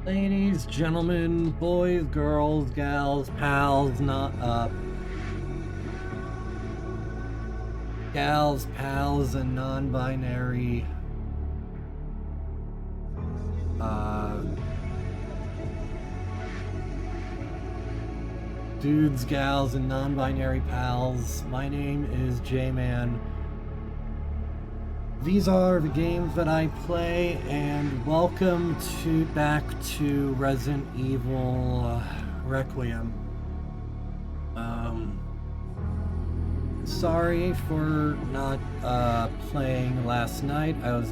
Ladies, gentlemen, boys, girls, gals, pals, not gals, pals, and non-binary dudes, gals, and non-binary pals. My name is J-Man. These are the games that I play, and welcome back to Resident Evil Requiem. Sorry for not playing last night. I was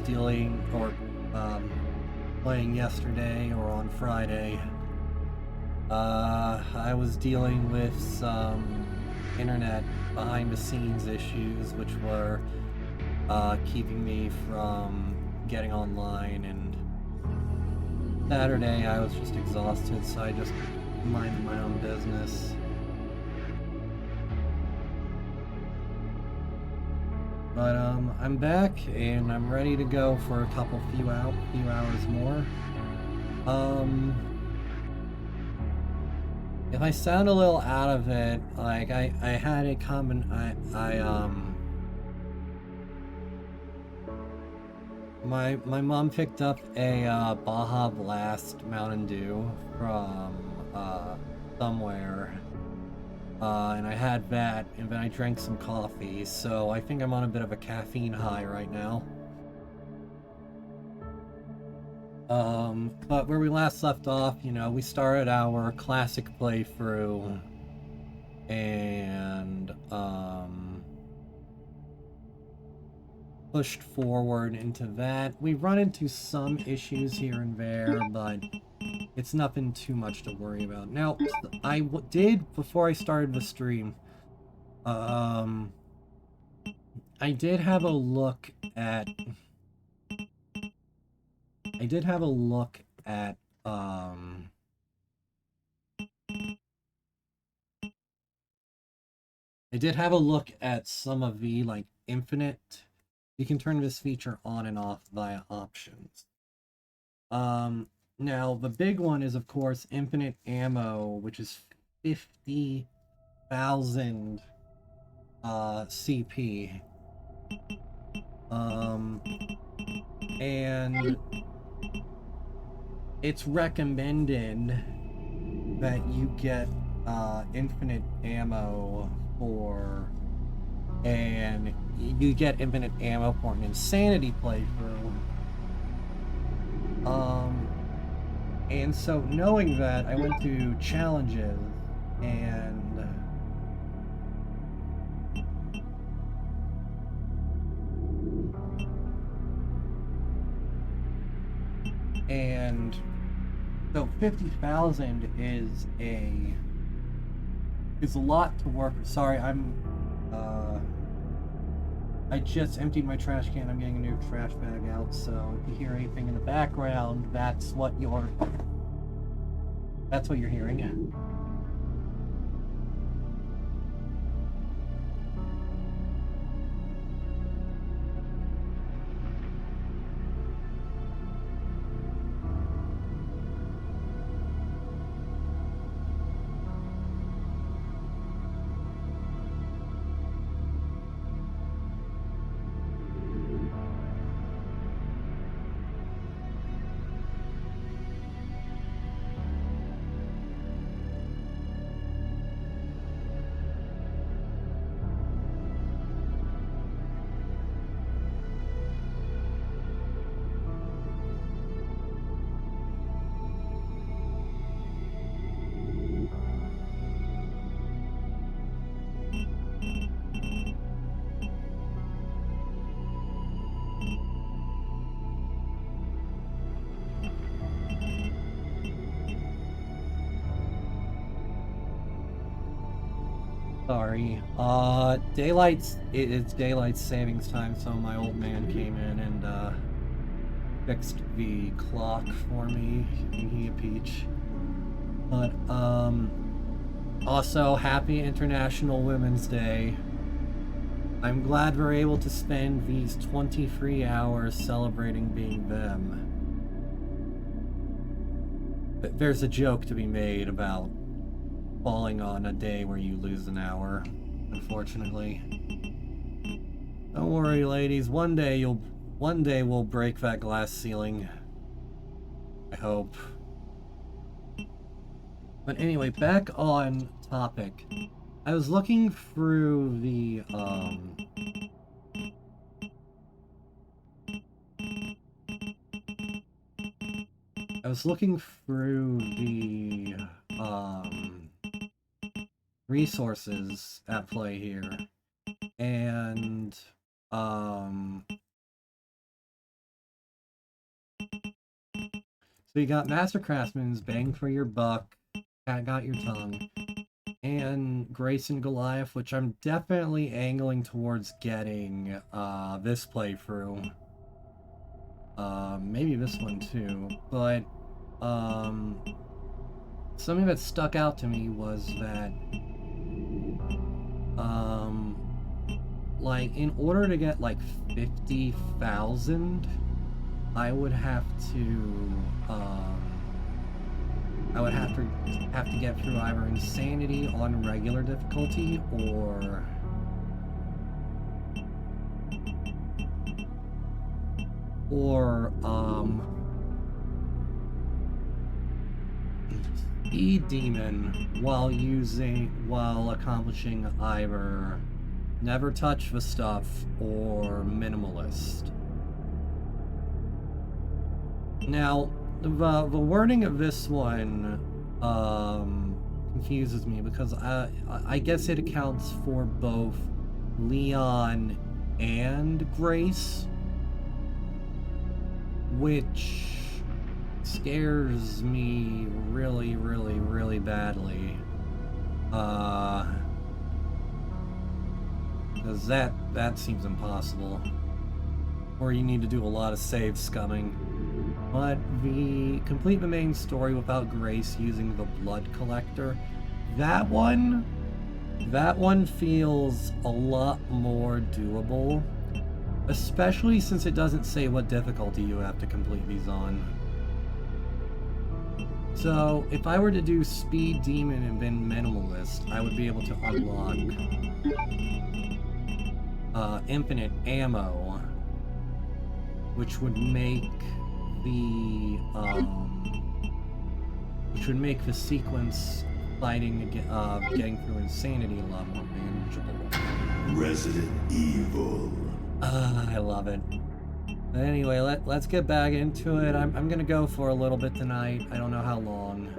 playing yesterday or on Friday. I was dealing with some internet behind-the-scenes issues, which were keeping me from getting online, and Saturday I was just exhausted, so I just minded my own business. But I'm back and I'm ready to go for a few hours more. If I sound a little out of it, like I had a comment. My mom picked up a Baja Blast Mountain Dew from somewhere, and I had that, and then I drank some coffee, so I think I'm on a bit of a caffeine high right now. But where we last left off, you know, we started our classic playthrough, and pushed forward into that. We run into some issues here and there, but it's nothing too much to worry about. Now, I did, before I started the stream, I did have a look at some of the, like, infinite. You can turn this feature on and off via options. Now, the big one is, of course, infinite ammo, which is 50,000 CP. And it's recommended that you get infinite ammo for, and you get infinite ammo for an insanity playthrough. And so knowing that, I went to challenges, and so 50,000 is a lot to work with. Sorry, I just emptied my trash can. I'm getting a new trash bag out, so if you hear anything in the background, that's what you're hearing. Sorry. It's daylight savings time, so my old man came in and fixed the clock for me, and he a peach. But also, happy International Women's Day. I'm glad we're able to spend these 23 hours celebrating being them. there's a joke to be made about falling on a day where you lose an hour, unfortunately. Don't worry, ladies. One day we'll break that glass ceiling. I hope. But anyway, back on topic. I was looking through the, resources at play here. And, so you got Master Craftsman's Bang for Your Buck, Cat Got Your Tongue, and Grace and Goliath, which I'm definitely angling towards getting this playthrough. Maybe this one too, but something that stuck out to me was that like in order to get like 50,000, I would have to get through either Insanity on regular difficulty or Speed Demon while accomplishing either Never Touch the Stuff or Minimalist. Now, the wording of this one confuses me because I guess it accounts for both Leon and Grace, which scares me really, really, really badly. Because that seems impossible. Or you need to do a lot of save scumming. But complete the main story without Grace using the blood collector, that one feels a lot more doable. Especially since it doesn't say what difficulty you have to complete these on. So, if I were to do Speed Demon and then Minimalist, I would be able to unlock infinite ammo, which would make the sequence fighting getting through Insanity a lot more manageable. Resident Evil. I love it. But anyway, let's get back into it. I'm gonna go for a little bit tonight. I don't know how long.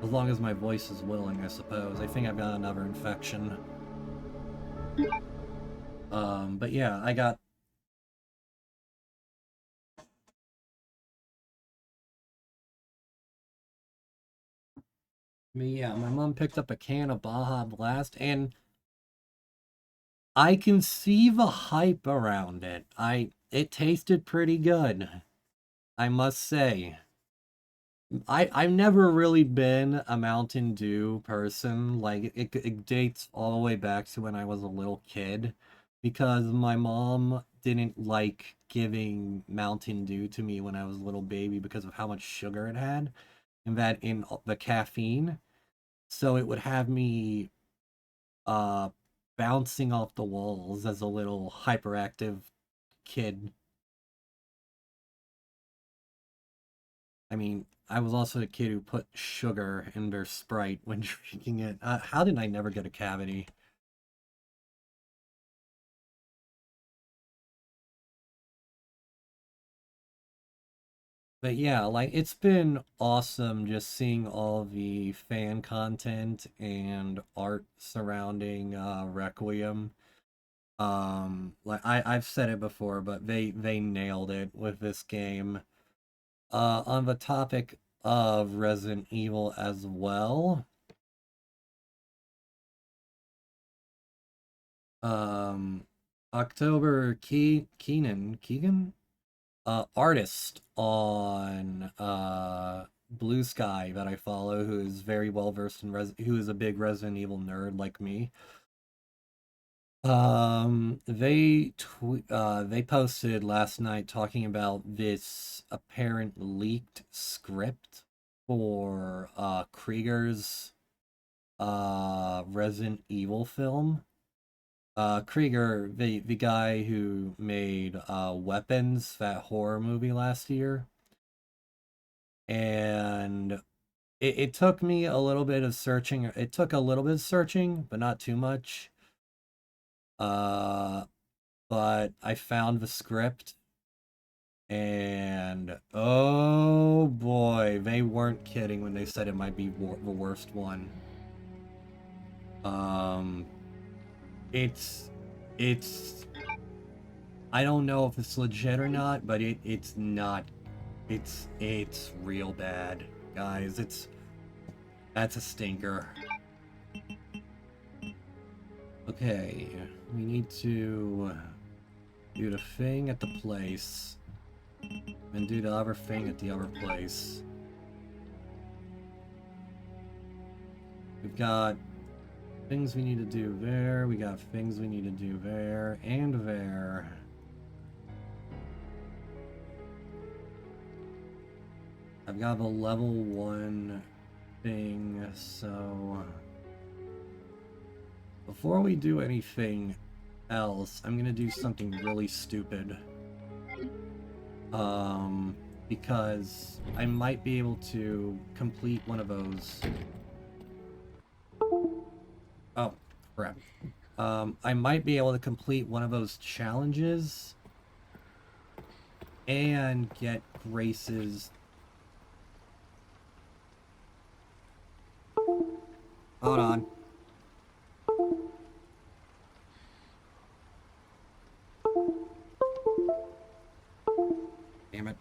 As long as my voice is willing, I suppose. I think I've got another infection. But yeah, my mom picked up a can of Baja Blast, and I can see the hype around it. It tasted pretty good, I must say. I've never really been a Mountain Dew person. Like, it dates all the way back to when I was a little kid, because my mom didn't like giving Mountain Dew to me when I was a little baby because of how much sugar it had, and that in the caffeine. So it would have me uh bouncing off the walls as a little hyperactive kid. I mean, I was also a kid who put sugar in their Sprite when drinking it. How did I never get a cavity? But yeah, like, it's been awesome just seeing all the fan content and art surrounding Requiem. Like, I've said it before, but they nailed it with this game. On the topic of Resident Evil as well, um, October Keegan, artist on Blue Sky that I follow, who is very well versed in who is a big Resident Evil nerd like me. They posted last night talking about this apparent leaked script for Krieger's Resident Evil film. Krieger, the guy who made Weapons, that horror movie last year. And it took me a little bit of searching. It took a little bit of searching, but not too much. But I found the script, and oh boy, they weren't kidding when they said it might be the worst one. It's I don't know if it's legit or not, but it's not. It's real bad, guys. That's a stinker. Okay, we need to do the thing at the place, and do the other thing at the other place. We've got things we need to do there, we got things we need to do there, and there. I've got the level 1 thing, so before we do anything else, I'm gonna do something really stupid. Because I might be able to complete one of those. Oh, crap. I might be able to complete one of those challenges and get Grace's. Hold on. Damn it.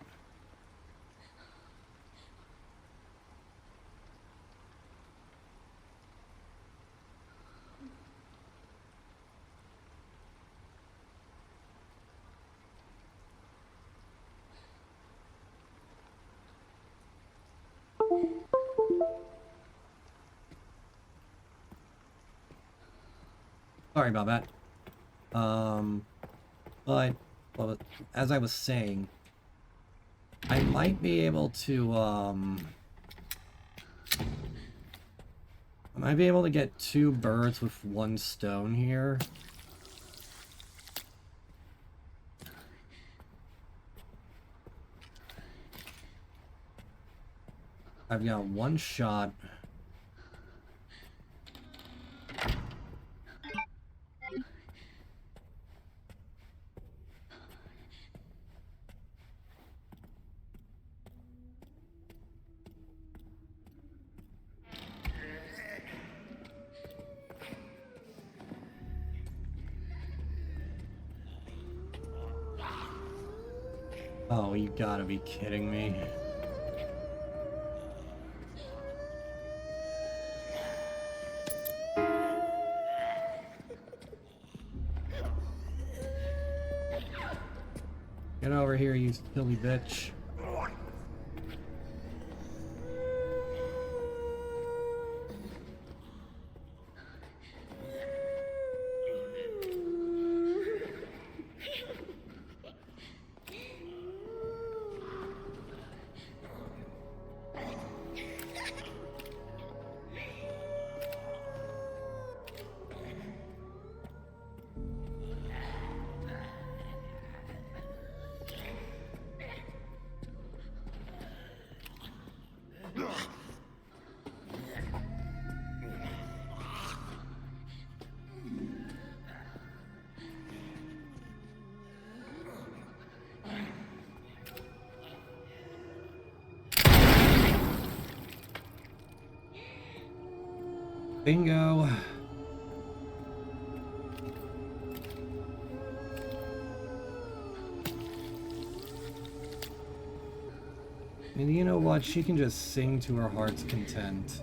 Sorry about that. But, well, as I was saying, I might be able to, I might be able to get 2 birds with 1 stone here. I've got 1 shot. Oh, you gotta be kidding me. Get over here, you silly bitch. Bingo. And you know what? She can just sing to her heart's content.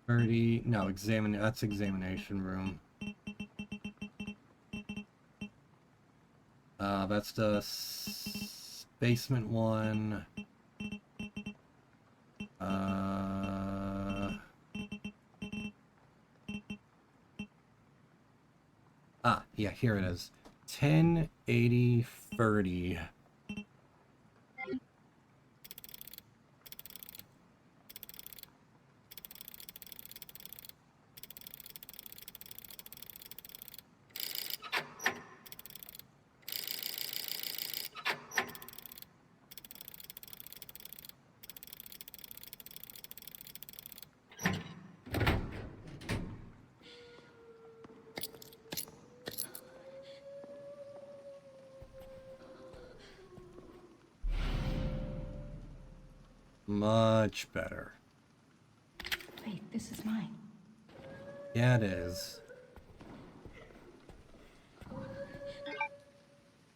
30. No, that's examination room. That's the basement one. Yeah, here it is. 10, 80, 30. Much better. Wait, this is mine. Yeah, it is.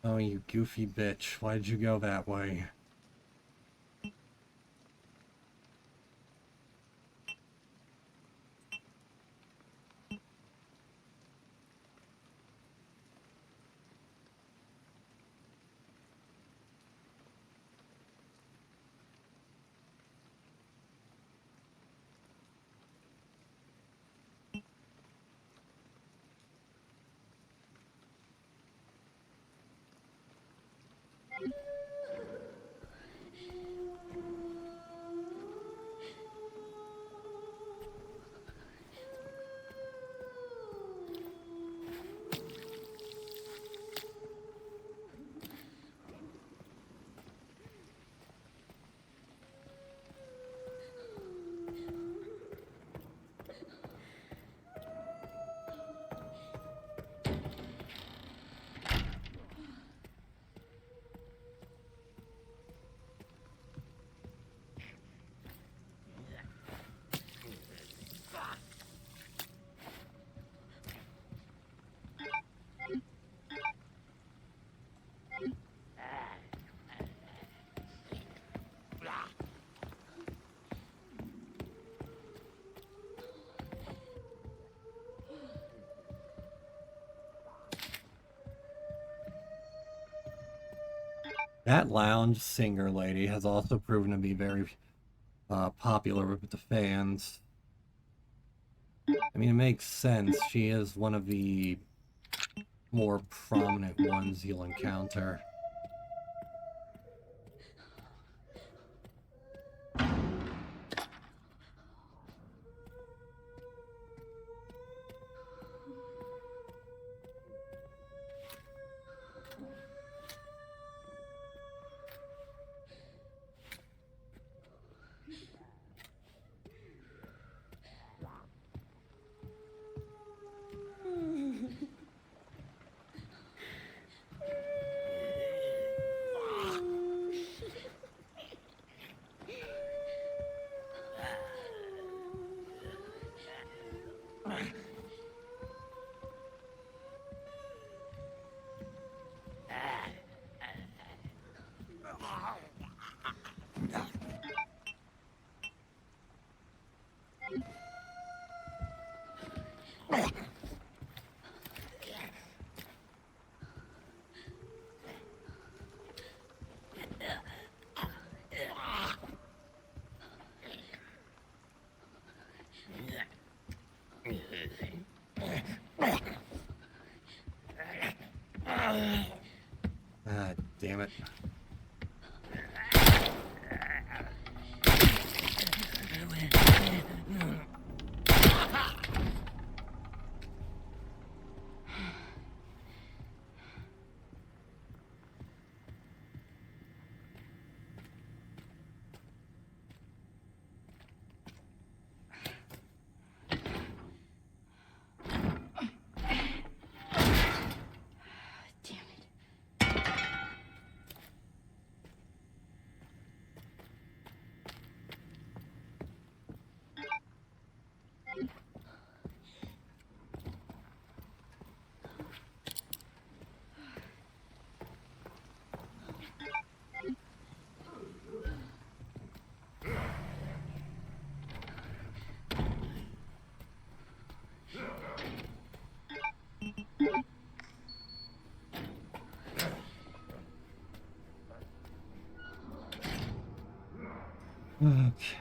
Oh, you goofy bitch. Why'd you go that way? That lounge singer lady has also proven to be very popular with the fans. I mean, it makes sense. She is one of the more prominent ones you'll encounter. Ah, damn it. Okay.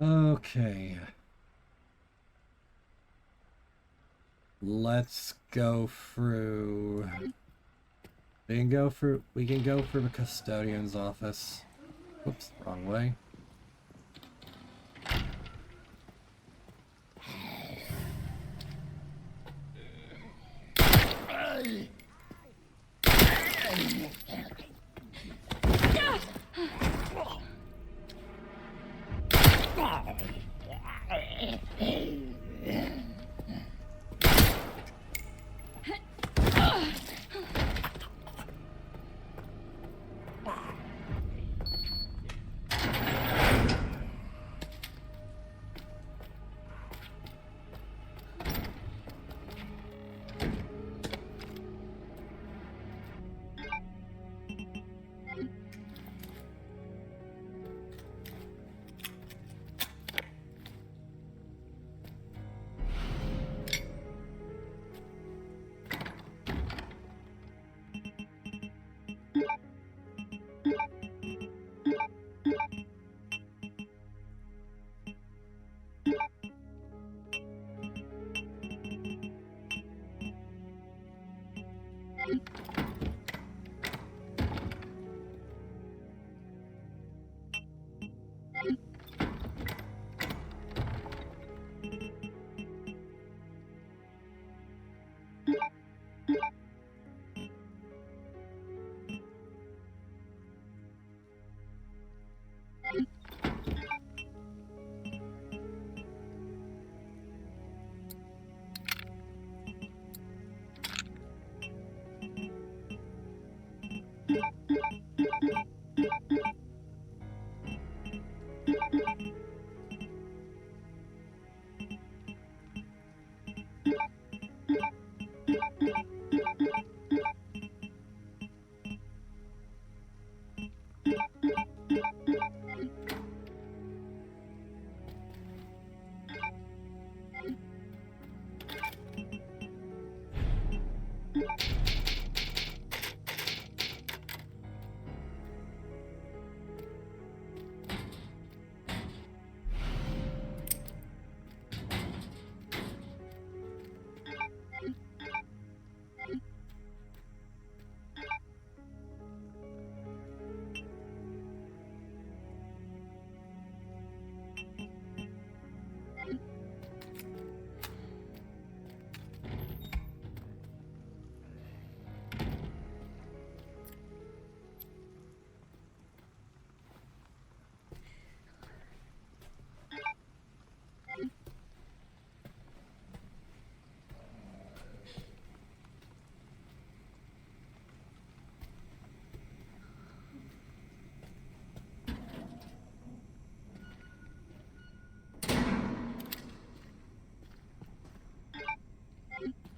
Okay. Let's go through. We can go through the custodian's office. Whoops, wrong way.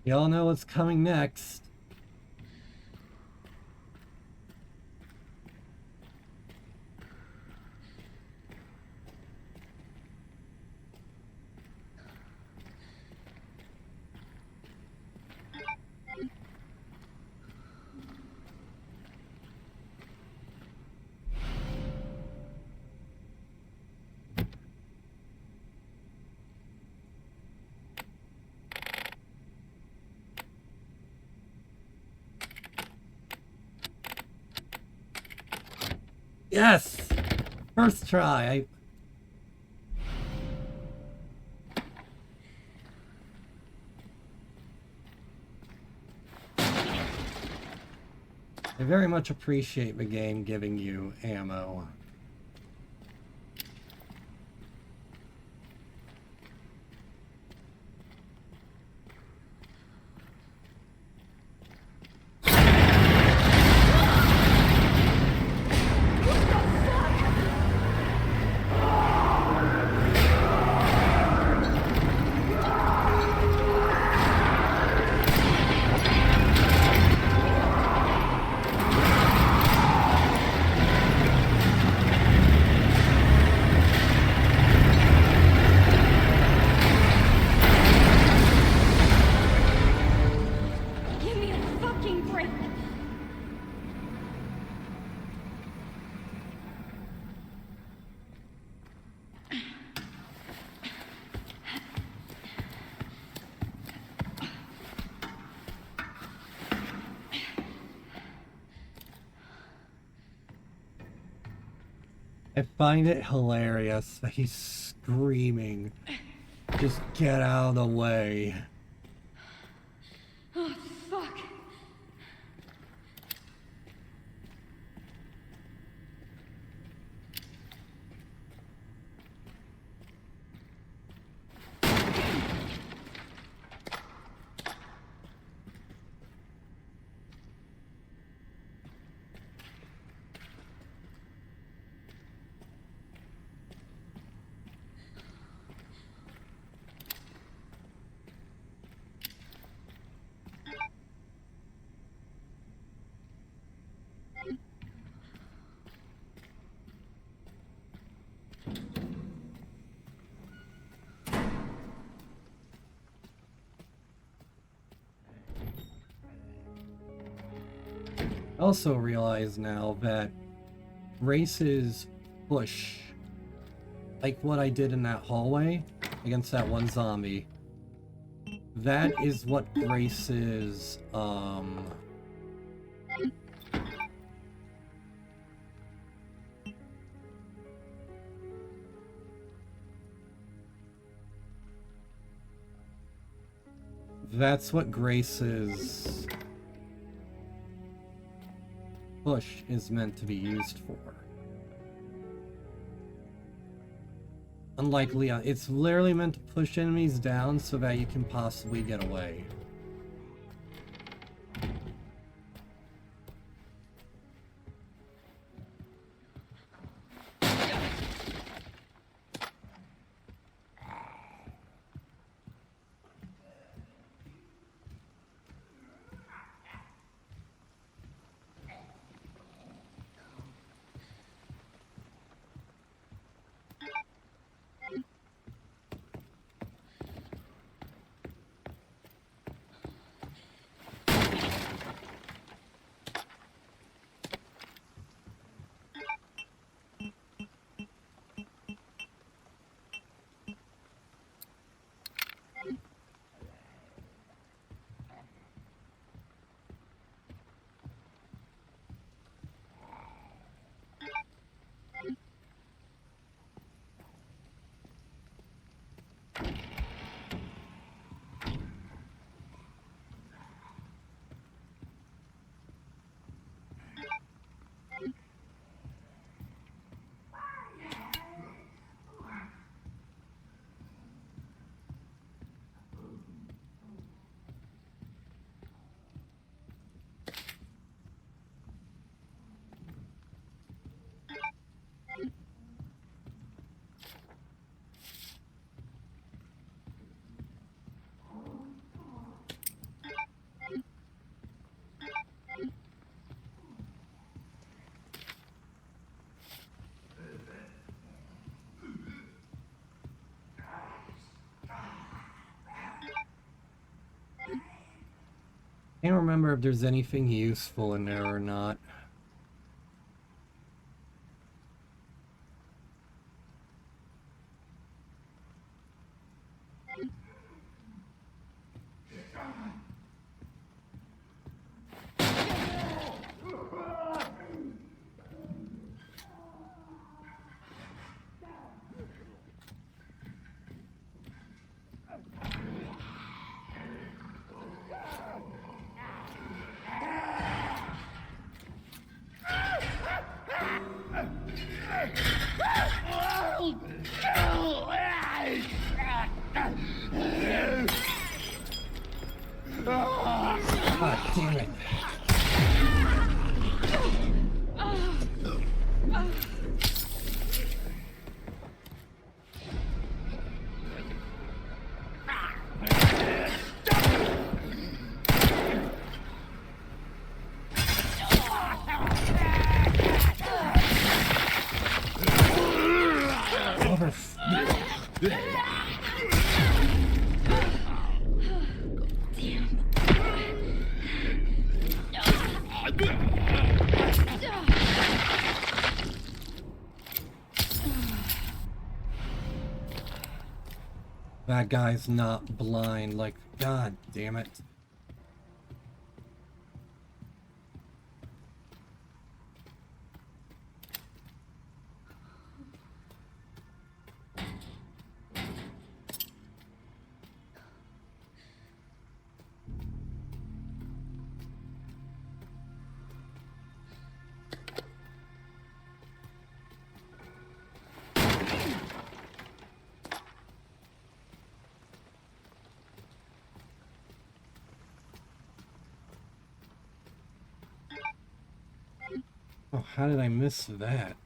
Y'all know what's coming next. Yes! First try. I very much appreciate the game giving you ammo. I find it hilarious that he's screaming, just get out of the way. Oh, fuck. I also realize now that Grace's push, like what I did in that hallway against that one zombie, that is what Grace's That's what Grace's push is meant to be used for. Unlikely, it's literally meant to push enemies down so that you can possibly get away. Can't remember if there's anything useful in there or not. God damn it. That guy's not blind, like, god damn it. Oh, how did I miss that?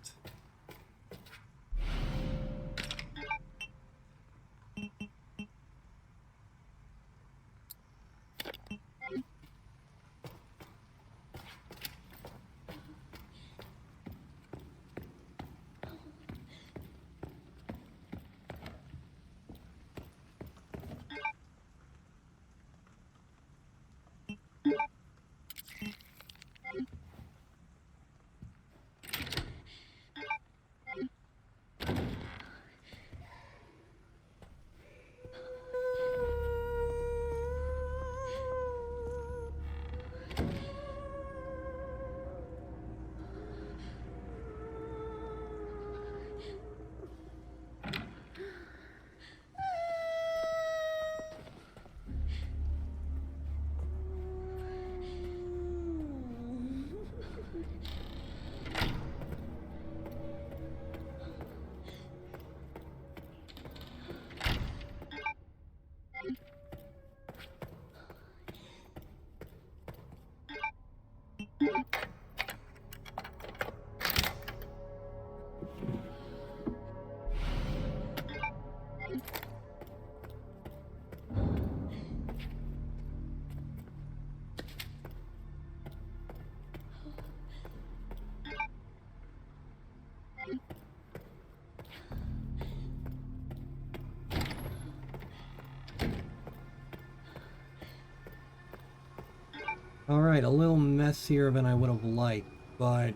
Alright, a little messier than I would have liked, but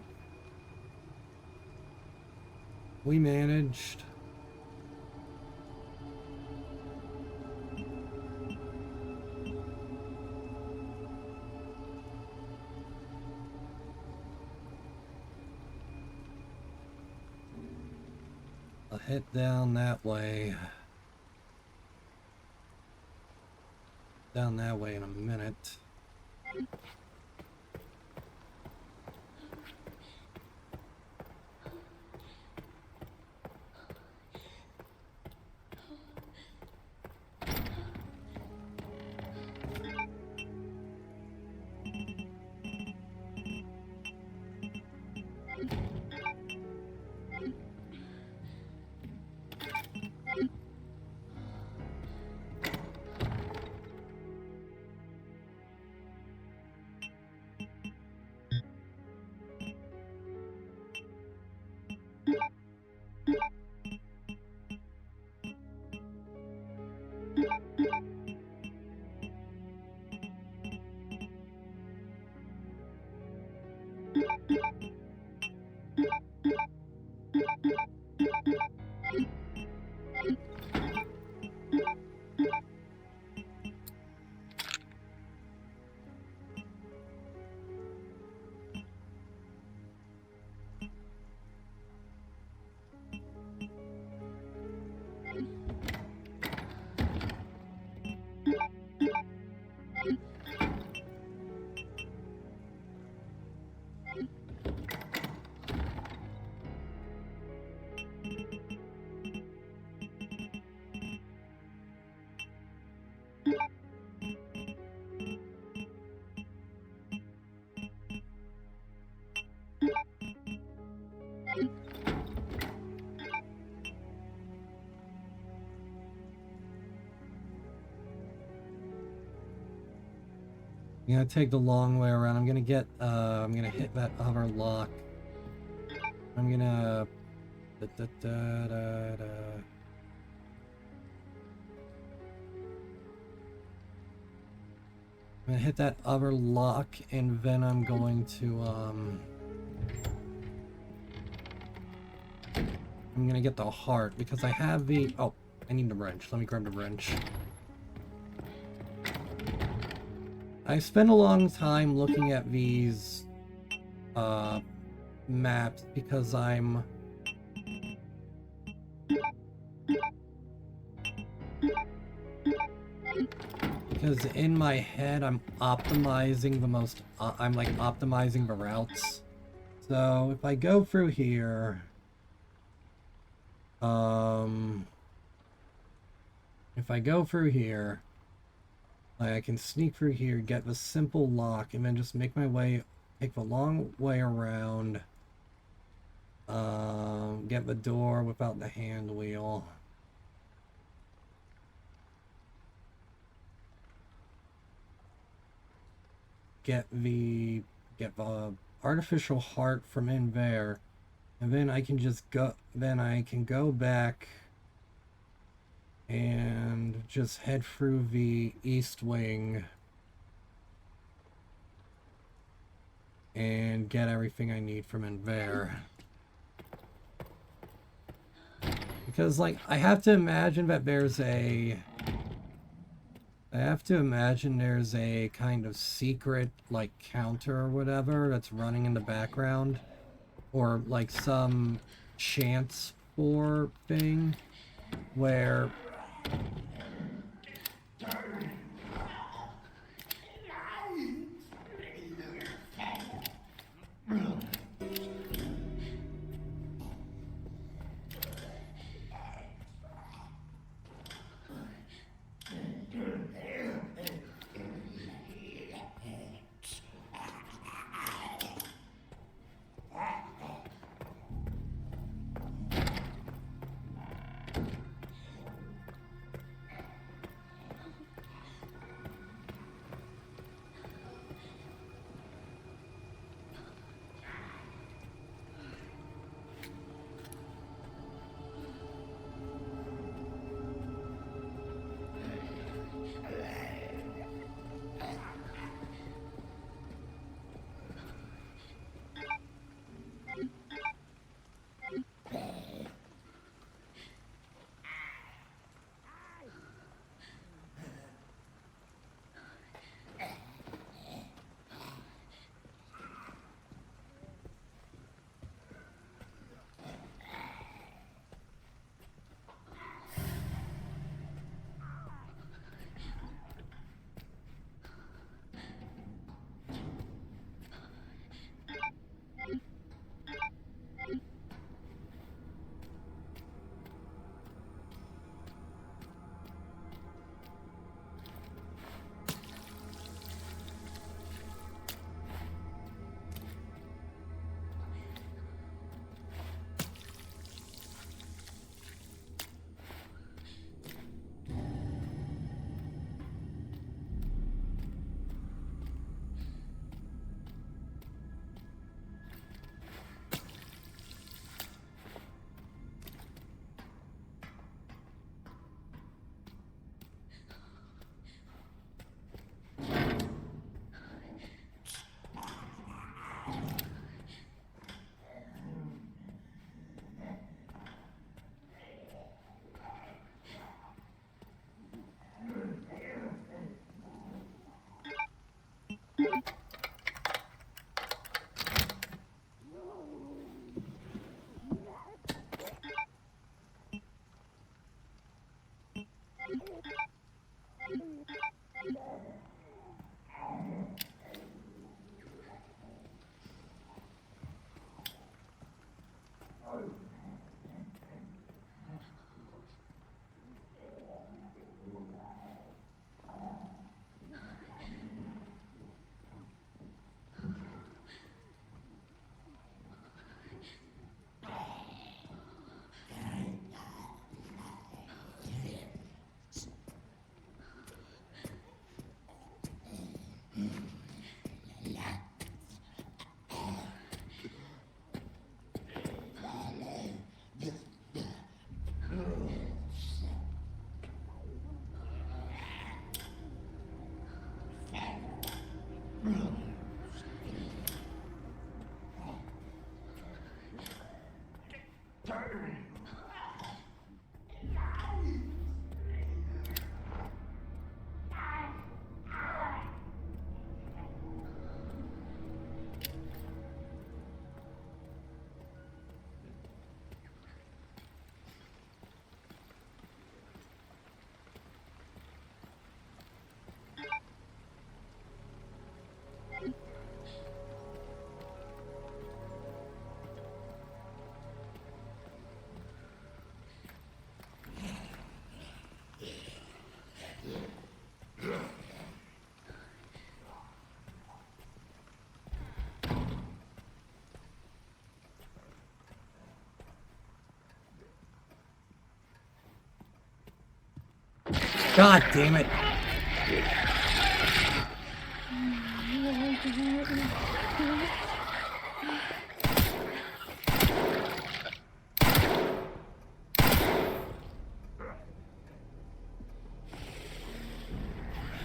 we managed. I'll head down that way. Down that way in a minute. I'm gonna take the long way around. I'm gonna hit that other lock. I'm gonna... I'm gonna hit that other lock, and then I'm going to, I'm gonna get the heart, because I have the... Oh, I need the wrench. Let me grab the wrench. I spent a long time looking at these maps because because in my head I'm optimizing optimizing the routes. So if I go through here, if I go through here, I can sneak through here, get the simple lock, and then just make my way, take the long way around, get the door without the hand wheel. Get the artificial heart from in there, and then I can just go, then I can go back and just head through the east wing and get everything I need from in there. Because, like, I have to imagine that there's a... I have to imagine there's a kind of secret, like, counter or whatever that's running in the background. Or, like, some chance for thing where... God damn it.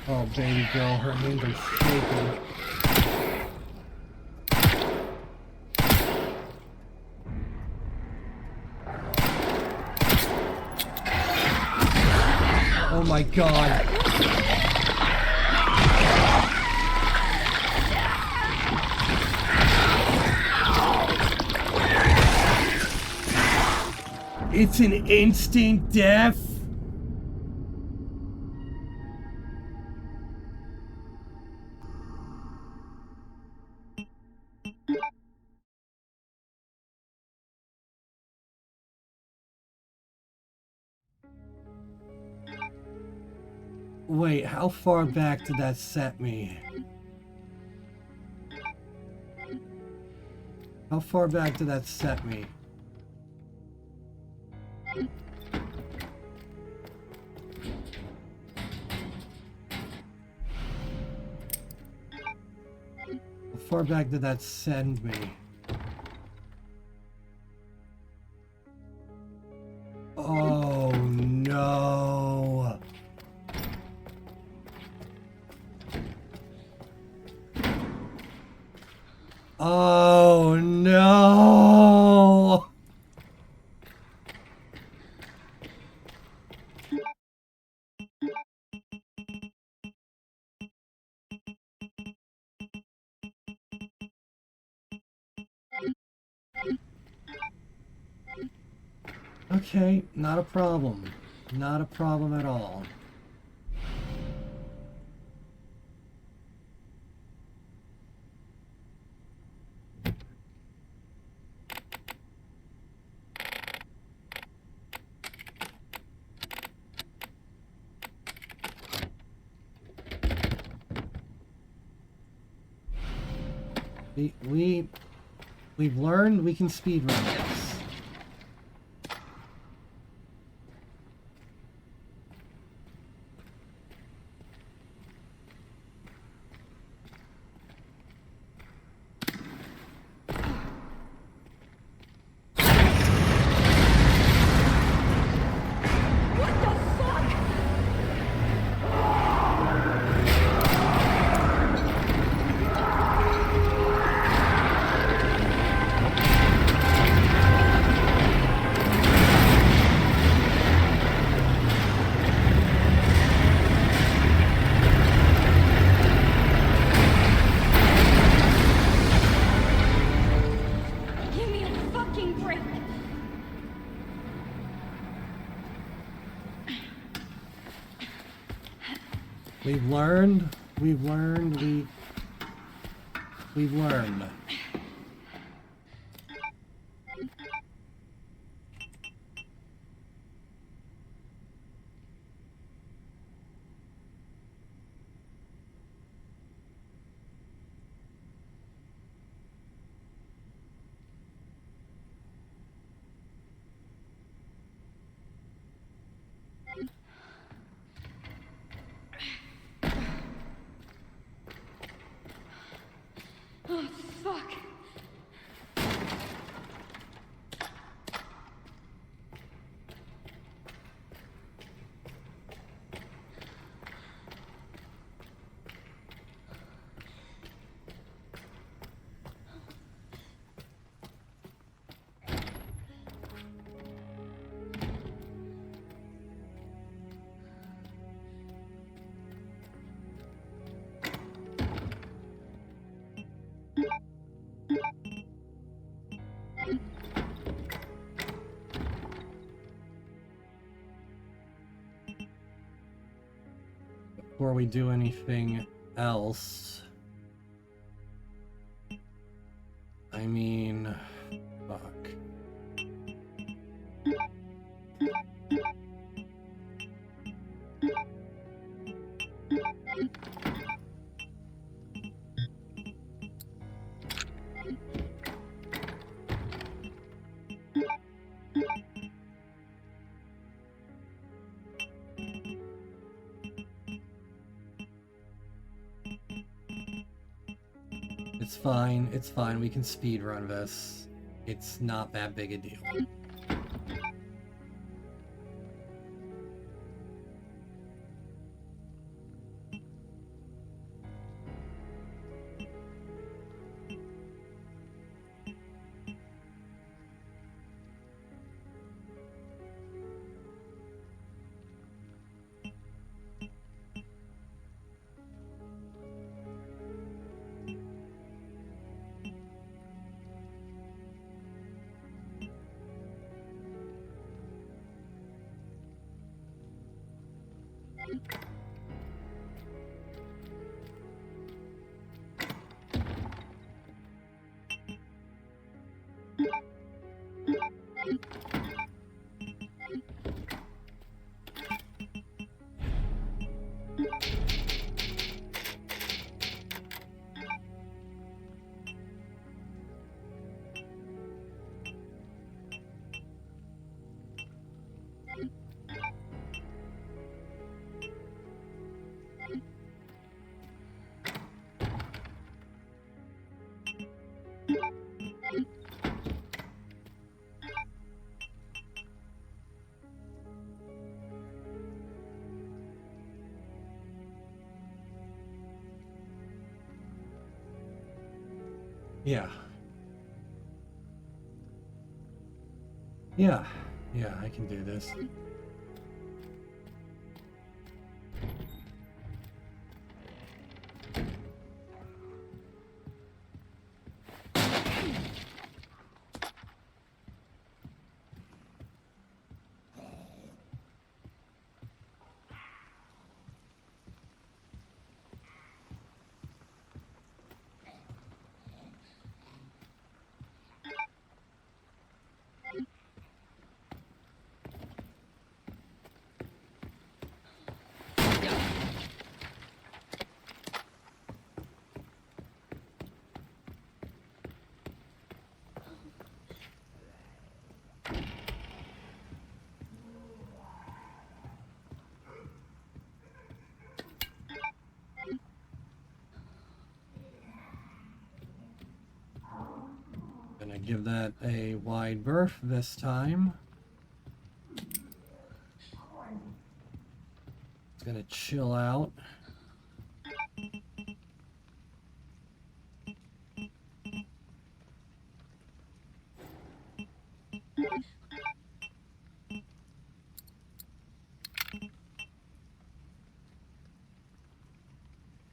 Oh, baby girl, her hands are shaking. Oh my god. It's an instant death. Wait, how far back did that set me? How far back did that set me? How far back did that send me? Oh no. Oh no. Okay, not a problem. Not a problem at all. We've learned we can speedrun this. Give me a fucking break. We've learned, we've learned. Oh, fuck. Before we do anything else, I mean, fuck. It's fine, it's fine. We can speedrun this. It's not that big a deal. Yeah. Yeah, I can do this. Gonna give that a wide berth this time. It's gonna chill out.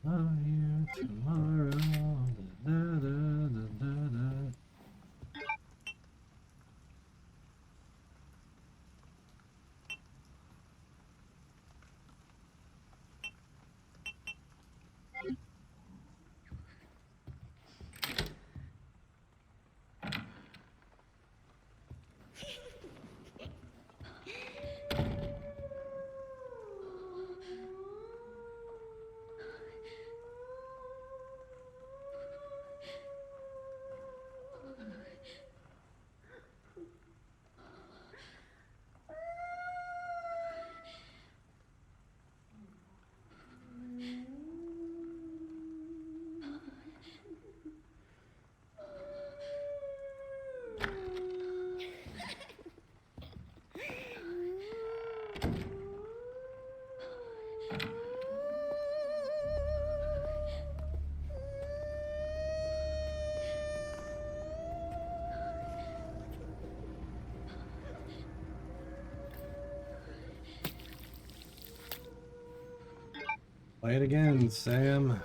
Oh, yeah, tomorrow. Da, da, da, da, da. Play it again, Sam.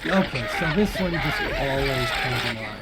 Okay, so this one just always comes alive.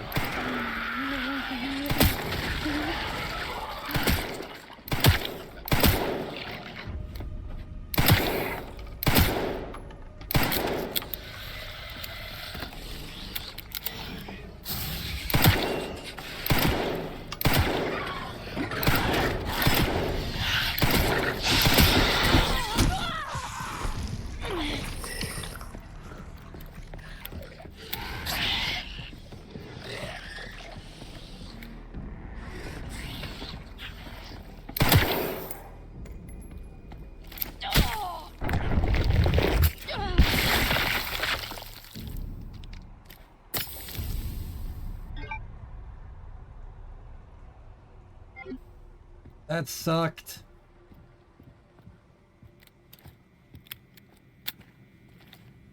That sucked.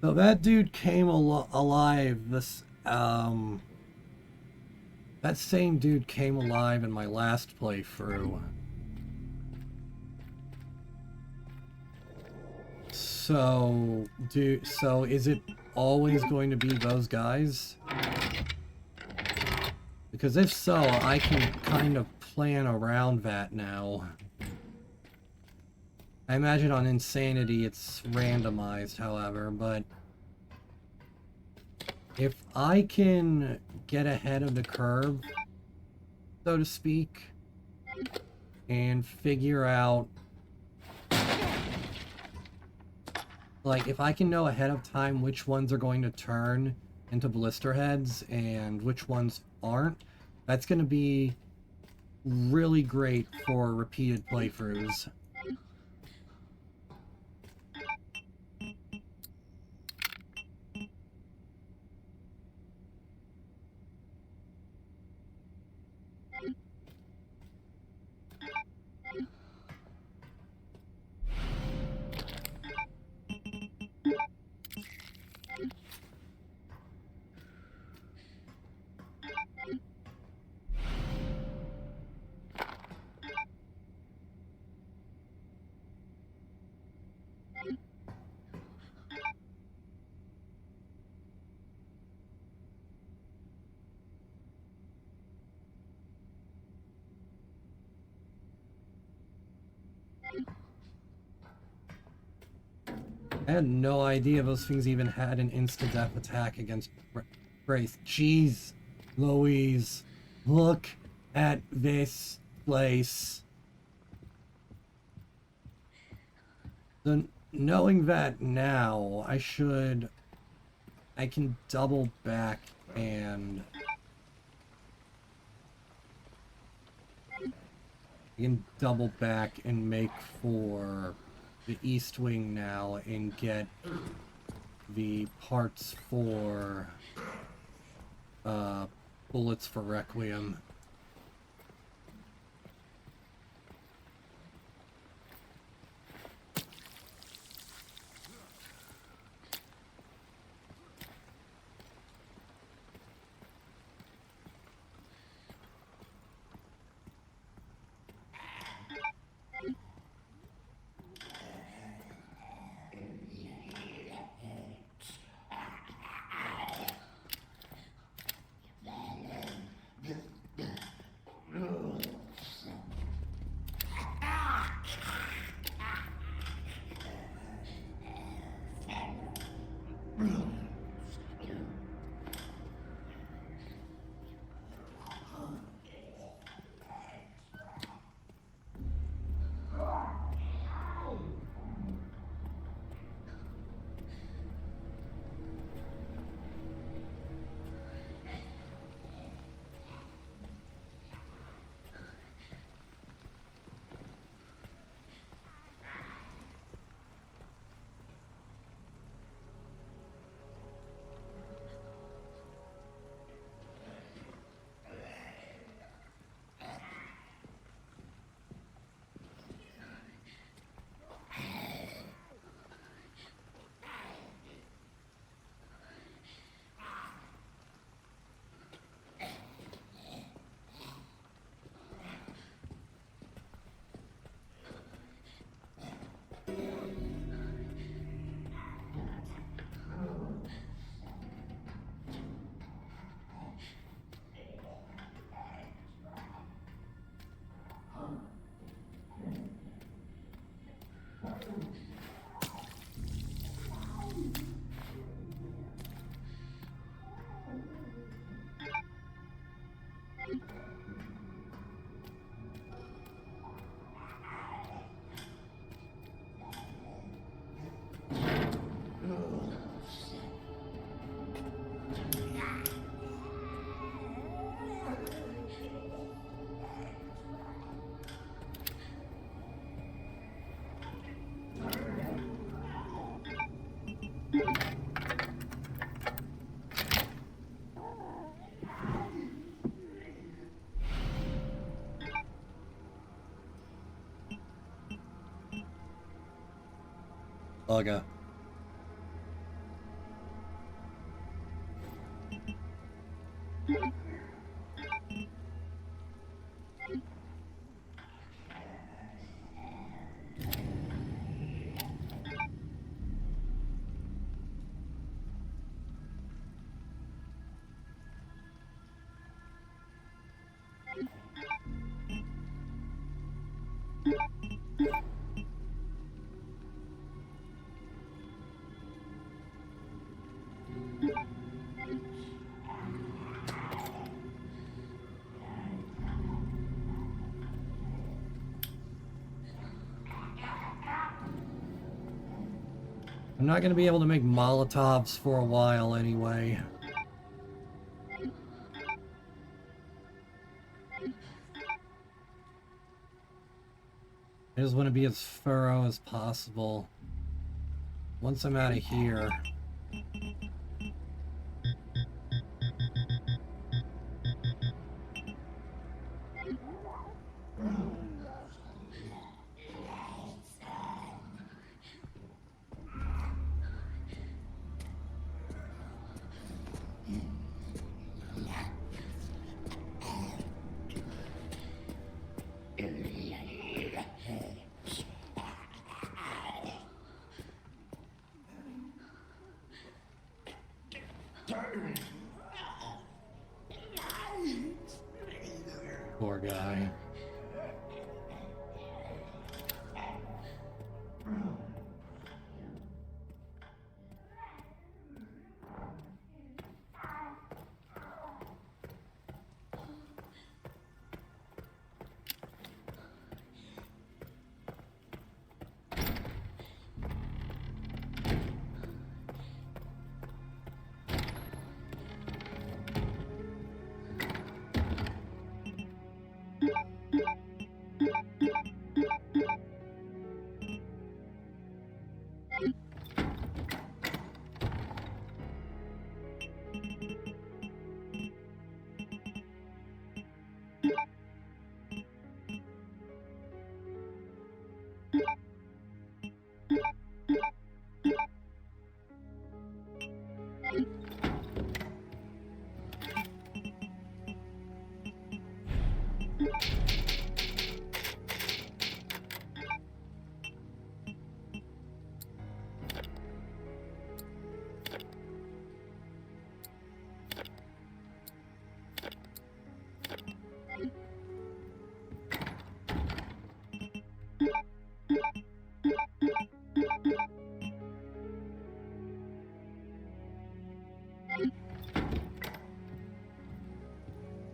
So that dude came alive. That same dude came alive in my last playthrough. So is it always going to be those guys? Because if so, I can kind of plan around that now. I imagine on Insanity it's randomized, however, but if I can get ahead of the curve, so to speak, and figure out, like, if I can know ahead of time which ones are going to turn into blister heads and which ones aren't, that's going to be really great for repeated playthroughs. I had no idea those things even had an insta-death attack against Grace. Jeez, Louise, look at this place. So, knowing that now, I can double back and... make for the East Wing now and get the parts for bullets for Requiem. Bugger. I'm not going to be able to make Molotovs for a while anyway. I just want to be as thorough as possible. Once I'm out of here. Poor guy.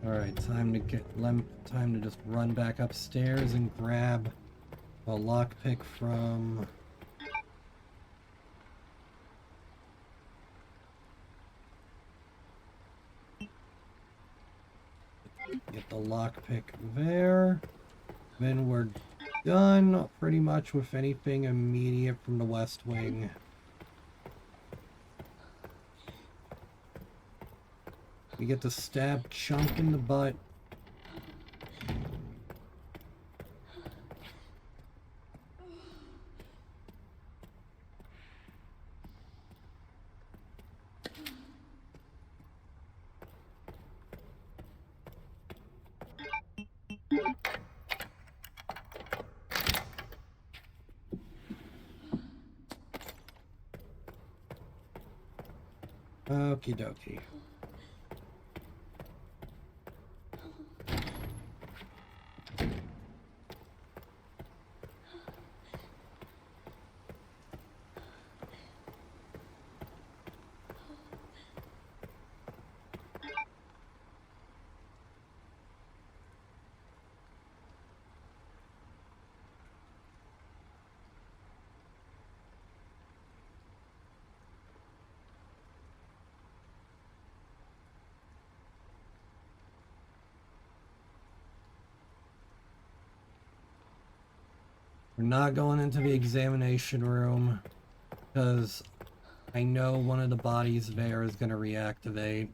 Alright, time to just run back upstairs and grab a lockpick from get the lockpick there. Then we're done pretty much with anything immediate from the West Wing. We get to stab Chunk in the butt. Okie dokie. We're not going into the examination room because I know one of the bodies there is going to reactivate.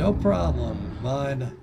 No problem, bud.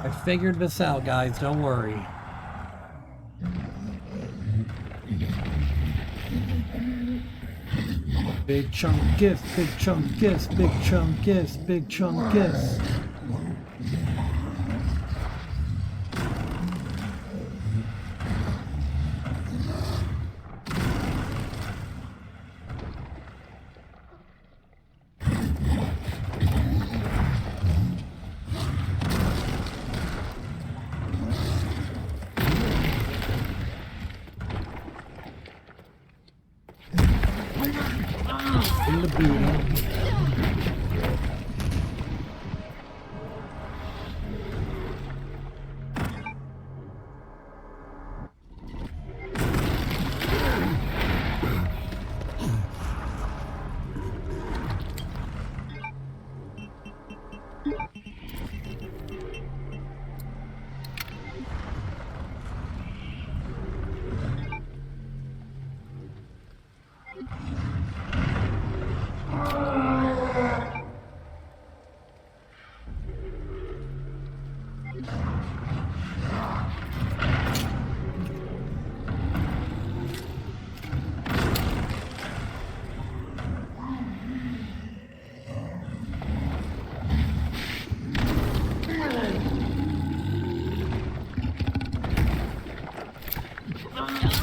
I figured this out, guys, don't worry. Big chunk gifts, big chunk gifts, big chunk gifts, big chunk gifts. In the booty.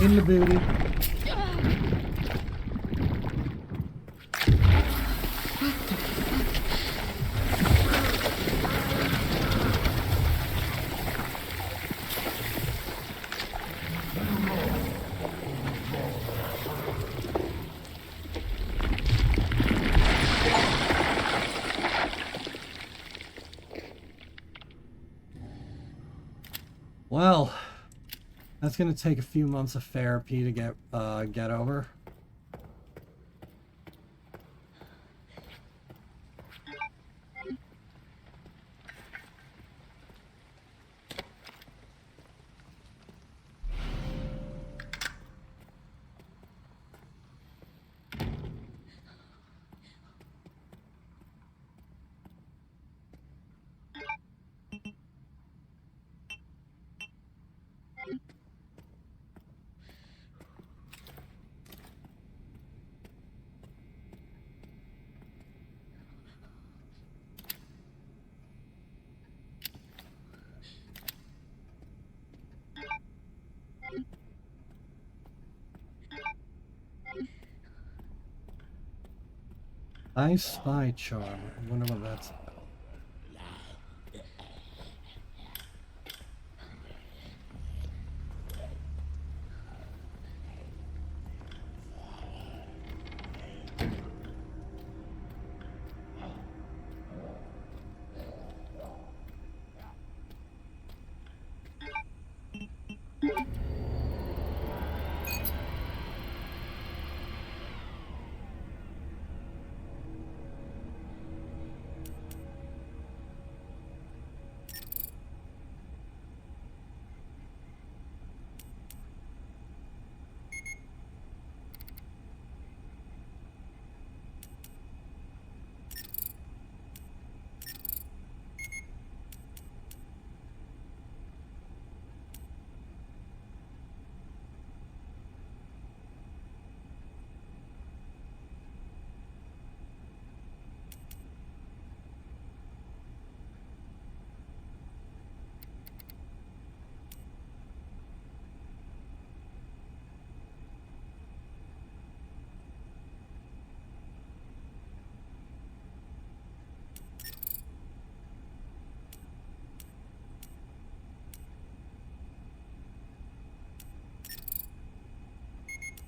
In the booty. Well, that's gonna take a few months of therapy to get over. I spy charm. I wonder what that's about.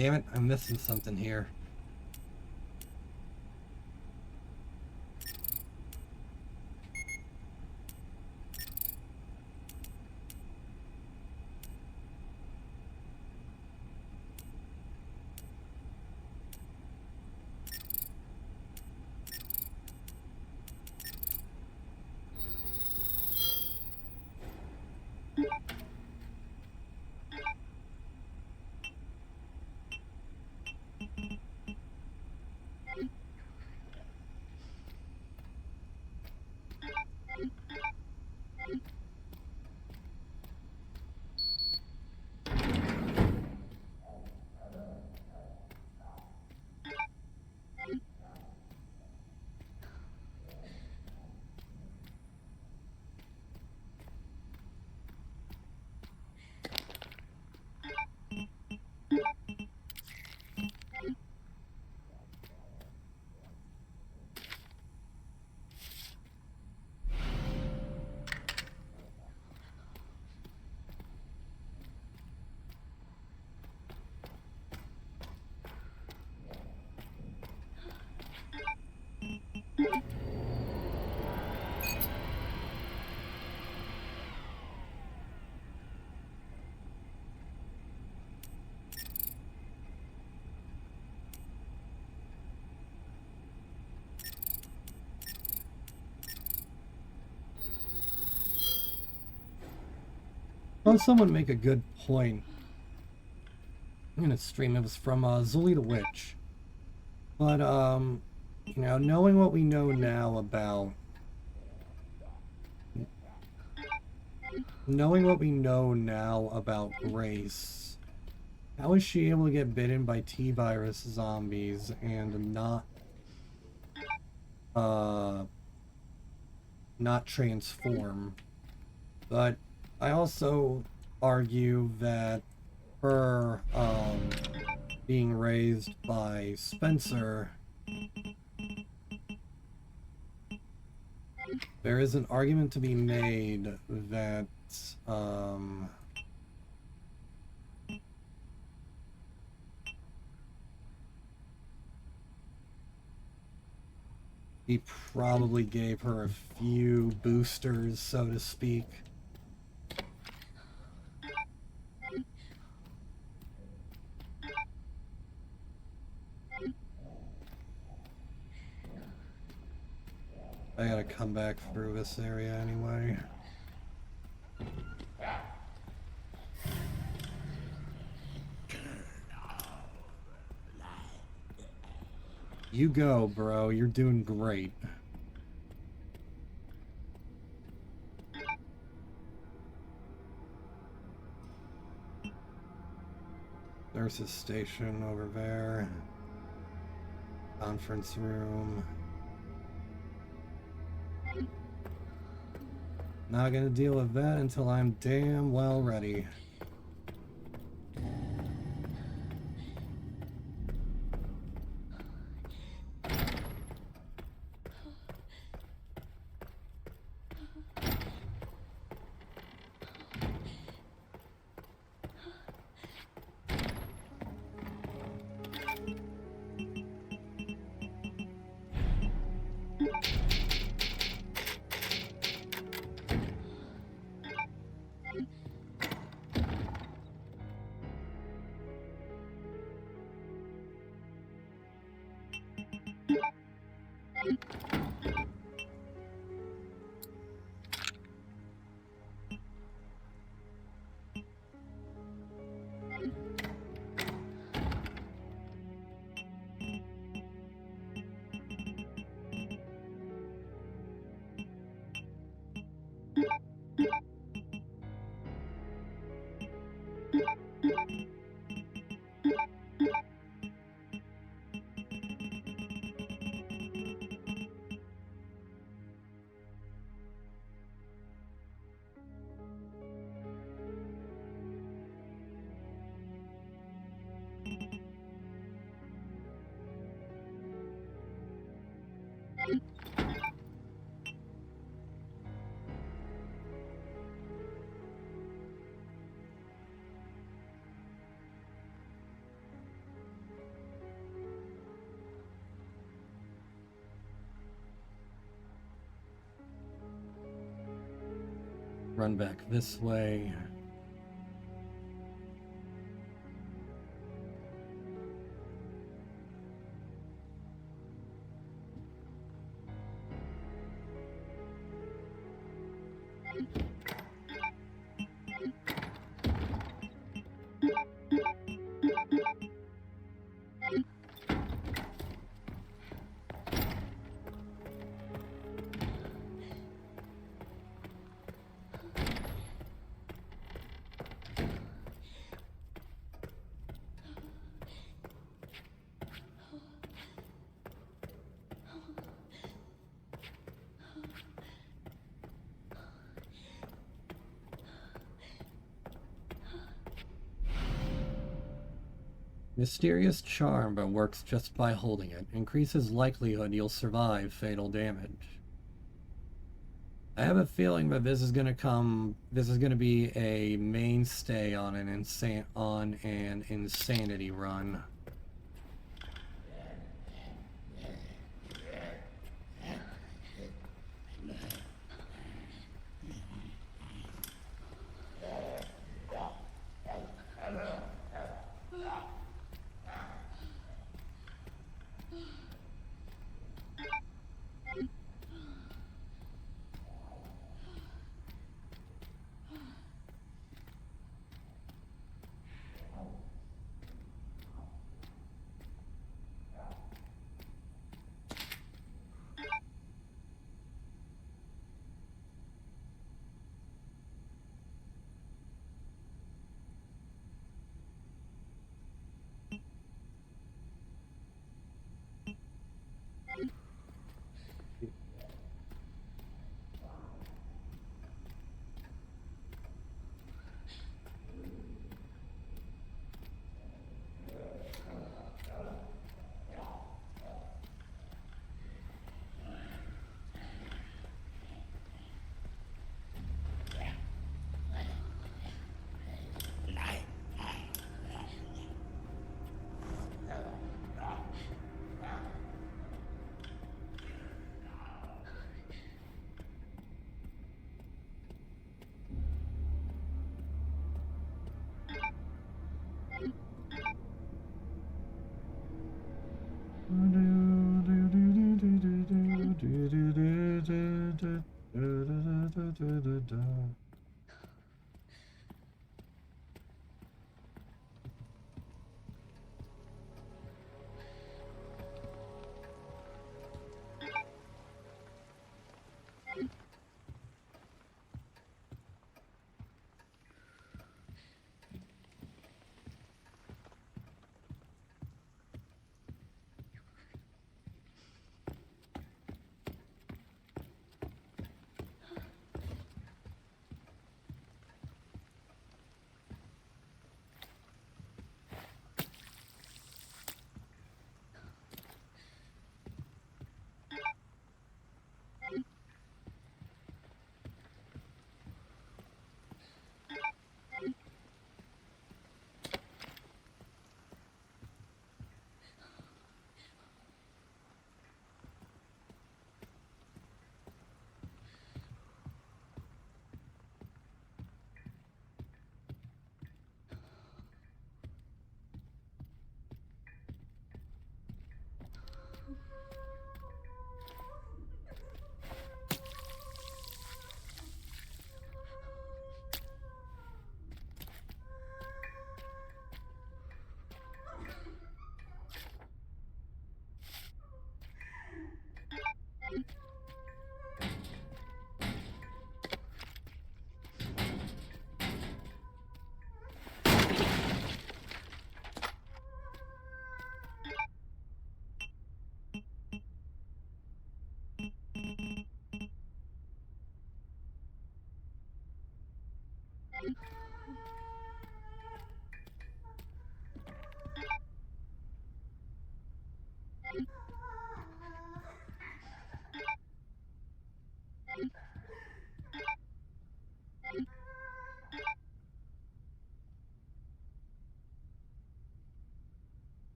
Damn it, I'm missing something here. Well, someone make a good point in a stream. It was from Zully the Witch. But, you know, knowing what we know now about... Knowing what we know now about Grace, how is she able to get bitten by T-virus zombies and not transform? But I also argue that her, being raised by Spencer, there is an argument to be made that, he probably gave her a few boosters, so to speak. I gotta come back through this area anyway. You go, bro. You're doing great. Nurse's station over there. Conference room. Not gonna deal with that until I'm damn well ready. run back this way. Mysterious charm, but works just by holding it. Increases likelihood you'll survive fatal damage. I have a feeling that this is gonna be a mainstay on an insanity run.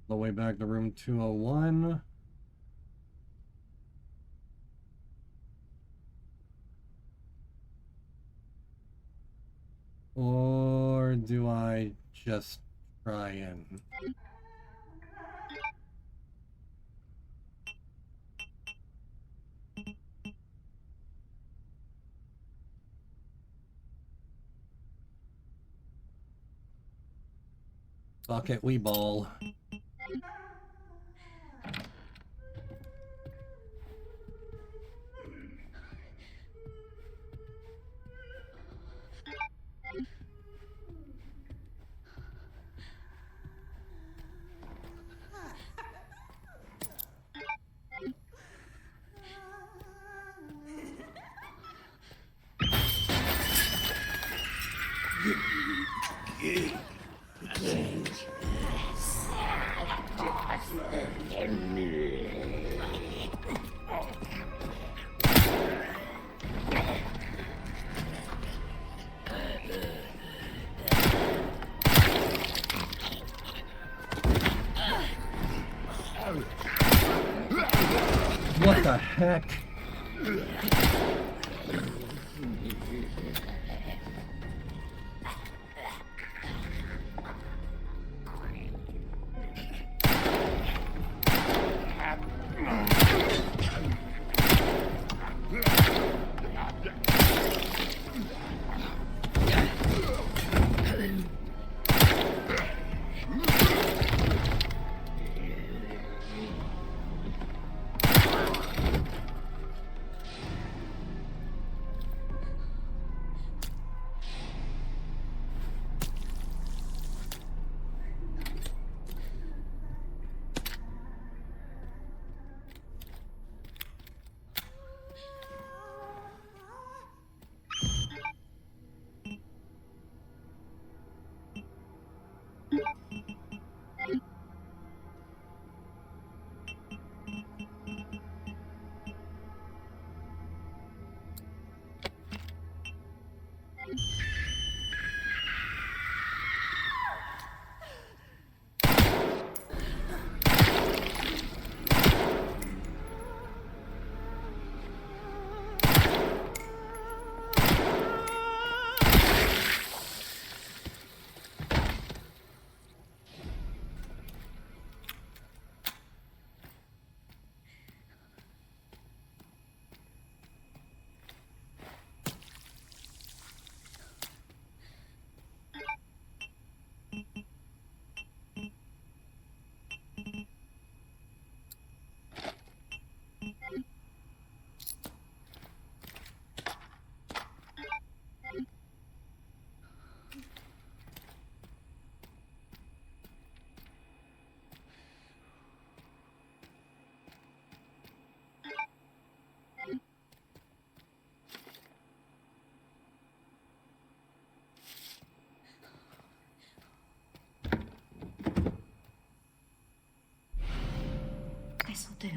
The way back to room 201. just try and... Fuck it, we ball. What the heck? This'll do.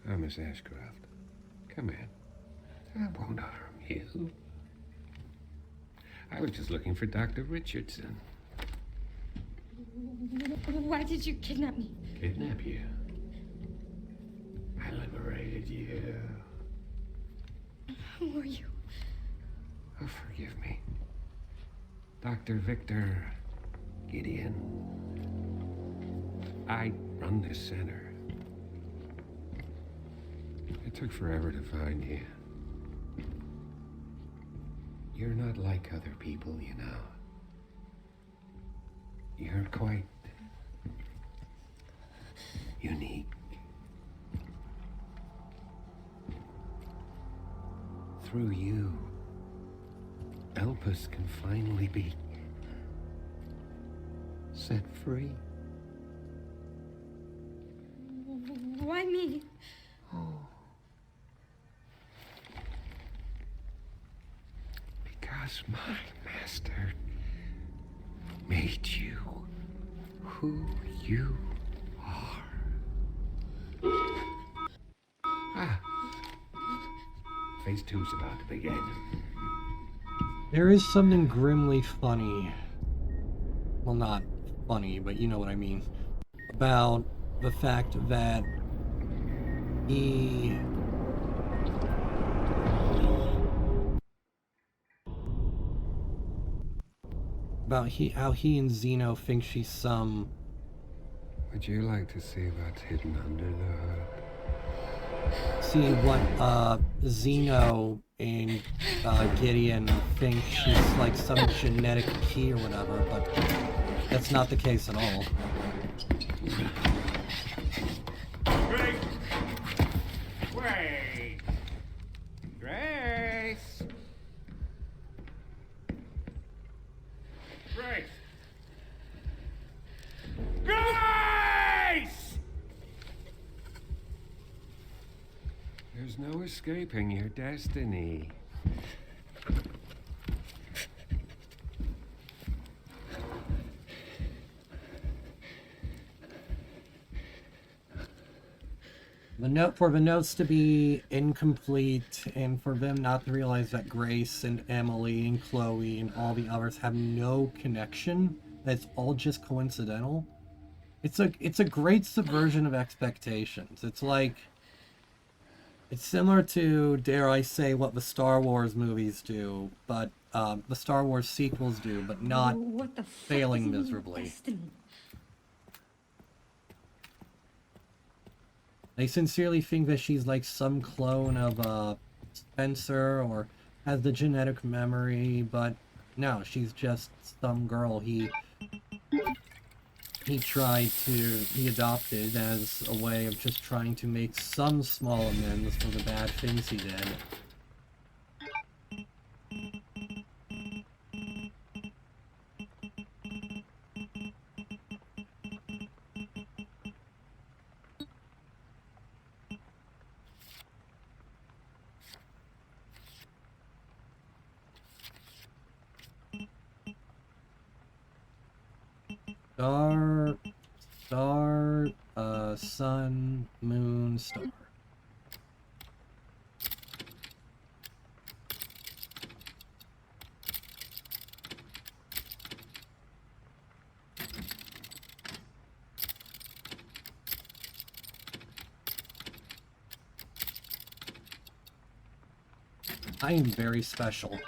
Oh, Miss Ashcroft, come in. I won't harm you. I was just looking for Dr. Richardson. Why did you kidnap me? Kidnap you? I liberated you. Who are you? Oh, forgive me. Dr. Victor Gideon. I run this center. It took forever to find you. You're not like other people, you know. You're quite unique. Through you, Elpis can finally be set free. Why me? Because my master made you who you are. Phase 2's about to begin. There is something grimly funny. Well, not funny, but you know what I mean. About the fact that he... how he and Zeno think she's some... Would you like to see what's hidden under the hood? See what Zeno and Gideon think she's like some genetic key or whatever, but that's not the case at all. Grace! Wait! Grace! Grace! Grace! There's no escaping your destiny. For the notes to be incomplete and for them not to realize that Grace and Emily and Chloe and all the others have no connection, that's all just coincidental. It's a great subversion of expectations. It's like, it's similar to, dare I say, what the Star Wars movies do, but the Star Wars sequels do, but not What the fuck failing is miserably. destiny? They sincerely think that she's like some clone of Spencer or has the genetic memory, but no, she's just some girl he adopted as a way of just trying to make some small amends for the bad things he did. Sun, moon, star. I am very special.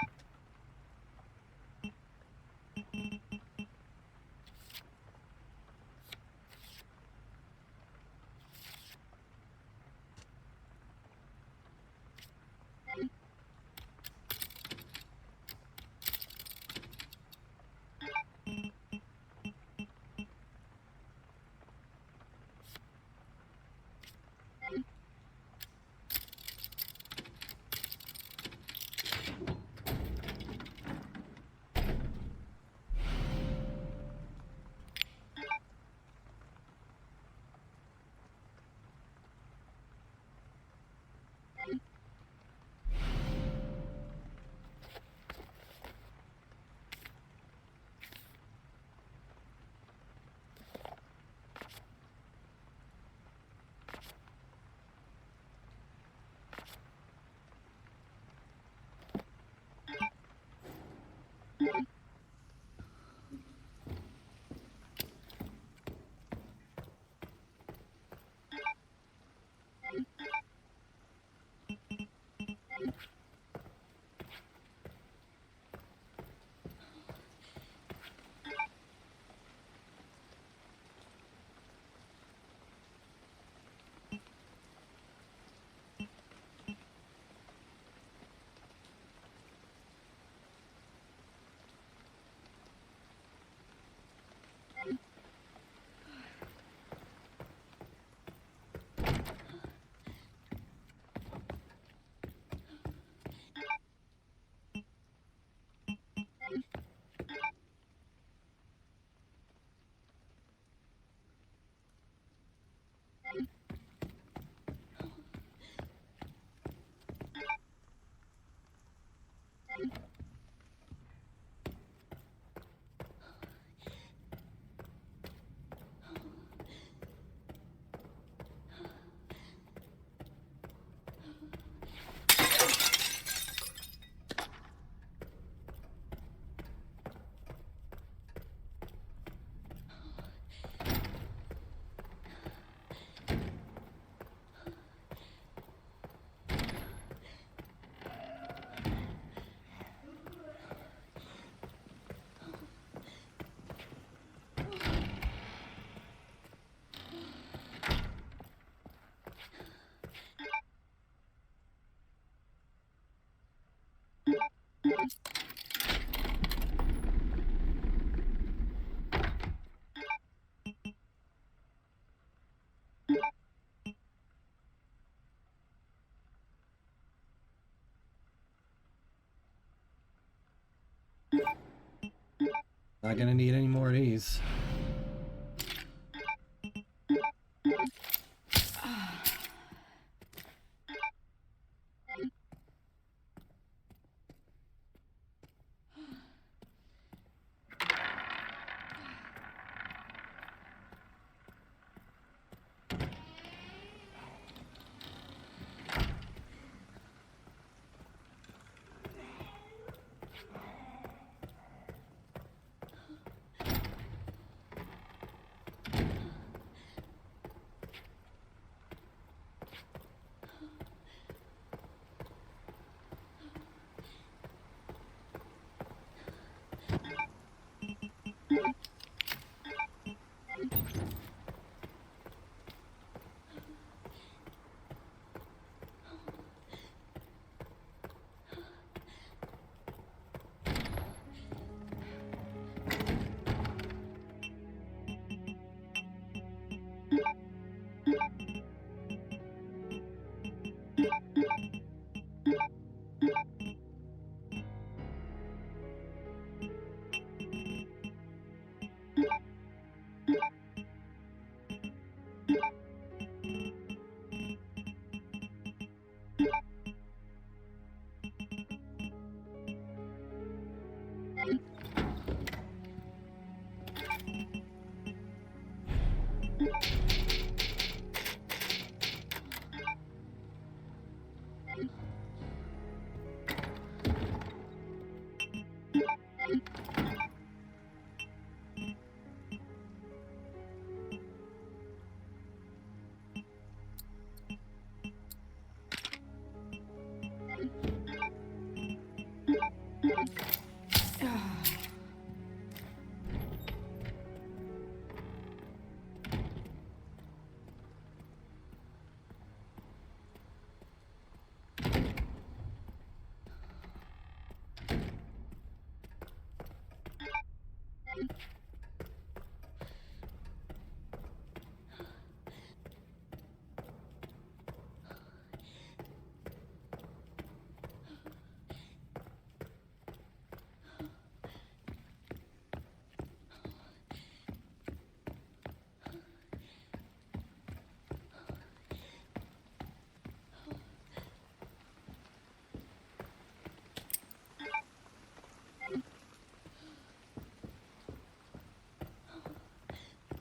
Not gonna need any more of these.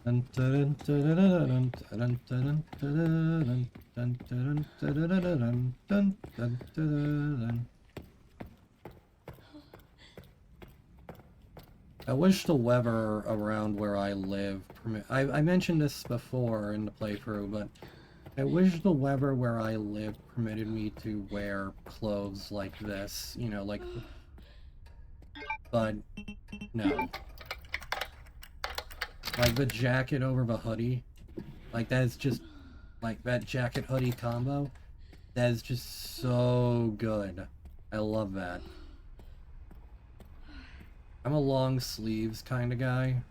Dun, dun, dun, dun, dun, dun, dun, dun, dun, dun, dun, dun, dun, dun, dun. I wish the weather around where I live I mentioned this before in the playthrough, but I wish the weather where I live permitted me to wear clothes like this, you know, like, but no. Like the jacket over the hoodie, like that's just, like that jacket hoodie combo, that is just so good. I love that. I'm a long sleeves kind of guy.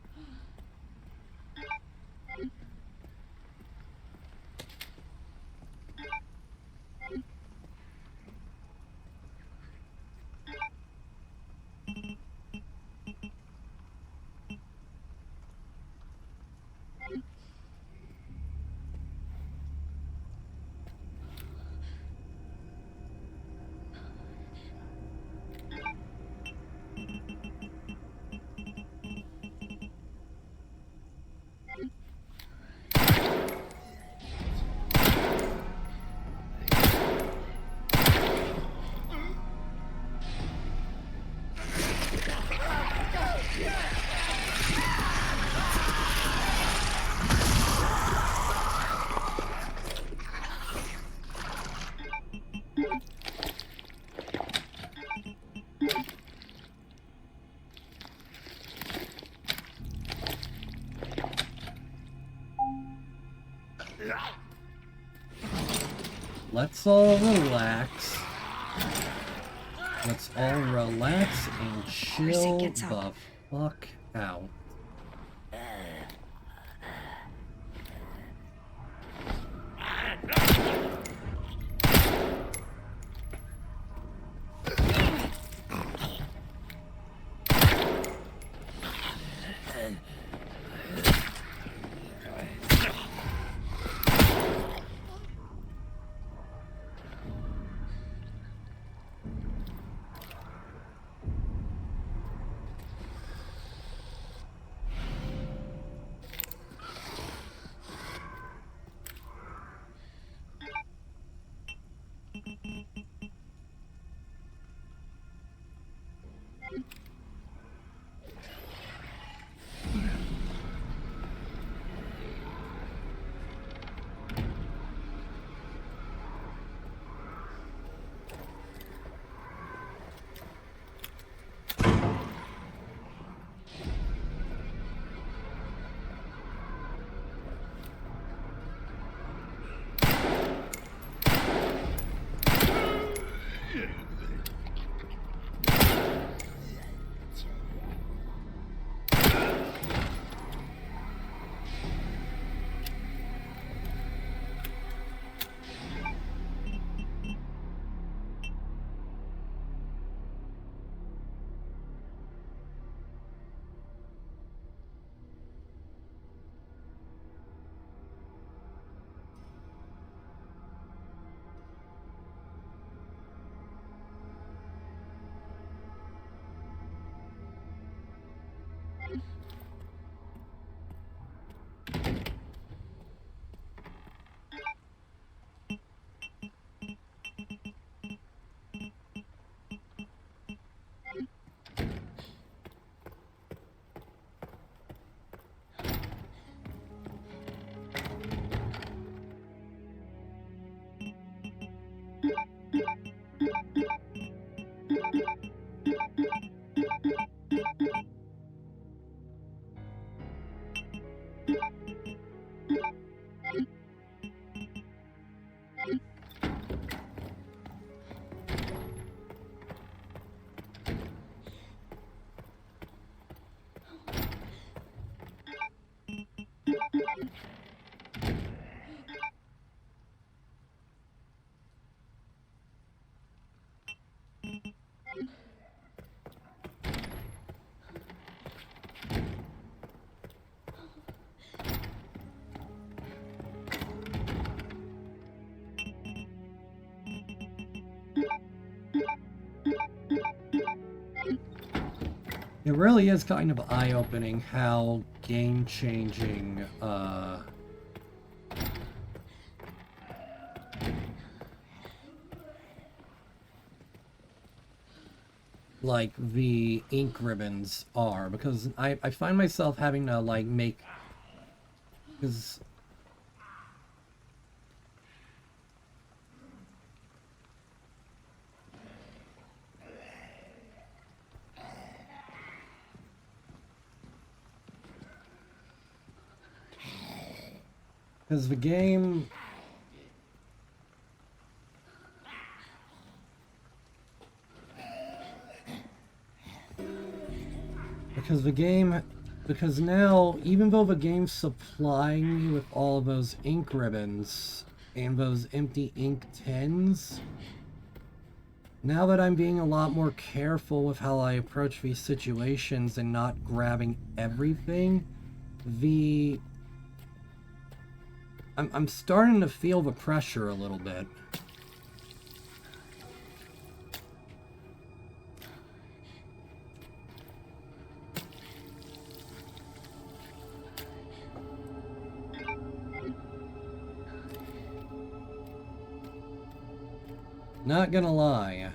Let's all relax. Let's all relax and chill gets the up. fuck out. It really is kind of eye-opening how game-changing, like, the ink ribbons are, because I find myself having to, like, make... Because... Because the game... Because now, even though the game's supplying me with all of those ink ribbons and those empty ink tins, now that I'm being a lot more careful with how I approach these situations and not grabbing everything, I'm starting to feel the pressure a little bit. Not gonna lie.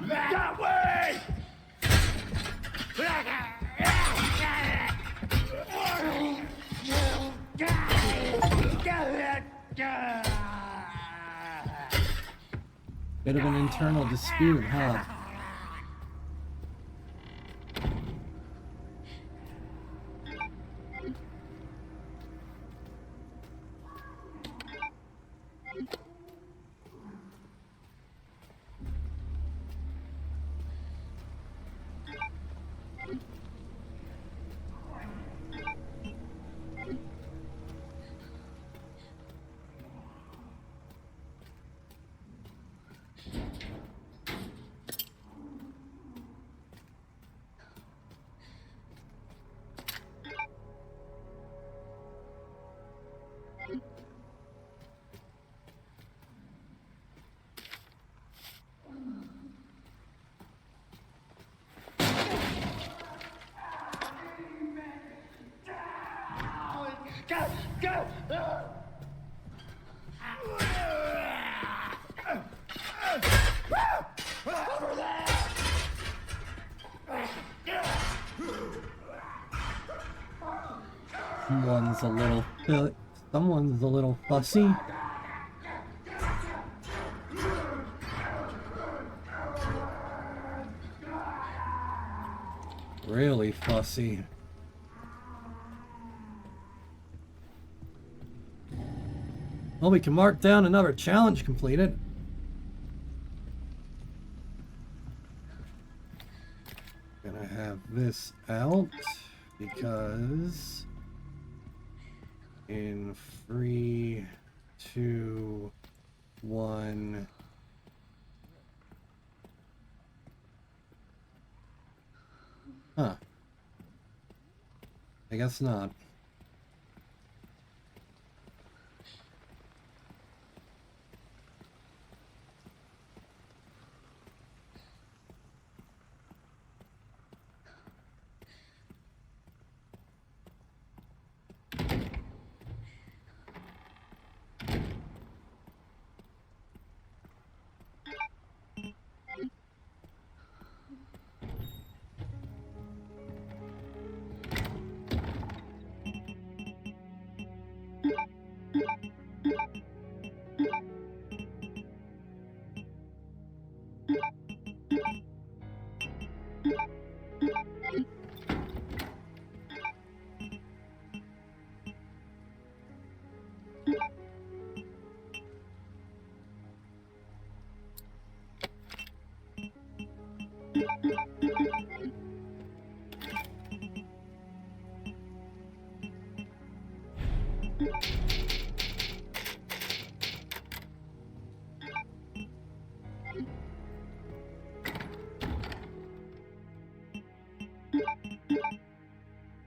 That way! Bit of an internal dispute, huh? Someone's a little fussy. Really fussy. Well, we can mark down another challenge completed. Gonna have this out because in 3, 2, 1. Huh. I guess not.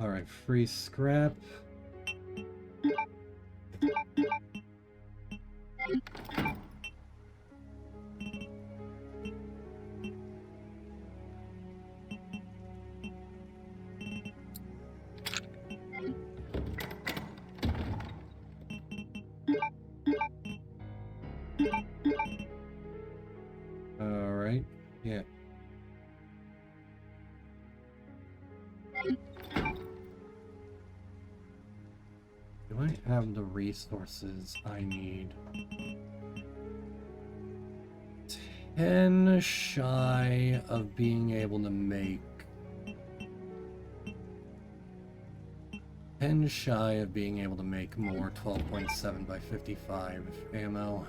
Alright, free scrap. Alright, yeah. Do I have the resources I need? 10 shy of being able to make... 10 shy of being able to make more 12.7 by 55 ammo.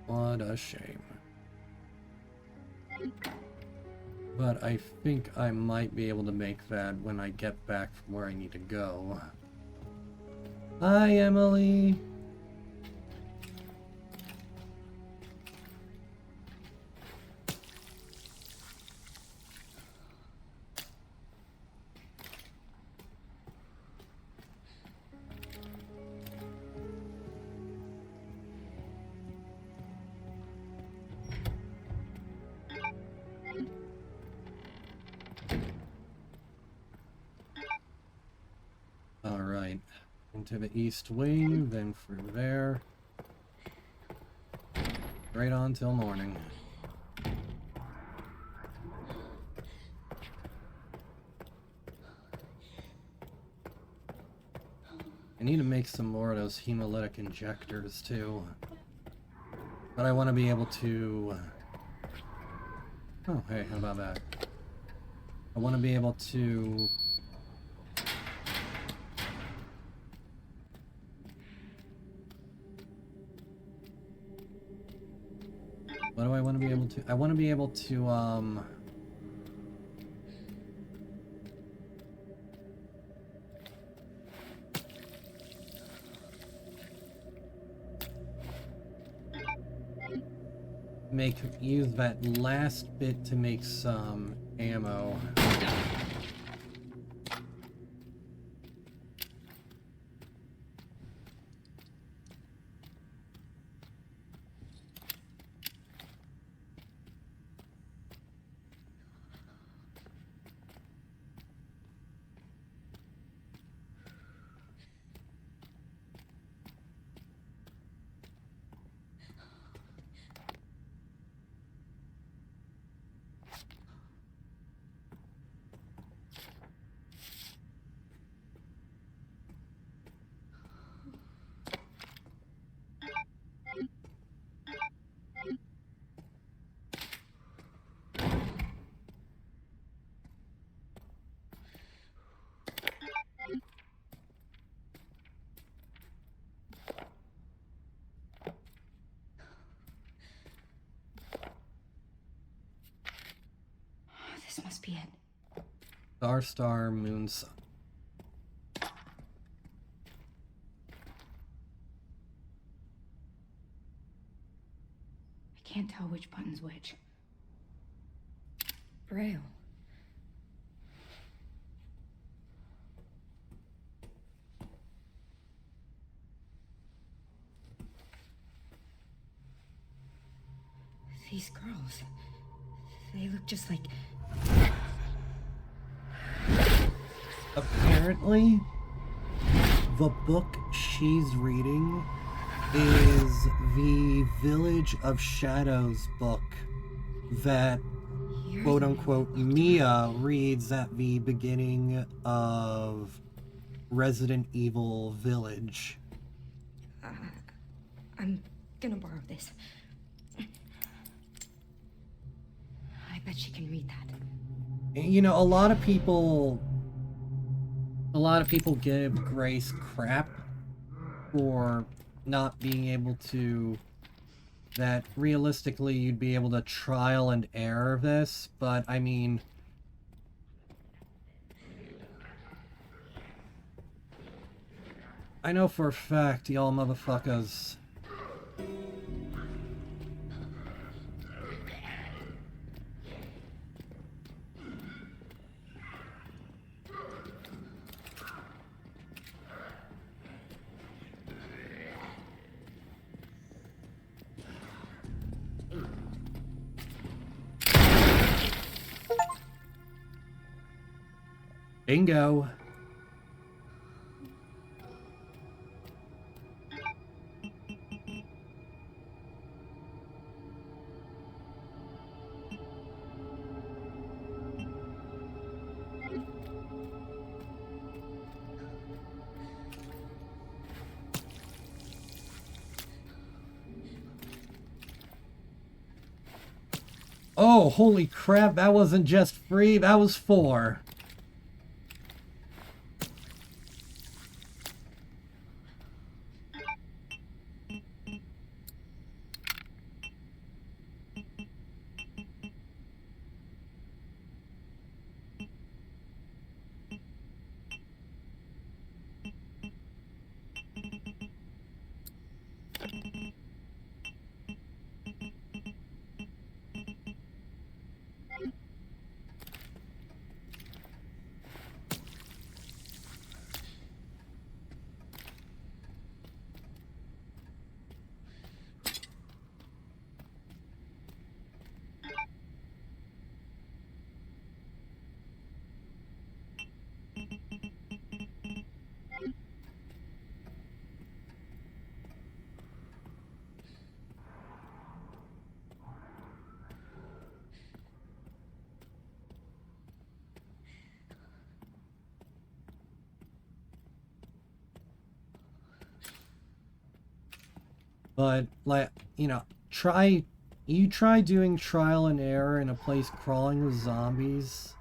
What a shame. But I think I might be able to make that when I get back from where I need to go. Hi, Emily. All right, into the east wing, then through there, right on till morning. I need to make some more of those hemolytic injectors too, but I want to be able to. Oh, hey, how about that? I want to be able to. What do I want to be able to? I want to be able to, use that last bit to make some ammo. This must be it. Star, moon, sun. I can't tell which button's which. Braille. These girls, they look just like... Apparently, the book she's reading is the Village of Shadows book that, quote-unquote, Mia reads at the beginning of Resident Evil Village. I'm gonna borrow this. I bet she can read that. You know, a lot of people give Grace crap for not being able to, that realistically you'd be able to trial and error this, but I mean, I know for a fact y'all motherfuckers bingo. Oh, holy crap, that wasn't just free, that was 4. But, like, you know, try doing trial and error in a place crawling with zombies.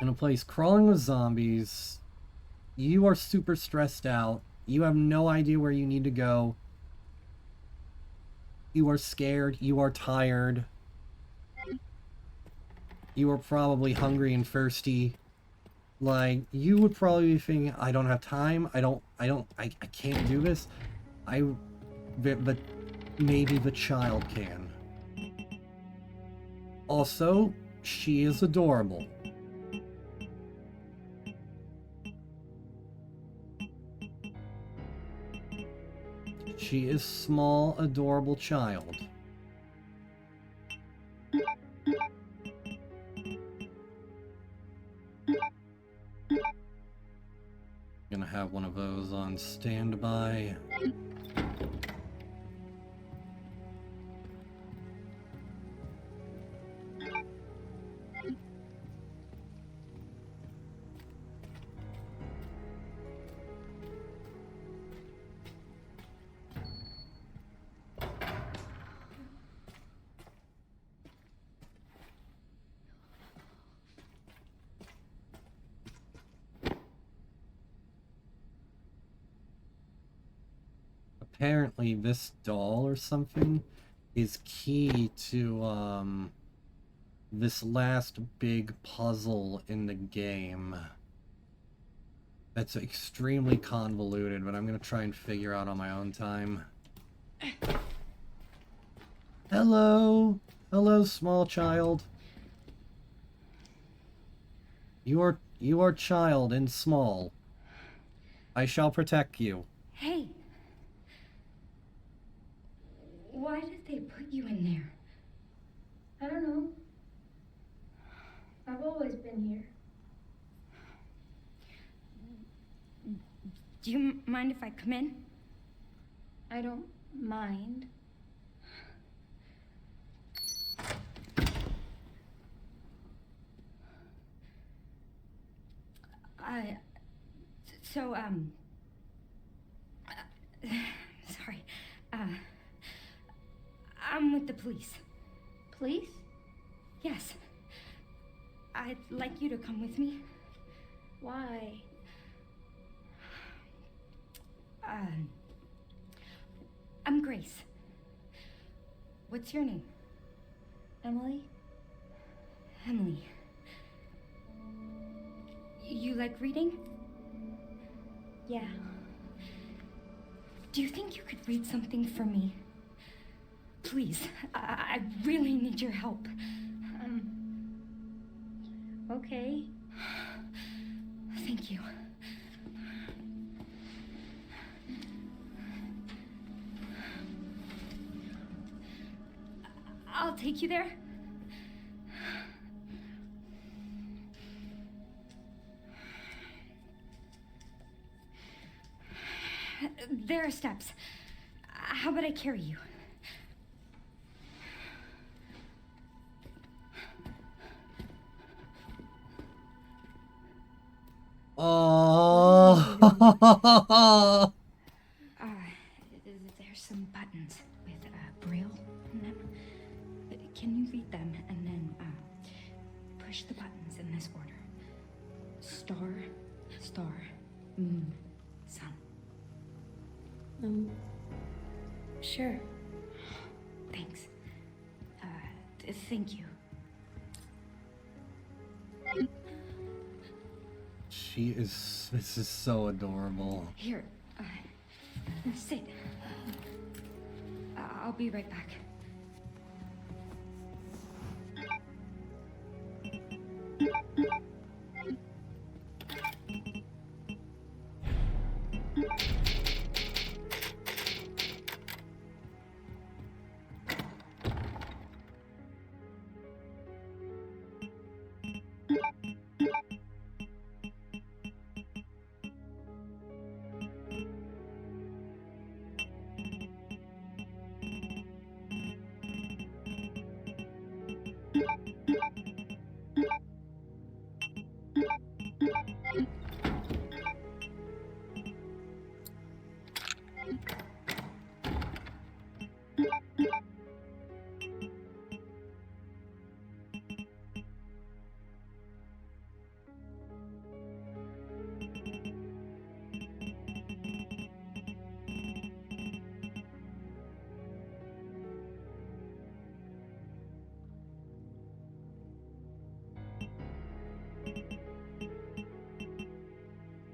In a place crawling with zombies, you are super stressed out. You have no idea where you need to go. You are scared. You are tired. You are probably hungry and thirsty. Like, you would probably be thinking, I don't have time. I can't do this. But maybe the child can. Also, she is adorable. She is small, adorable child. Gonna have one of those on standby. Apparently this doll or something is key to this last big puzzle in the game. That's extremely convoluted, but I'm gonna try and figure out on my own time. Hello! Hello, small child. You are child and small. I shall protect you. Hey! Why did they put you in there? I don't know. I've always been here. Do you mind if I come in? I don't mind. So, sorry. I'm with the police. Police? Yes. I'd like you to come with me. Why? I'm Grace. What's your name? Emily? Emily. You like reading? Yeah. Do you think you could read something for me? Please, I really need your help. Okay. Thank you. I'll take you there. There are steps. How about I carry you? Oh. There's some buttons with Braille on them. Can you read them and then push the buttons in this order? Star, star, moon, sun. Sure. Thanks. Thank you. This is so adorable. Here, sit. I'll be right back.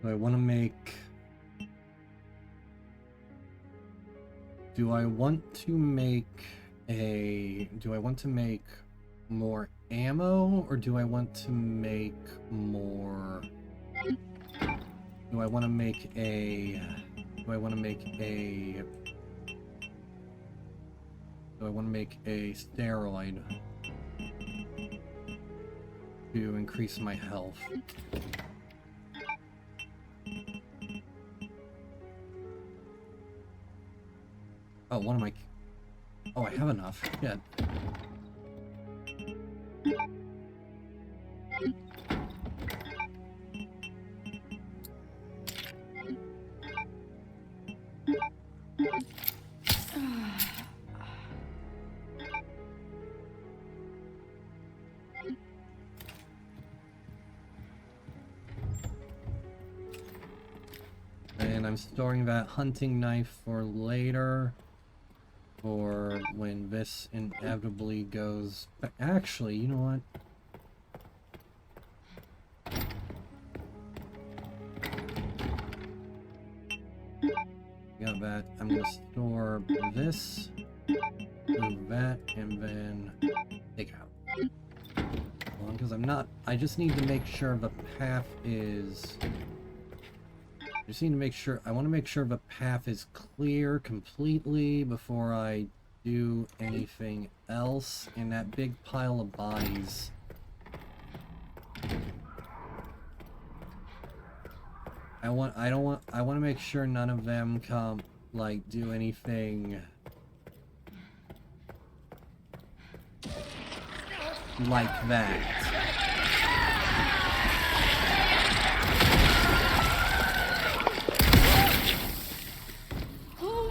Do I want to make... Do I want to make a... Do I want to make more ammo, or do I want to make more... Do I want to make a... Do I want to make a... Do I want to make a steroid to increase my health? Oh, one of my... Oh, I have enough. Yeah. And I'm storing that hunting knife for later. Or when this inevitably goes back. Actually, you know what? Got that. I'm gonna store this, move that, and then take out. Because I'm not. I just need to make sure the path is. I just need to make sure, I want to make sure the path is clear completely before I do anything else in that big pile of bodies. I want to make sure none of them come, like, do anything like that.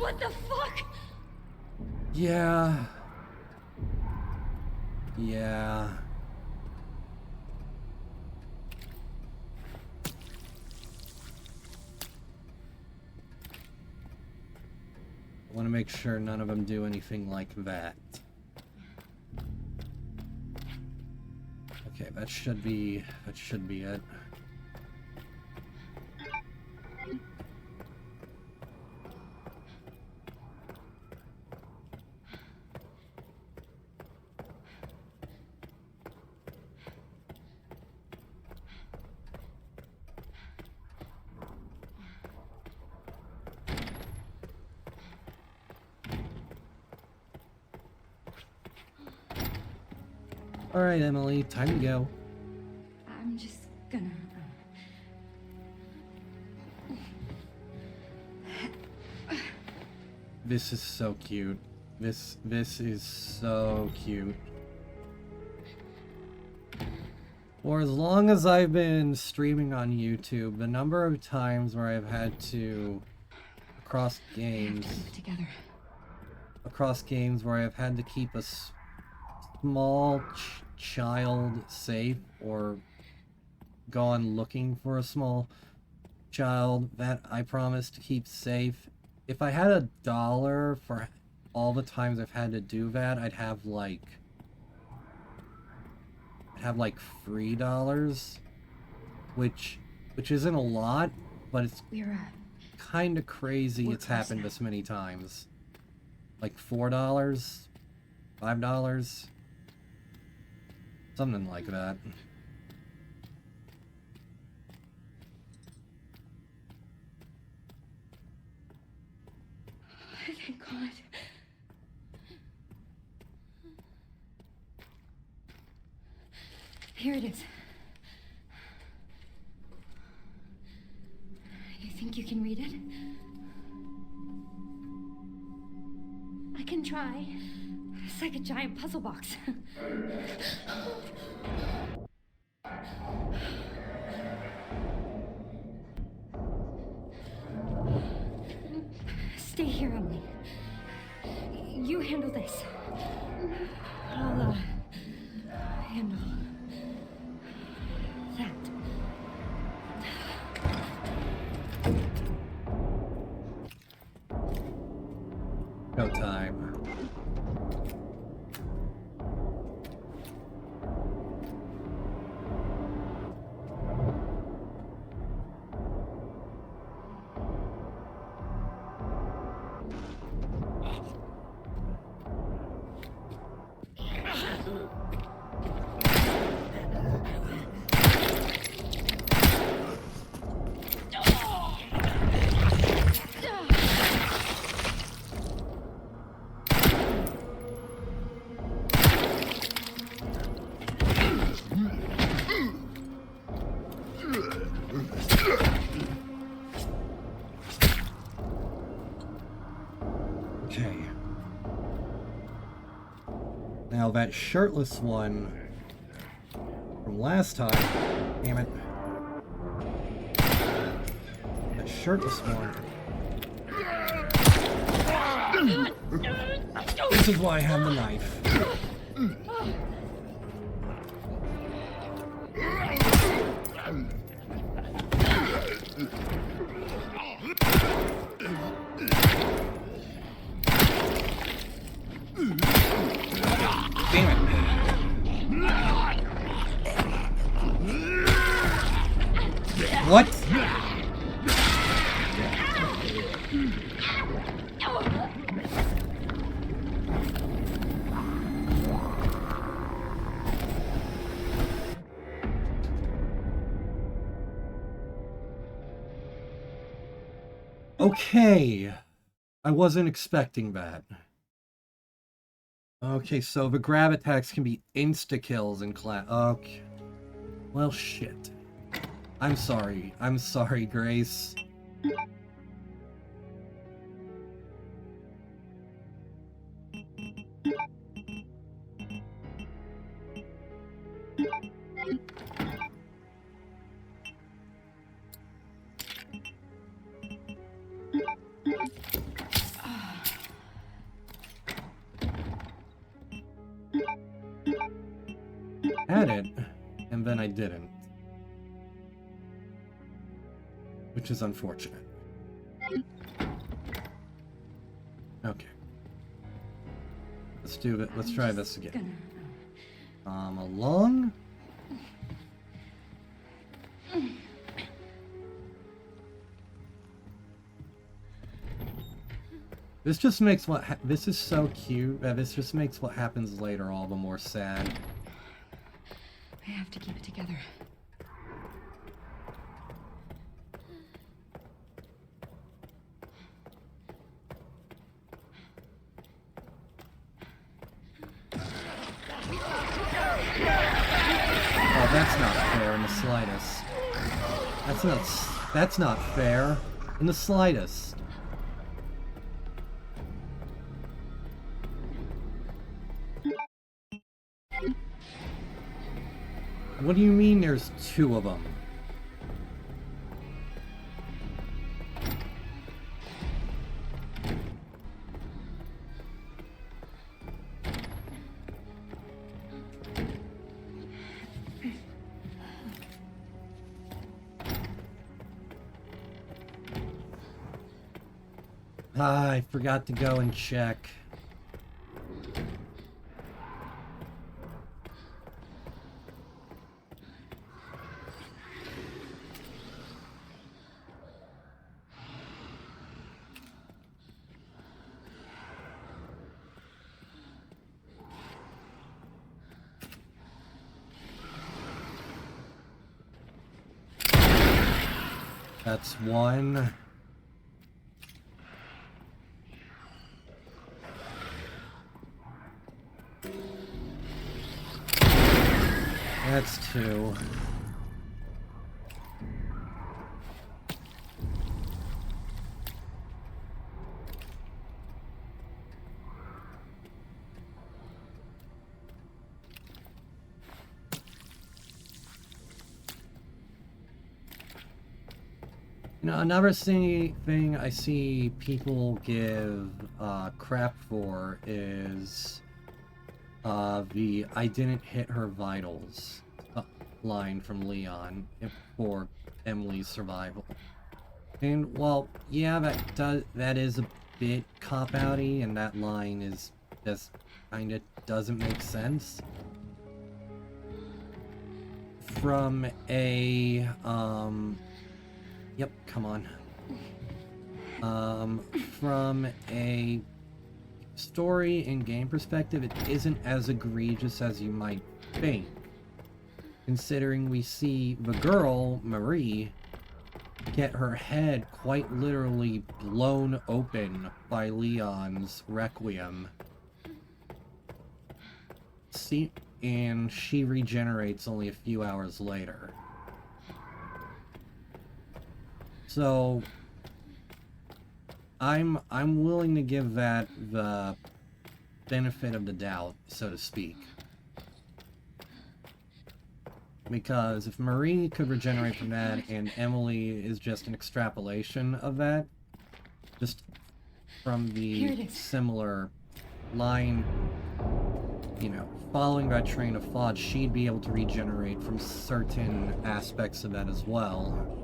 What the fuck? Yeah. Yeah. I want to make sure none of them do anything like that. Okay, that should be it. Alright, Emily, time to go. I'm just gonna... This is so cute. This is so cute. For as long as I've been streaming on YouTube, the number of times where I've had to across games where I've had to keep a small child safe or gone looking for a small child that I promised to keep safe. If I had $1 for all the times I've had to do that, I'd have like $3, which isn't a lot, but it's kind of crazy it's happened this many times. Like $4, $5, something like that. Thank God. Here it is. You think you can read it? I can try. It's like a giant puzzle box. Stay here, Emily. You handle this. I'll, handle that. Now that shirtless one from last time, damn it. That shirtless one. This is why I have the knife. Damn it. What? Okay. I wasn't expecting that. Okay, so the grab attacks can be insta-kills in class. Okay. Well, shit. I'm sorry. I'm sorry, Grace. Had it, and then I didn't. Which is unfortunate. Okay. Let's do it. Let's try this again. Along. This just makes this is so cute that this just makes what happens later all the more sad. I have to keep it together. Oh, that's not fair in the slightest. That's not fair in the slightest. What do you mean there's two of them? Ah, I forgot to go and check. That's one. That's two. You know, another thing I see people give crap for is the "I didn't hit her vitals" line from Leon for Emily's survival. And well, yeah, that is a bit cop-outy, and that line is just kind of doesn't make sense. From a yep, come on. From a story and game perspective, it isn't as egregious as you might think. Considering we see the girl, Marie, get her head quite literally blown open by Leon's Requiem. See, and she regenerates only a few hours later. So I'm willing to give that the benefit of the doubt, so to speak. Because if Marie could regenerate from that, and Emily is just an extrapolation of that, just from the similar line, you know, following that train of thought, she'd be able to regenerate from certain aspects of that as well.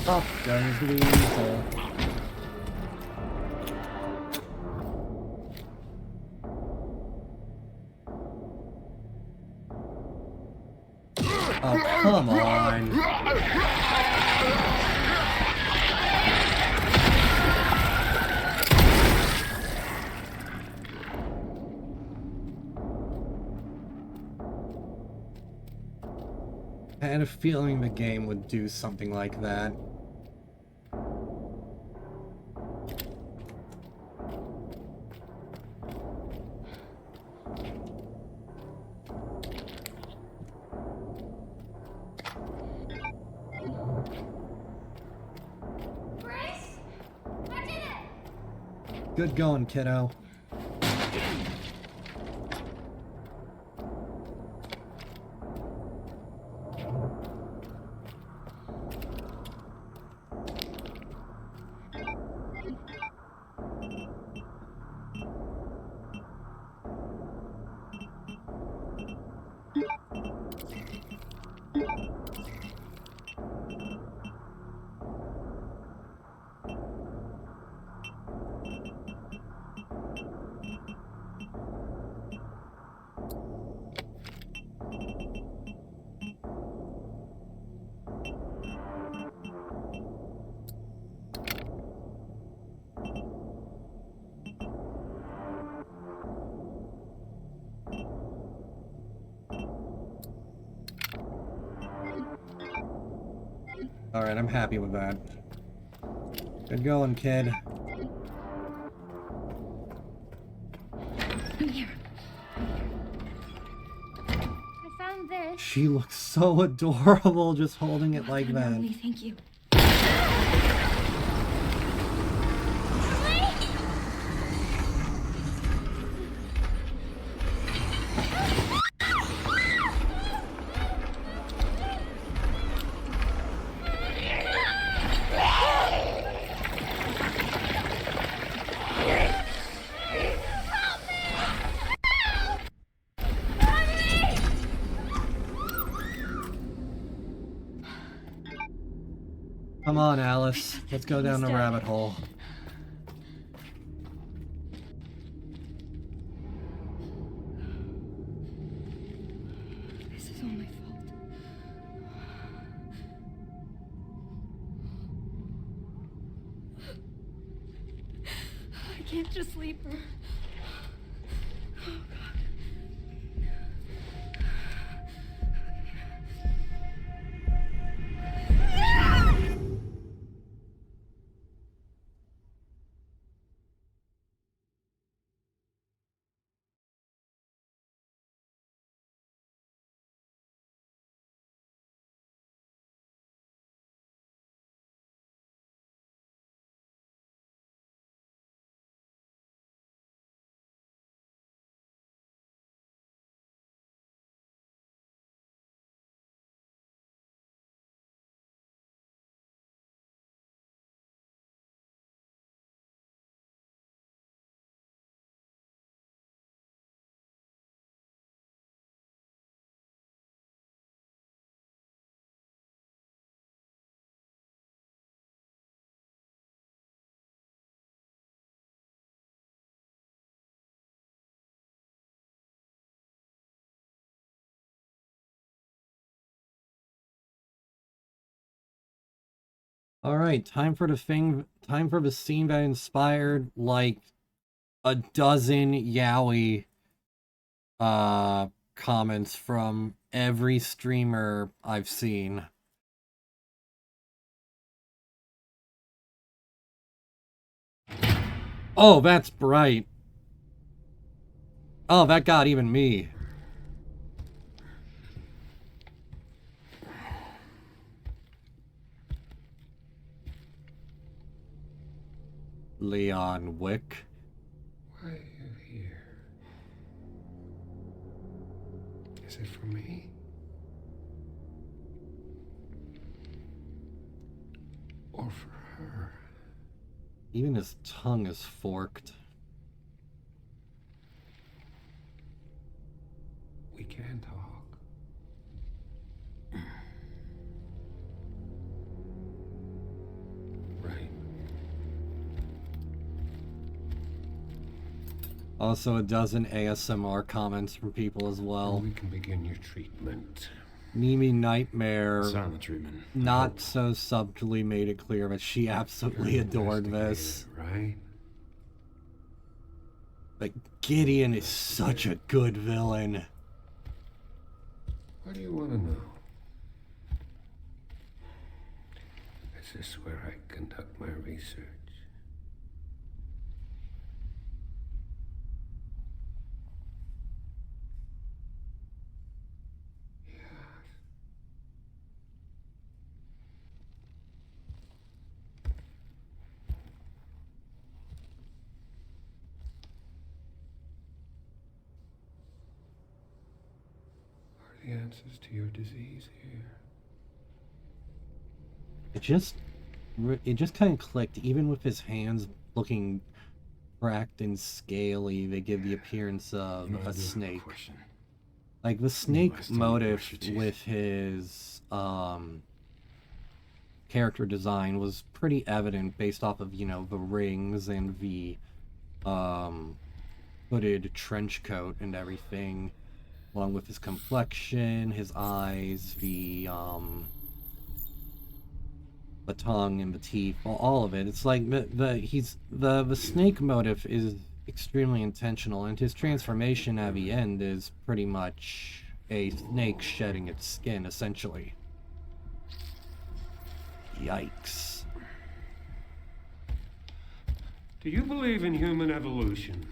Oh, there's the weasel. Oh, come on. I had a feeling the game would do something like that. Grace? I did it! Good going, kiddo. Alright, I'm happy with that. Good going, kid. Here. I found this. She looks so adorable just holding it like that. Emily, thank you. Come on, Alice. Let's go down the rabbit hole. This is all my fault. I can't just leave her. Alright, time for the scene that inspired like a dozen yaoi comments from every streamer I've seen. Oh, that's bright. Oh, that got even me. Leon Wick. Why are you here? Is it for me? Or for her? Even his tongue is forked. We can talk. Right. Also a dozen ASMR comments from people as well. We can begin your treatment. Mimi Nightmare, Silent treatment. not so subtly made it clear, but she absolutely adored this. Right? But Gideon is such a good villain. What do you want to know? Is this where I conduct my research? The answers to your disease here. It just kind of clicked. Even with his hands looking cracked and scaly, they give the appearance of a snake. Like the snake motif with his character design was pretty evident based off of, you know, the rings and the hooded trench coat and everything, along with his complexion, his eyes, the tongue and the teeth, all of it. It's like the snake motif is extremely intentional, and his transformation at the end is pretty much a snake shedding its skin, essentially. Yikes. Do you believe in human evolution?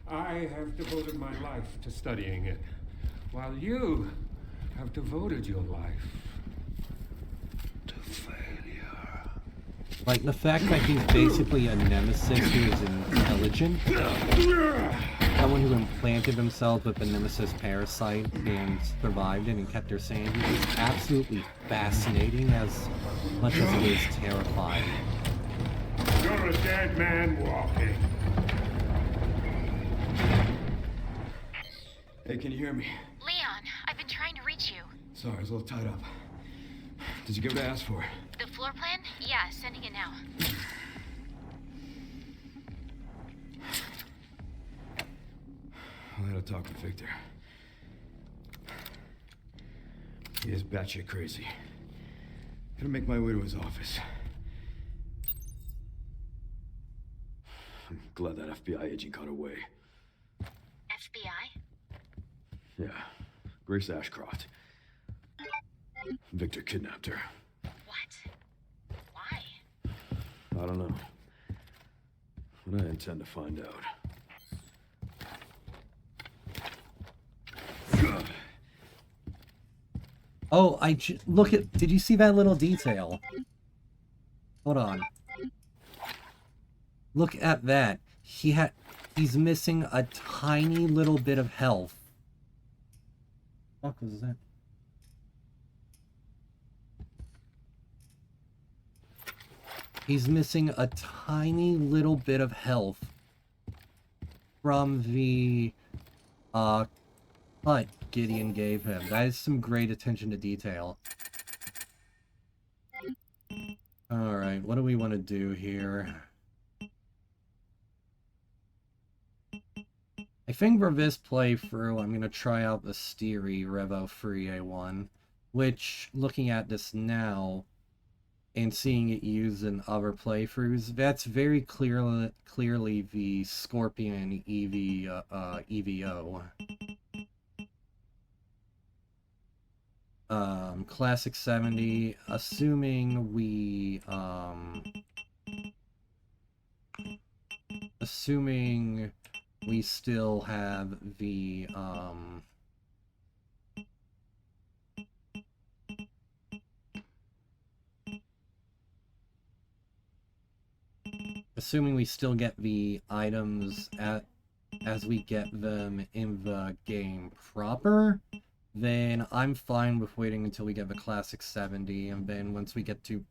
I have devoted my life to studying it, while you have devoted your life to failure. Like, the fact that he's basically a nemesis who is intelligent, someone who implanted himself with the nemesis parasite and survived it and kept their sanity is absolutely fascinating as much as it is terrifying. You're a dead man walking. Hey, can you hear me? Leon, I've been trying to reach you. Sorry, I was a little tied up. Did you get what I asked for? The floor plan? Yeah, sending it now. I had a talk with Victor. He is batshit crazy. Gonna make my way to his office. I'm glad that FBI agent got away. FBI? Yeah, Grace Ashcroft. Victor kidnapped her. What? Why? I don't know. But I intend to find out. Oh, look at, did you see that little detail? Hold on. Look at that. He's missing a tiny little bit of health. What the fuck was that? He's missing a tiny little bit of health from the cut Gideon gave him. That is some great attention to detail. Alright, what do we want to do here? I think for this playthrough, I'm going to try out the Steery Revo Free A1, which, looking at this now, and seeing it used in other playthroughs, that's very clearly the Scorpion EVO. Classic 70, assuming we still have the assuming we still get the items as we get them in the game proper, then I'm fine with waiting until we get the classic 70, and then once we get to...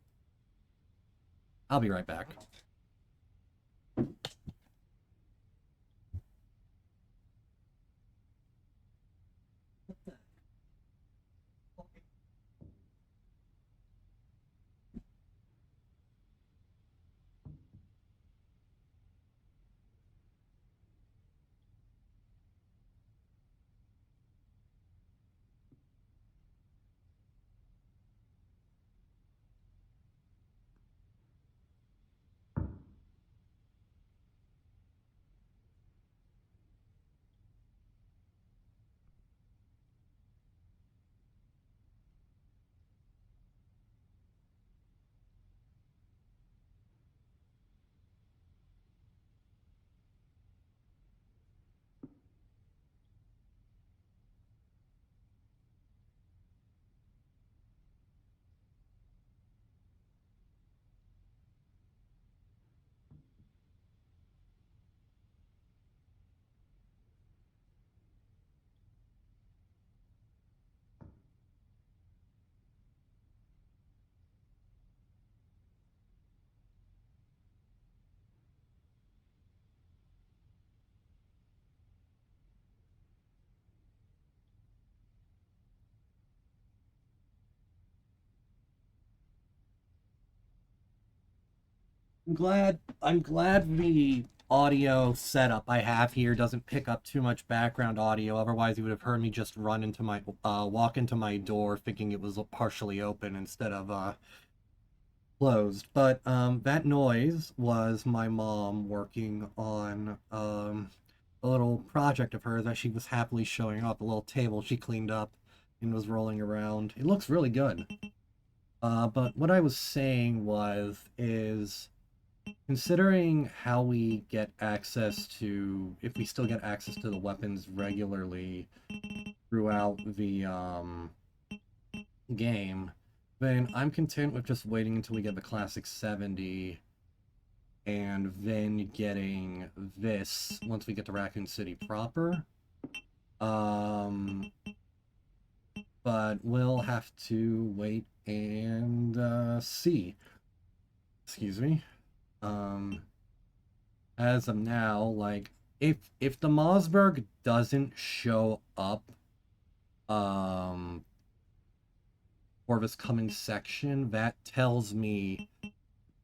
I'll be right back. I'm glad the audio setup I have here doesn't pick up too much background audio. Otherwise, you would have heard me just run into my walk into my door thinking it was partially open instead of closed. But that noise was my mom working on a little project of hers that she was happily showing off. A little table she cleaned up and was rolling around. It looks really good. But what I was saying is considering how we get access to, if we still get access to the weapons regularly throughout the game, then I'm content with just waiting until we get the classic 70 and then getting this once we get to Raccoon City proper. But we'll have to wait and see. Excuse me. As of now, like, if the Mossberg doesn't show up for this coming section, that tells me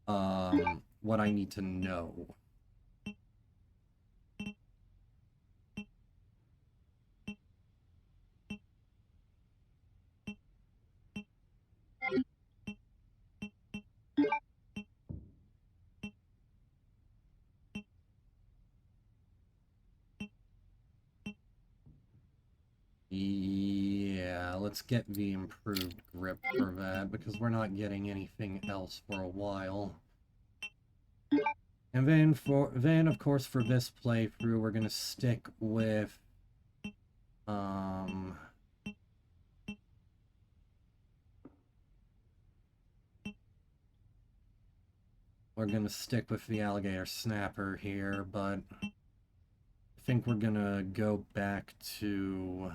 what I need to know. Yeah, let's get the improved grip for that, because we're not getting anything else for a while. And then of course for this playthrough we're gonna stick with we're gonna stick with the alligator snapper here, but I think we're gonna go back to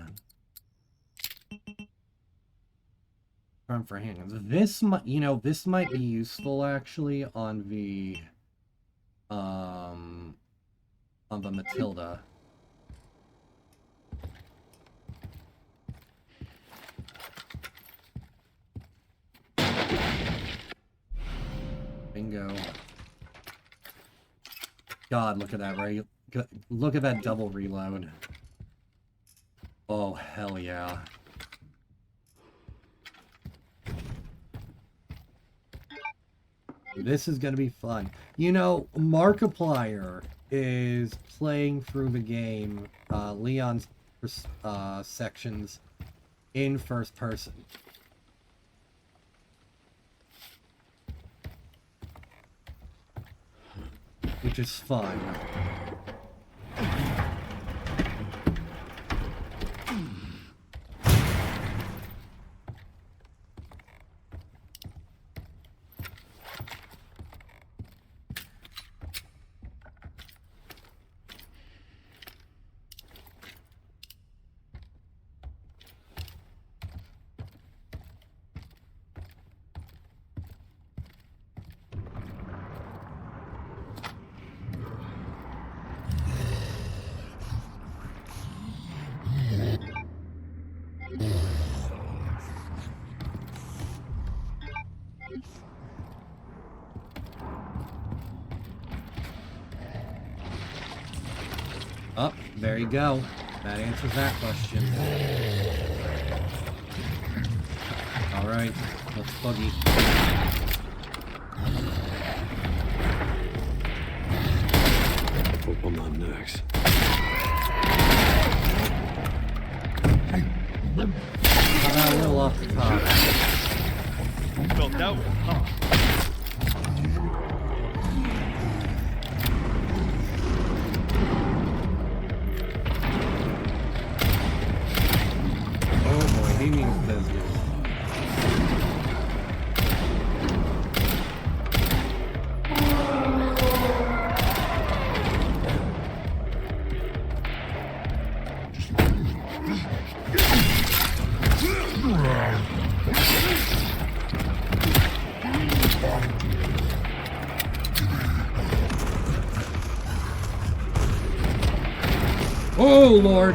Farm for Hands. This might, this might be useful actually on the Matilda. Bingo. God, look at that, right? Look at that double reload. Oh, hell yeah. This is going to be fun. You know, Markiplier is playing through the game, Leon's sections in first person. Which is fun. Oh, there you go. That answers that question. Alright, let's buggy. Hope I'm not next. How about a little off the top? Felt that one, huh? Oh boy, he means business. Oh, Lord!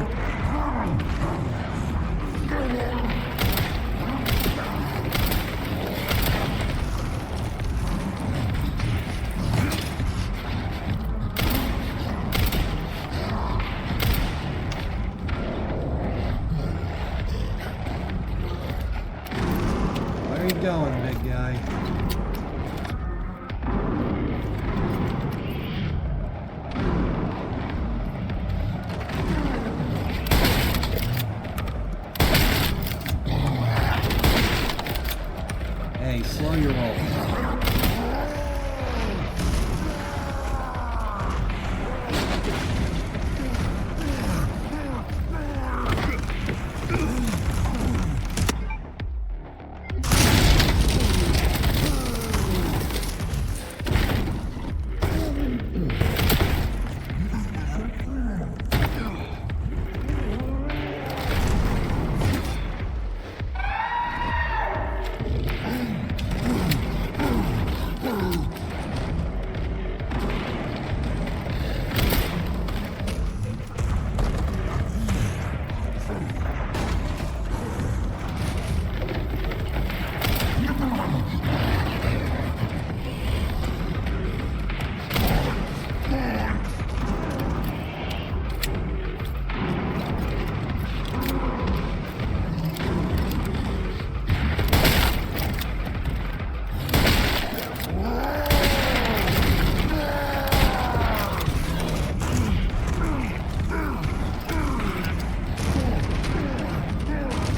Where are you going, big guy? Hey, slow your roll.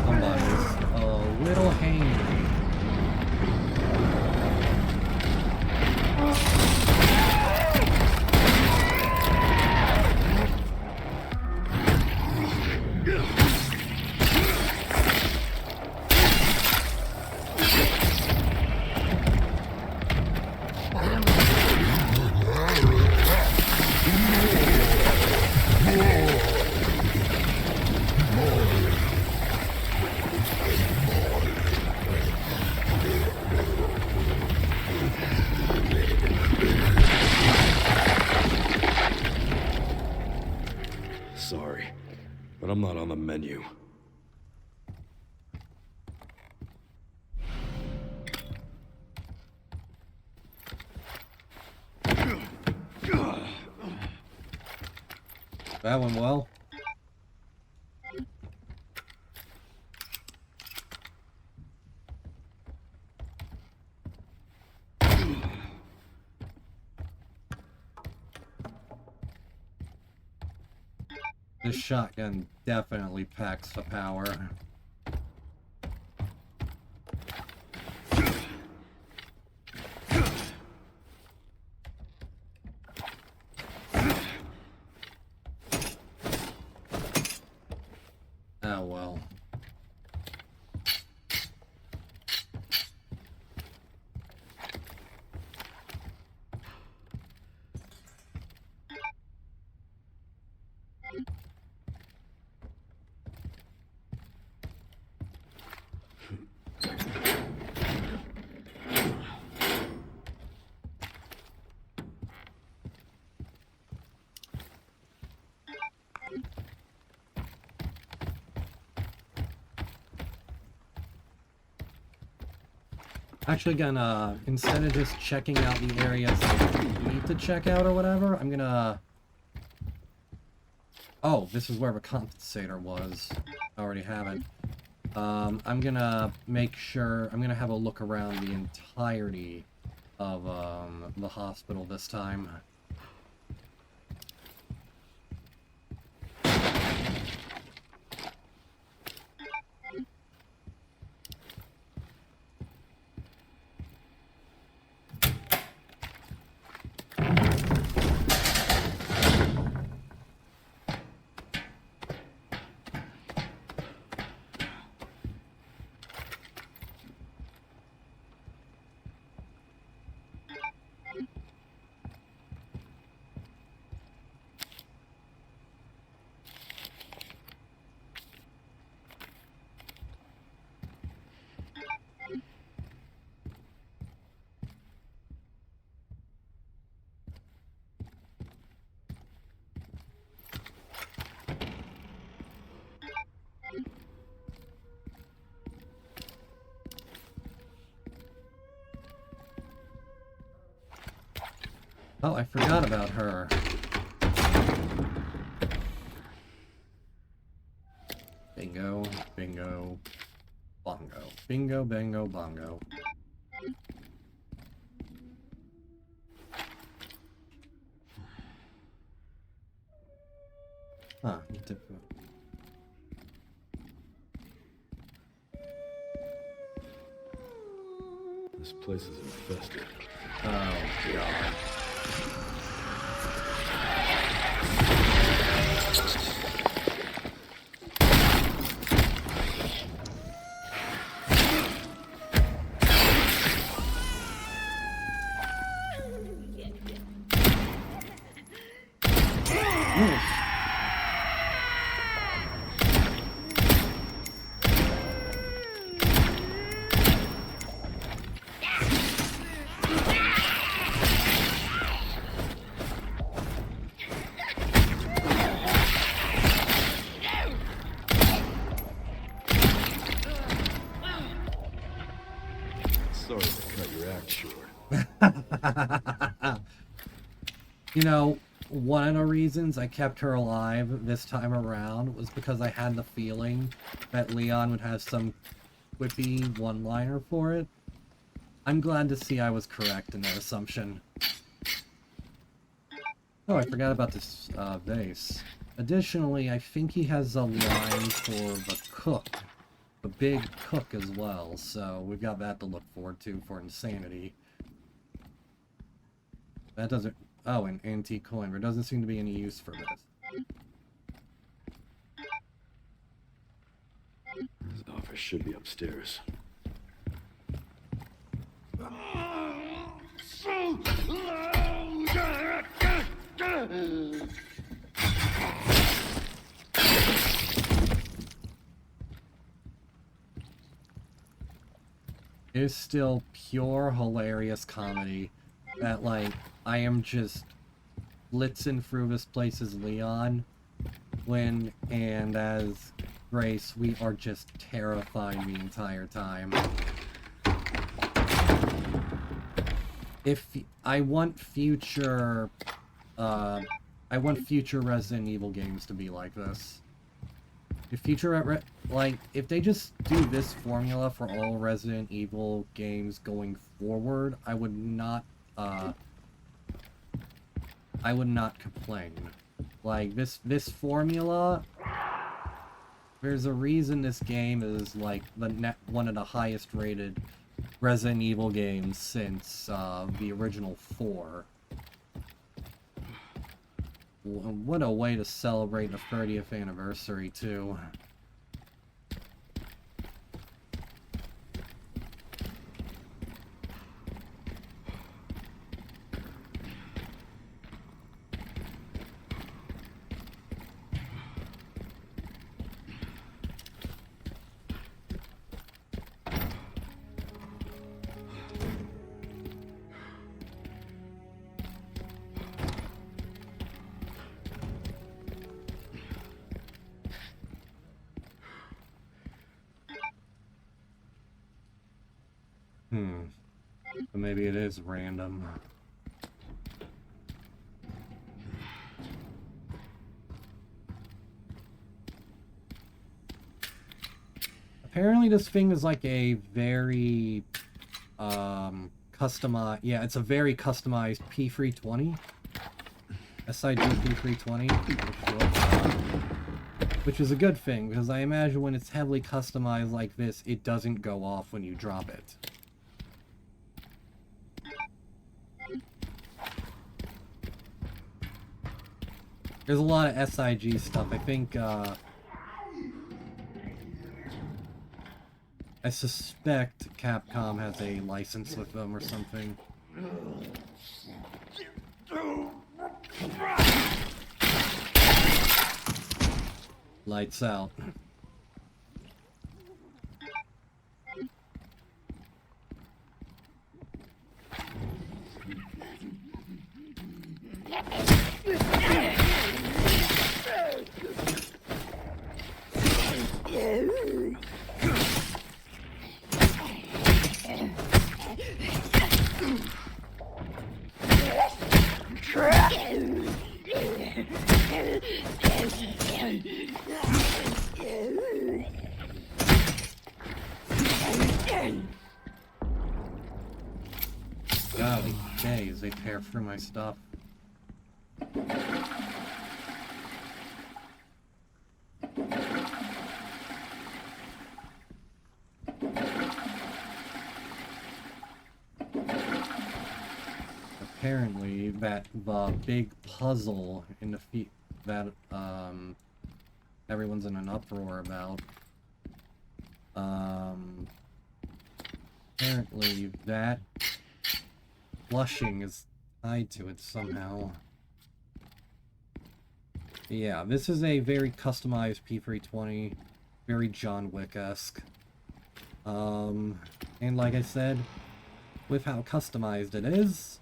Somebody's a little hangry. Sorry, but I'm not on the menu. That went well. This shotgun definitely packs the power. Oh well. Actually gonna, instead of just checking out the areas I need to check out or whatever, I'm gonna... Oh, this is where the compensator was. I already have it. I'm gonna make sure, I'm gonna have a look around the entirety of, the hospital this time. Oh, I forgot about her. Bingo, bingo, bongo. Bingo, bango, bongo. Huh, This place is infested. oh, God. Sorry to cut your act short. You know, one of the reasons I kept her alive this time around was because I had the feeling that Leon would have some quippy one-liner for it. I'm glad to see I was correct in that assumption. Oh, I forgot about this vase. Additionally, I think he has a line for the cook. The big cook as well, so we've got that to look forward to for insanity. That doesn't... Oh, an antique coin. There doesn't seem to be any use for this. His office should be upstairs. It is still pure hilarious comedy that, like, I am just blitzing through this place as Leon when, and as Grace, we are just terrified the entire time. If I want future Resident Evil games to be like this. If if they just do this formula for all Resident Evil games going forward, I would not complain. Like, this formula, there's a reason this game is, like, one of the highest rated Resident Evil games since, the original 4. What a way to celebrate the 30th anniversary, too. So maybe it is random. Apparently this thing is like a very, customized, yeah, it's a very customized P320. SIG P320, which is a good thing, because I imagine when it's heavily customized like this, it doesn't go off when you drop it. There's a lot of SIG stuff. I think, I suspect Capcom has a license with them or something. Lights out. Golly days, they tear through my stuff. Apparently, the big puzzle in the that everyone's in an uproar about. Apparently, that flushing is tied to it somehow. Yeah, this is a very customized P320, very John Wick-esque. And like I said, with how customized it is,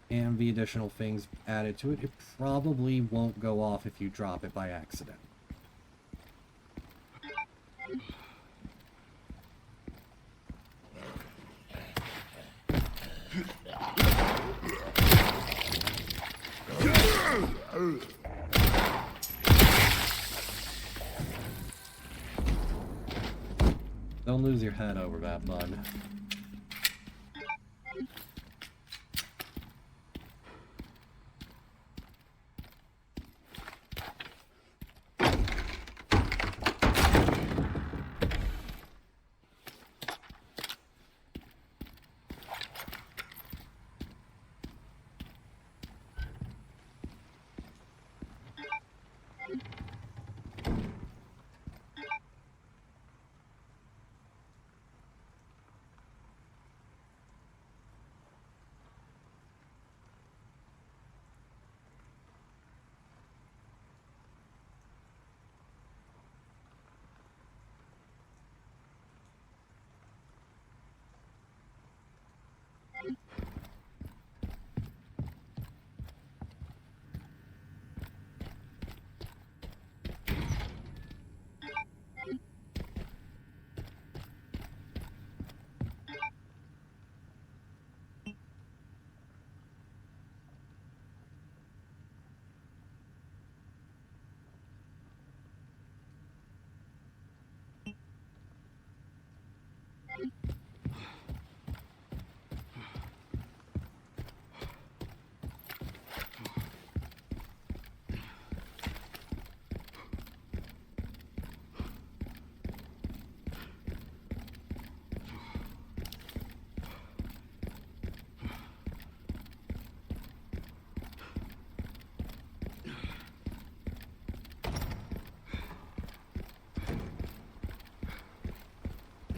and the additional things added to it, it probably won't go off if you drop it by accident. Don't lose your head over that, bud.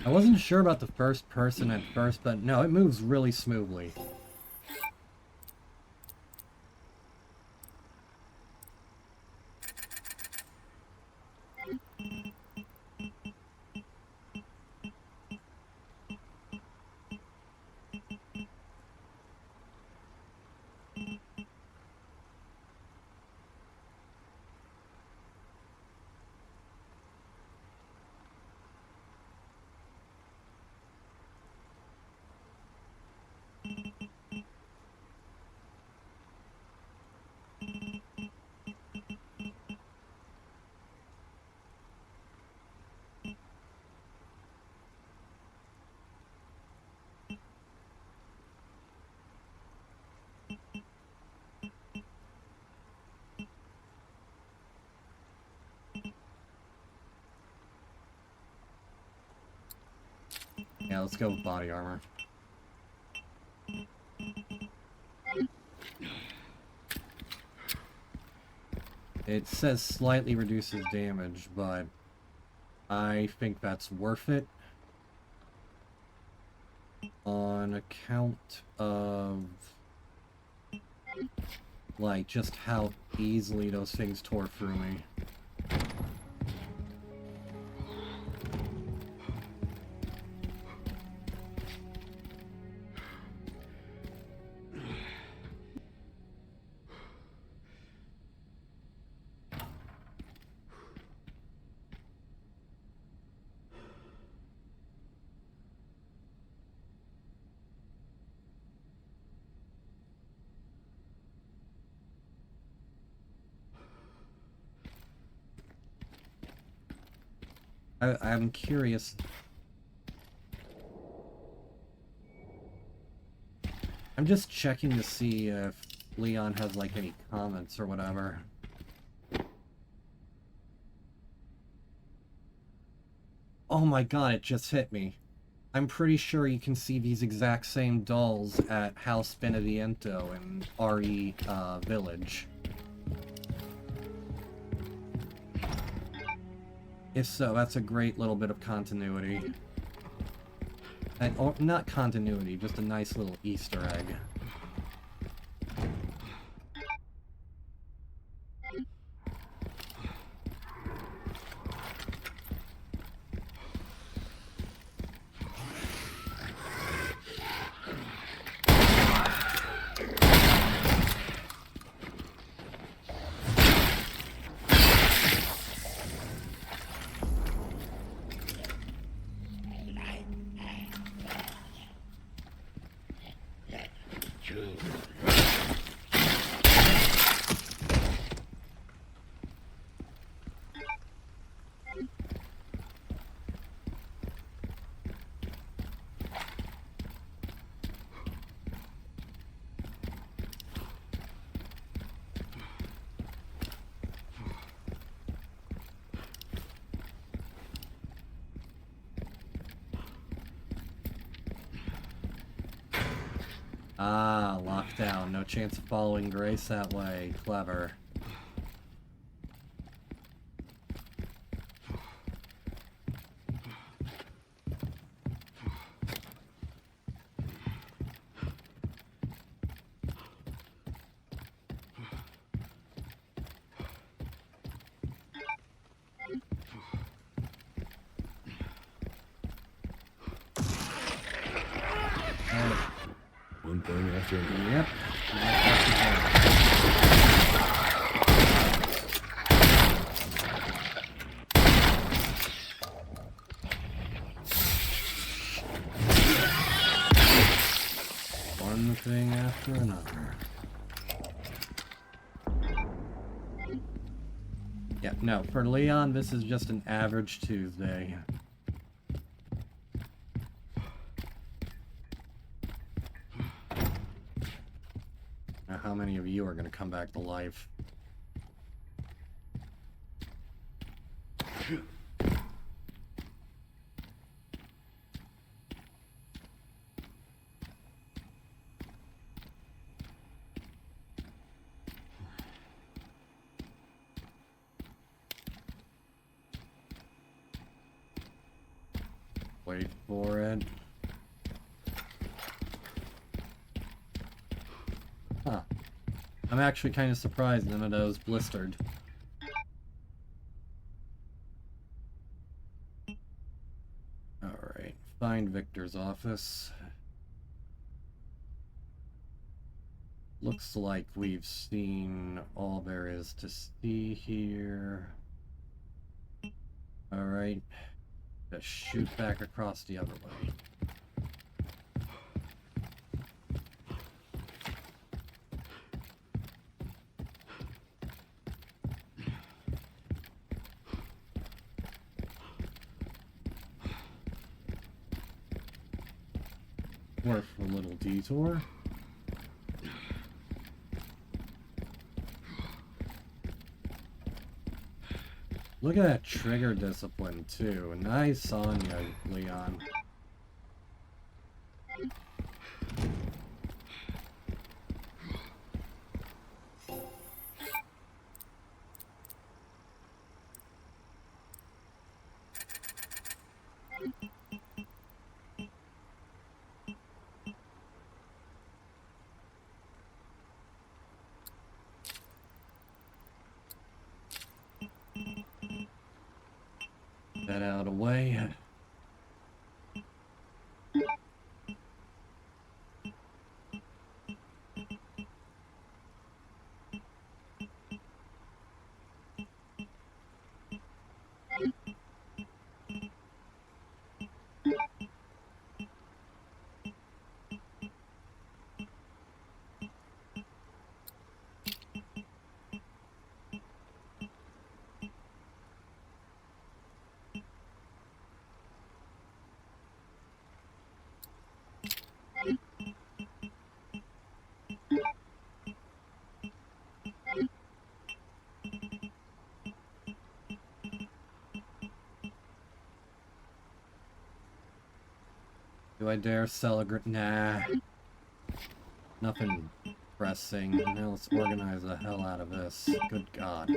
I wasn't sure about the first person at first, but no, it moves really smoothly. Yeah, let's go with body armor. It says slightly reduces damage, but I think that's worth it on account of, like, just how easily those things tore through me. I'm curious. I'm just checking to see if Leon has, like, any comments or whatever. Oh my god, it just hit me. I'm pretty sure you can see these exact same dolls at House Beneviento in RE Village. If so, that's a great little bit of continuity. And, or, not continuity, just a nice little Easter egg. Ah, lockdown. No chance of following Grace that way. Clever. One thing after another. Yep. One thing after another. Yeah, no, for Leon, this is just an average Tuesday. Now, how many of you are going to come back to life? Wait for it. Huh. I'm actually kind of surprised none of those blistered. Alright, find Victor's office. Looks like we've seen all there is to see here. Alright, just shoot back across the other way. Worth a little detour. Look at that trigger discipline, too. Nice on you, Leon. That out of the way. Do I dare sell a Nah. Nothing pressing. Now let's organize the hell out of this. Good God.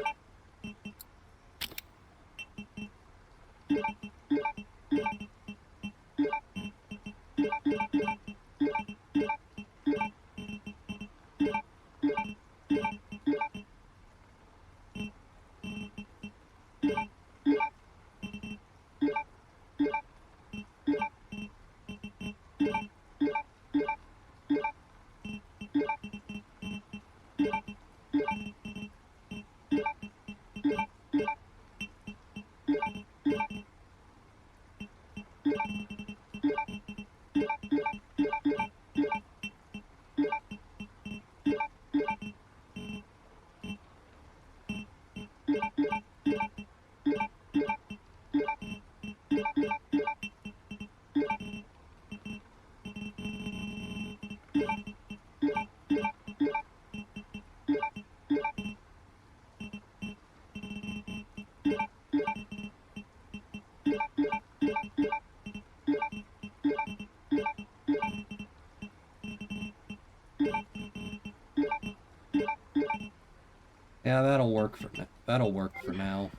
Yeah, that'll work for now.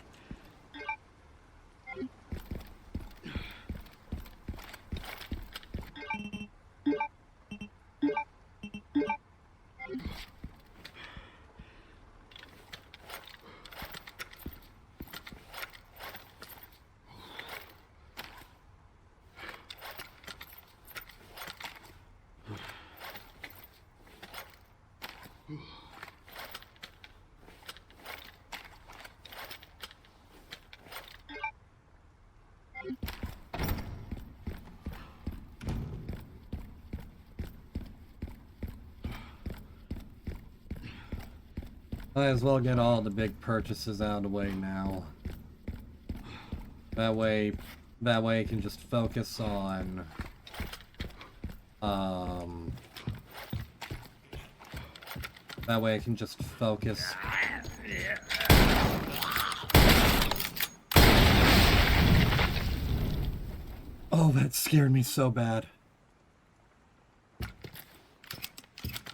Might as well get all the big purchases out of the way now. That way I can just focus on that way I can just focus. Oh, that scared me so bad.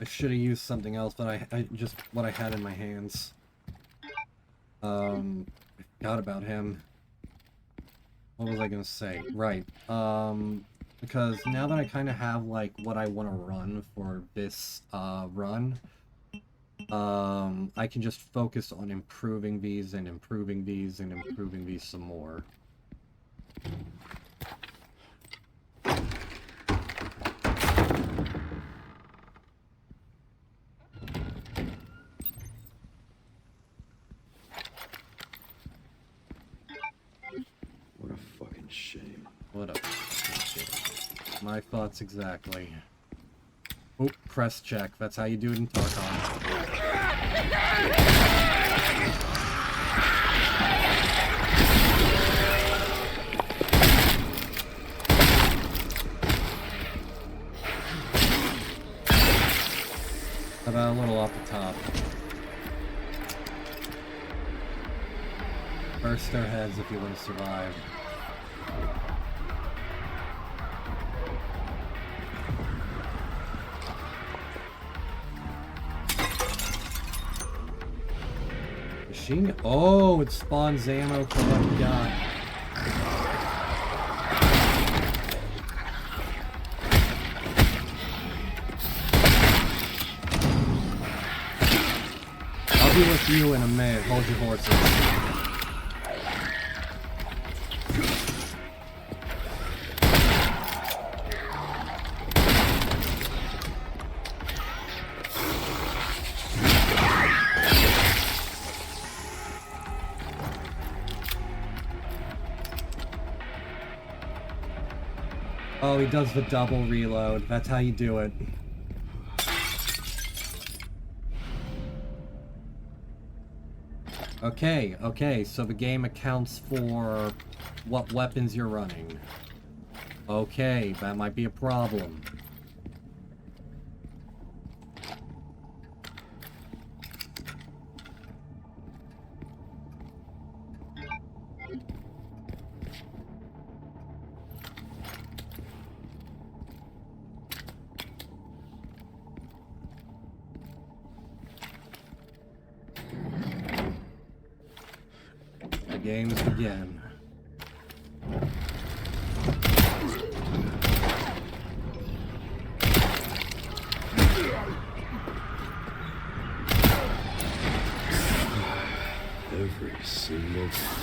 I should have used something else, but I just what I had in my hands. I forgot about him. What was I gonna say? Right. Because now that I kind of have, like, what I want to run for this, run, I can just focus on improving these and improving these and improving these some more. What a fucking shame. What a shit. My thoughts exactly. Oh, press check. That's how you do it in Tarkon. How about a little off the top? Burst their heads if you want to survive. Machine gun. Oh, it spawns ammo for what you got. I'll be with you in a minute. Hold your horses. Oh, he does the double reload. That's how you do it. Okay, so the game accounts for what weapons you're running. Okay, that might be a problem. The games begin. Every single time.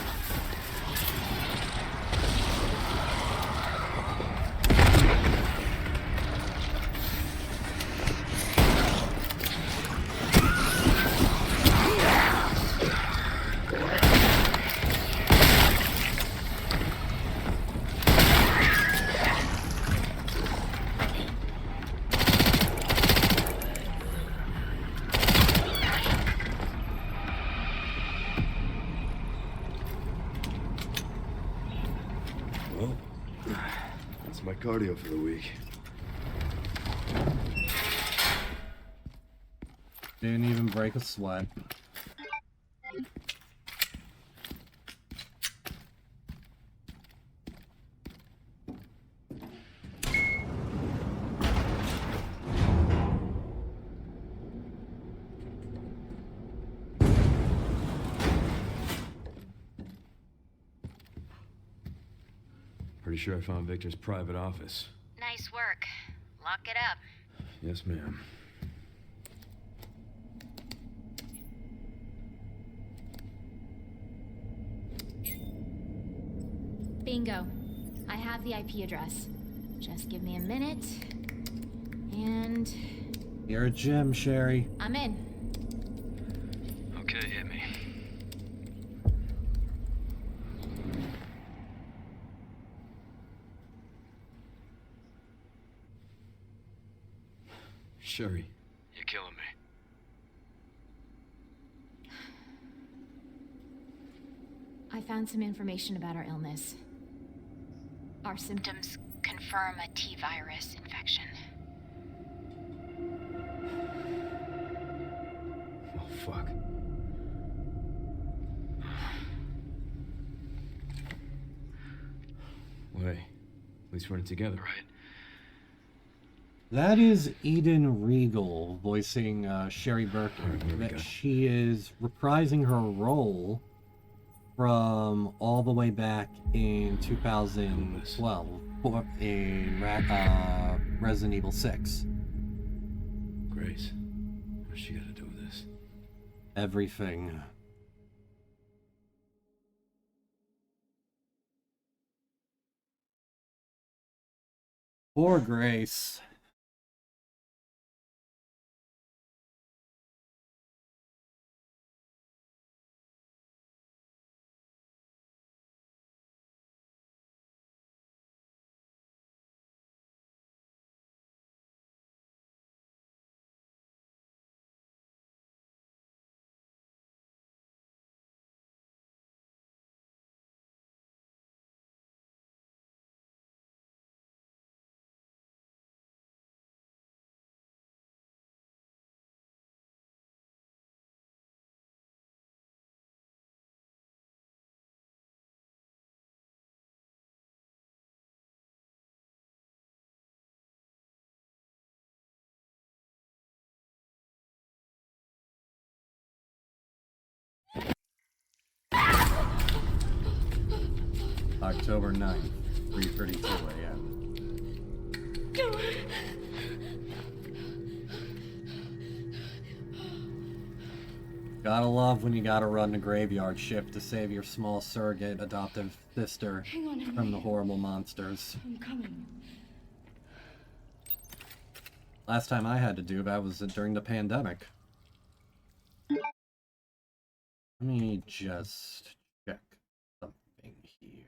Well, that's my cardio for the week. Didn't even break a sweat. Pretty sure I found Victor's private office. Nice work. Lock it up. Yes, ma'am. Bingo. I have the IP address. Just give me a minute. And You're a gem, Sherry. I'm in. Okay, hit me. Sherry, you're killing me. I found some information about our illness. Our symptoms confirm a T-virus infection. Oh, fuck. Wait, at least we're in it together, right? That is Eden Regal voicing Sherry Birkin. Alright, where we That go? she is reprising her role from all the way back in 2012 in Resident Evil 6. Grace, what's she got to do with this? Everything. Poor Grace. October 9th, 3:32 a.m. Gotta love when you gotta run the graveyard shift to save your small surrogate adoptive sister from the horrible monsters. I'm coming. Last time I had to do that was during the pandemic. Let me just check something here.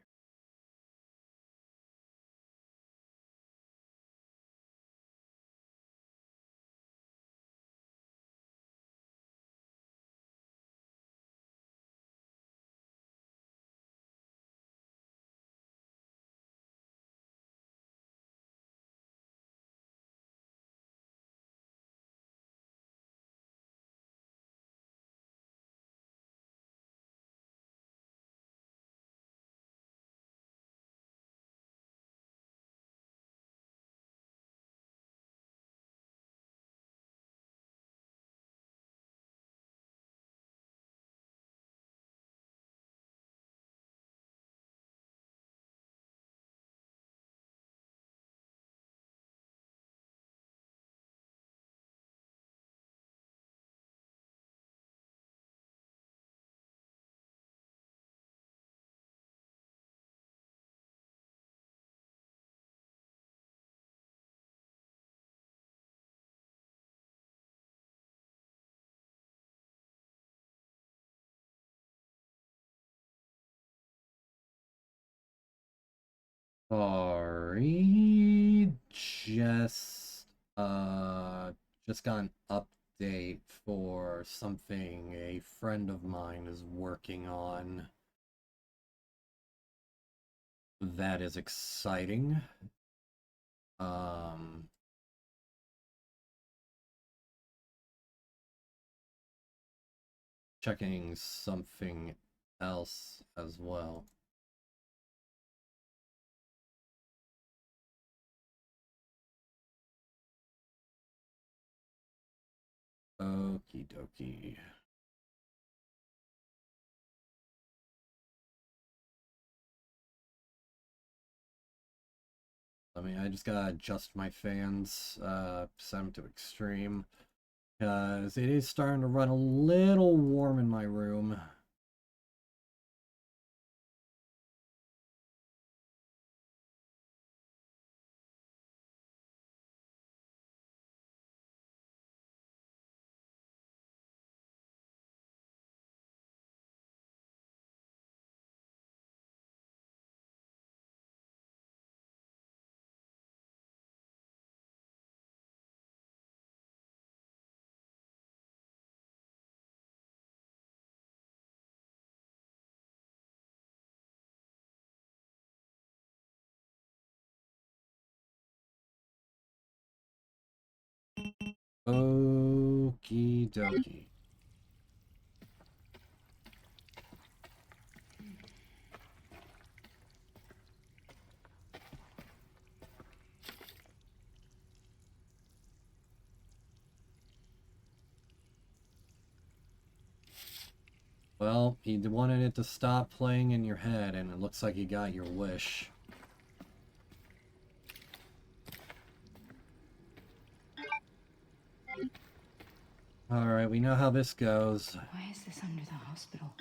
Sorry, just got an update for something a friend of mine is working on. That is exciting. Checking something else as well. Okie dokie. I just gotta adjust my fans, set them to extreme, because it is starting to run a little warm in my room. Okie dokie. Well, you wanted it to stop playing in your head, and it looks like you got your wish. Alright, we know how this goes. Why is this under the hospital?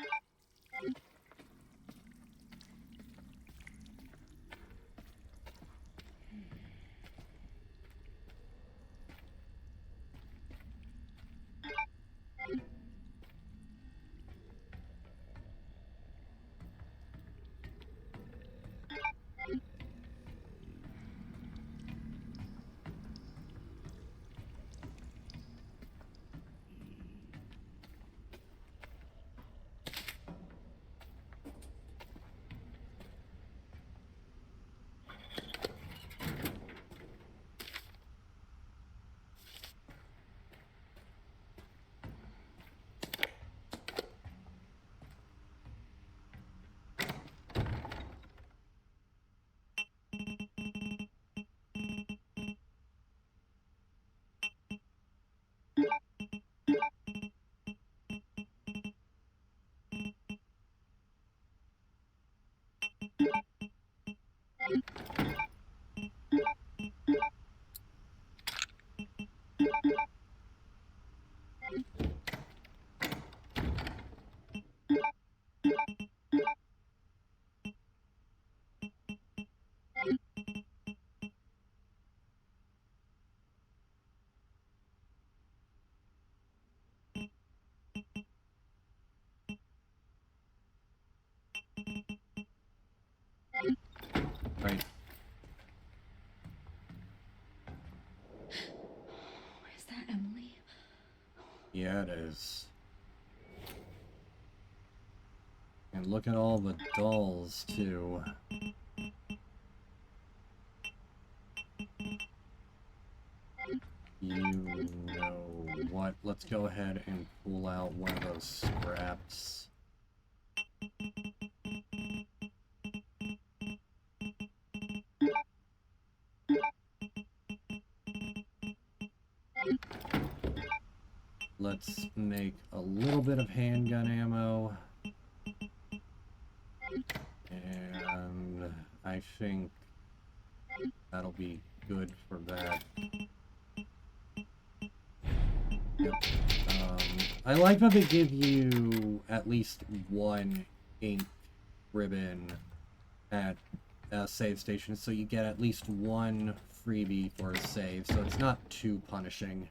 Right. Is that Emily? Yeah, it is. And look at all the dolls, too. You know what? Let's go ahead and pull out one of those scraps. Let's make a little bit of handgun ammo. And I think that'll be good for that. Yep. I like that they give you at least one ink ribbon at save stations, so you get at least one freebie for a save, so it's not too punishing.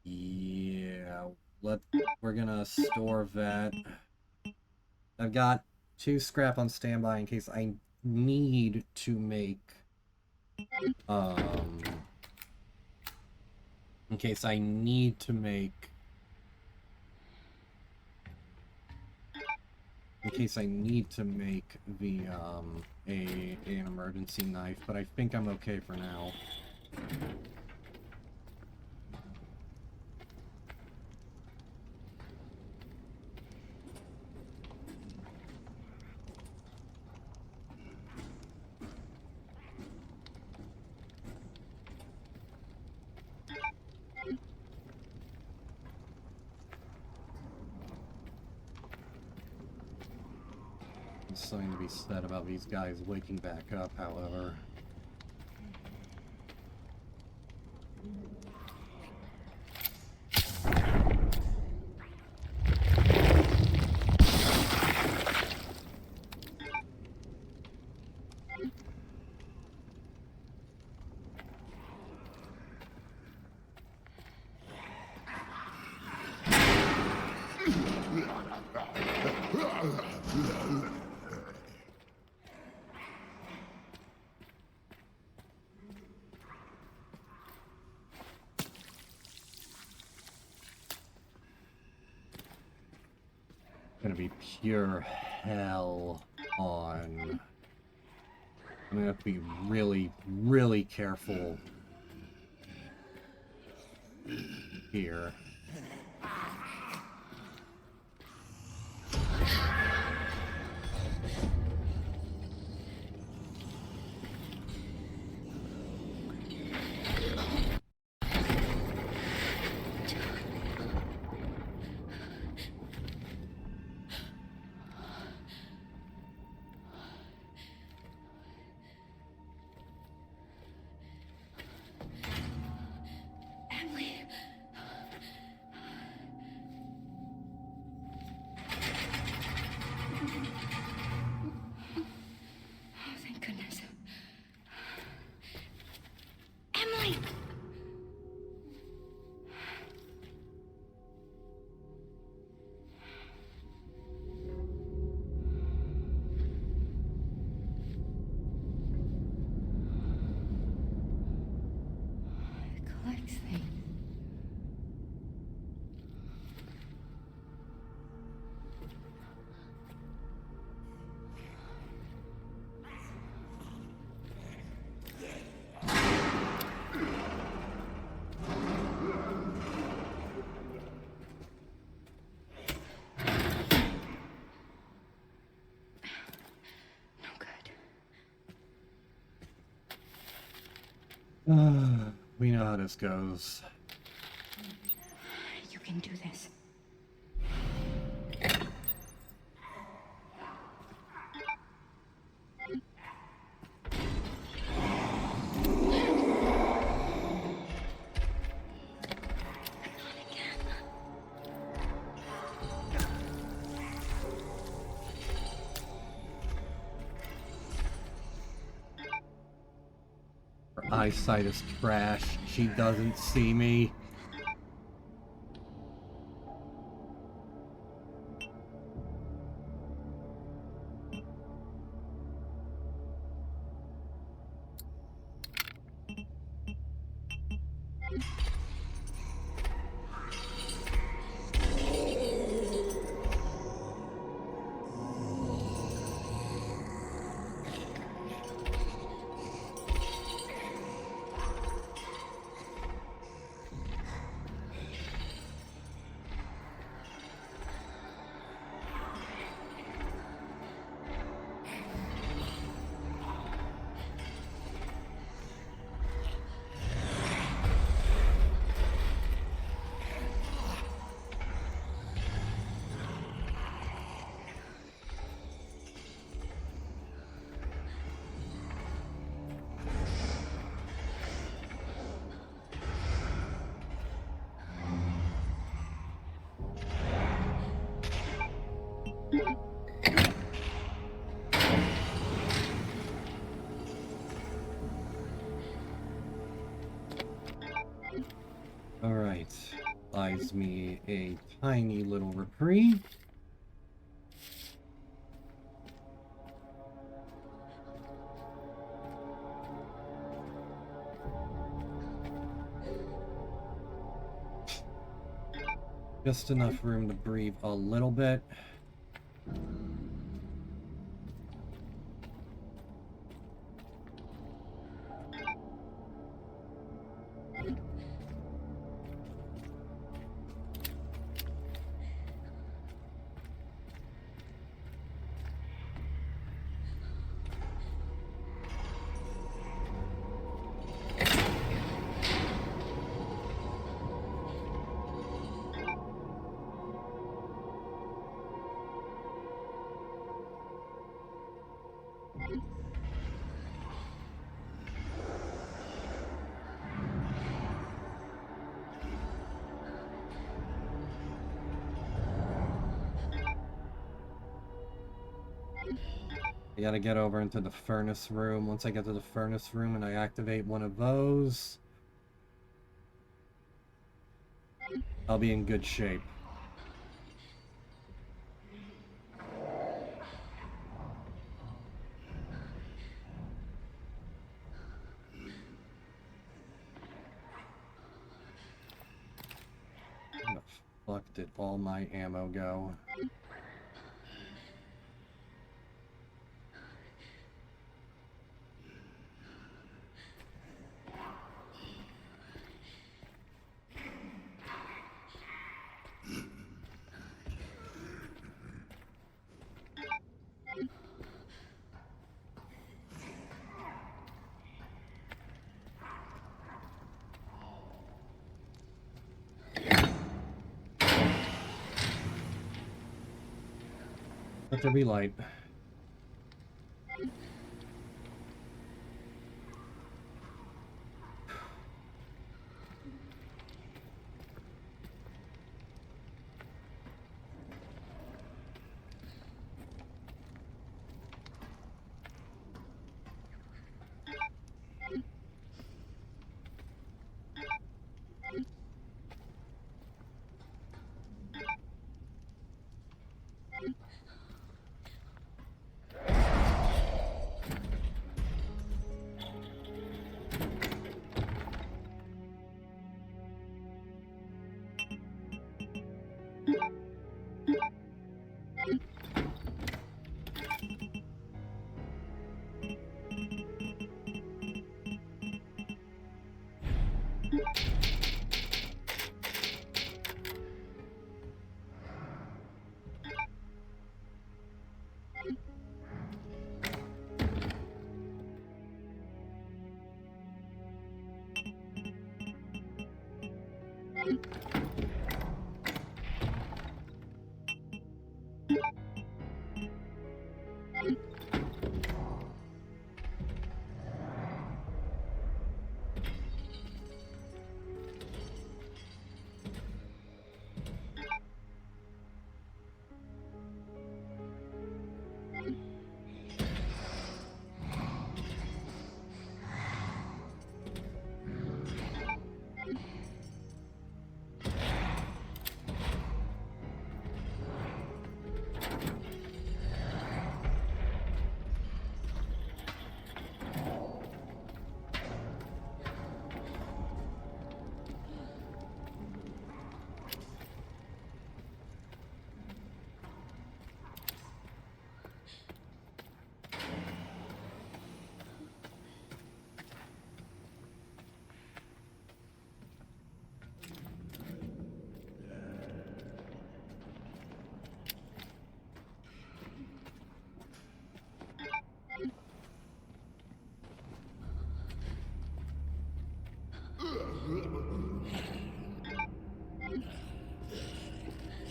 Yeah, we're gonna store that. I've got 2 scrap on standby in case I need to make, in case I need to make, the, an emergency knife, but I think I'm okay for now. There's something to be said about these guys waking back up, however. Gonna be pure hell on. I'm gonna have to be really, really careful here. We know how this goes. You can do this. Her eyesight is trash. She doesn't see me. Alright. Buys me a tiny little reprieve. Just enough room to breathe a little bit. I gotta get over into the furnace room. Once I get to the furnace room and I activate one of those, I'll be in good shape. Where the fuck did all my ammo go? Let there be light.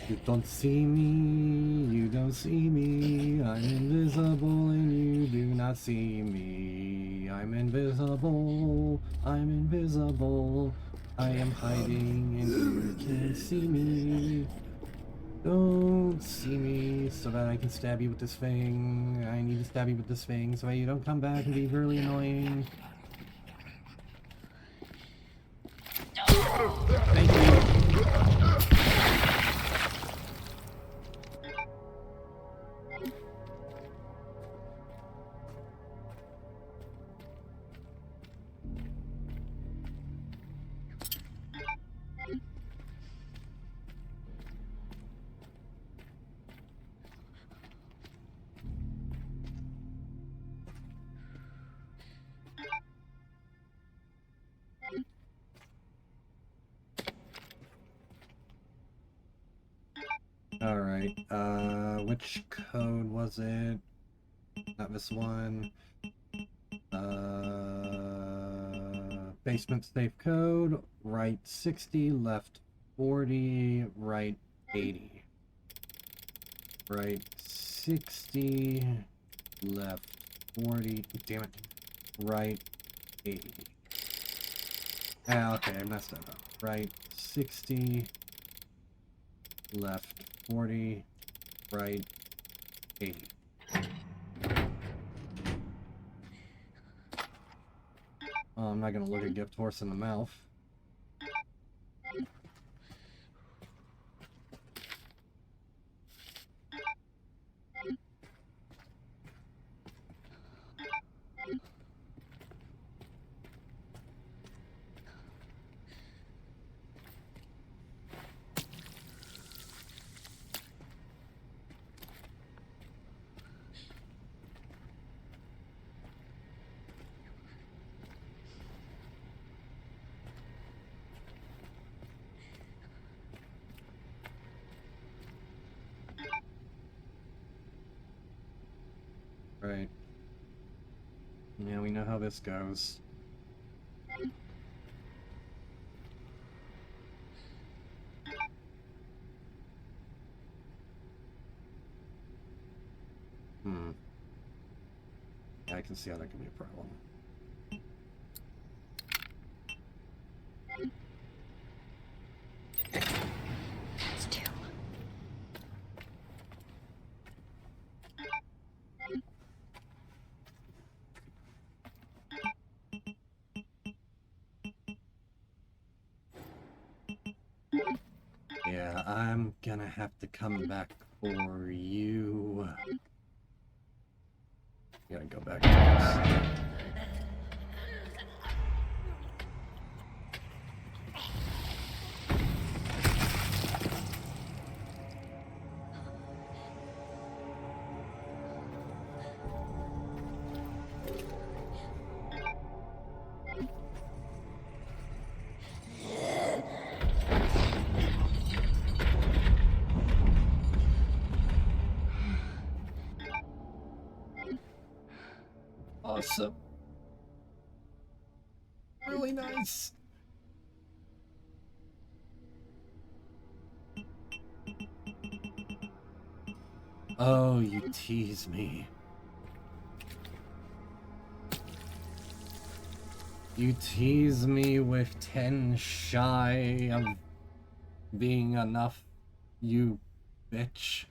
You don't see me, you don't see me. I'm invisible and you do not see me. I'm invisible, I'm invisible. I am hiding and you can't see me. Don't see me so that I can stab you with this thing. I need to stab you with this thing so that you don't come back and be really annoying. Thank you. Alright, which code was it? Not this one. Basement safe code, right 60, left 40, right 80. Right 60, left 40, damn it, right 80. Ah, okay, I messed that up. Right 60, left 40, right 80. Oh, I'm not gonna look a gift horse in the mouth. Right. Yeah, we know how this goes. Yeah, I can see how that could be a problem. That's two. Yeah, I'm gonna have to come back for you. Gotta go back to this. Awesome. Really nice. Oh, you tease me. You tease me with 10 shy of being enough, you bitch.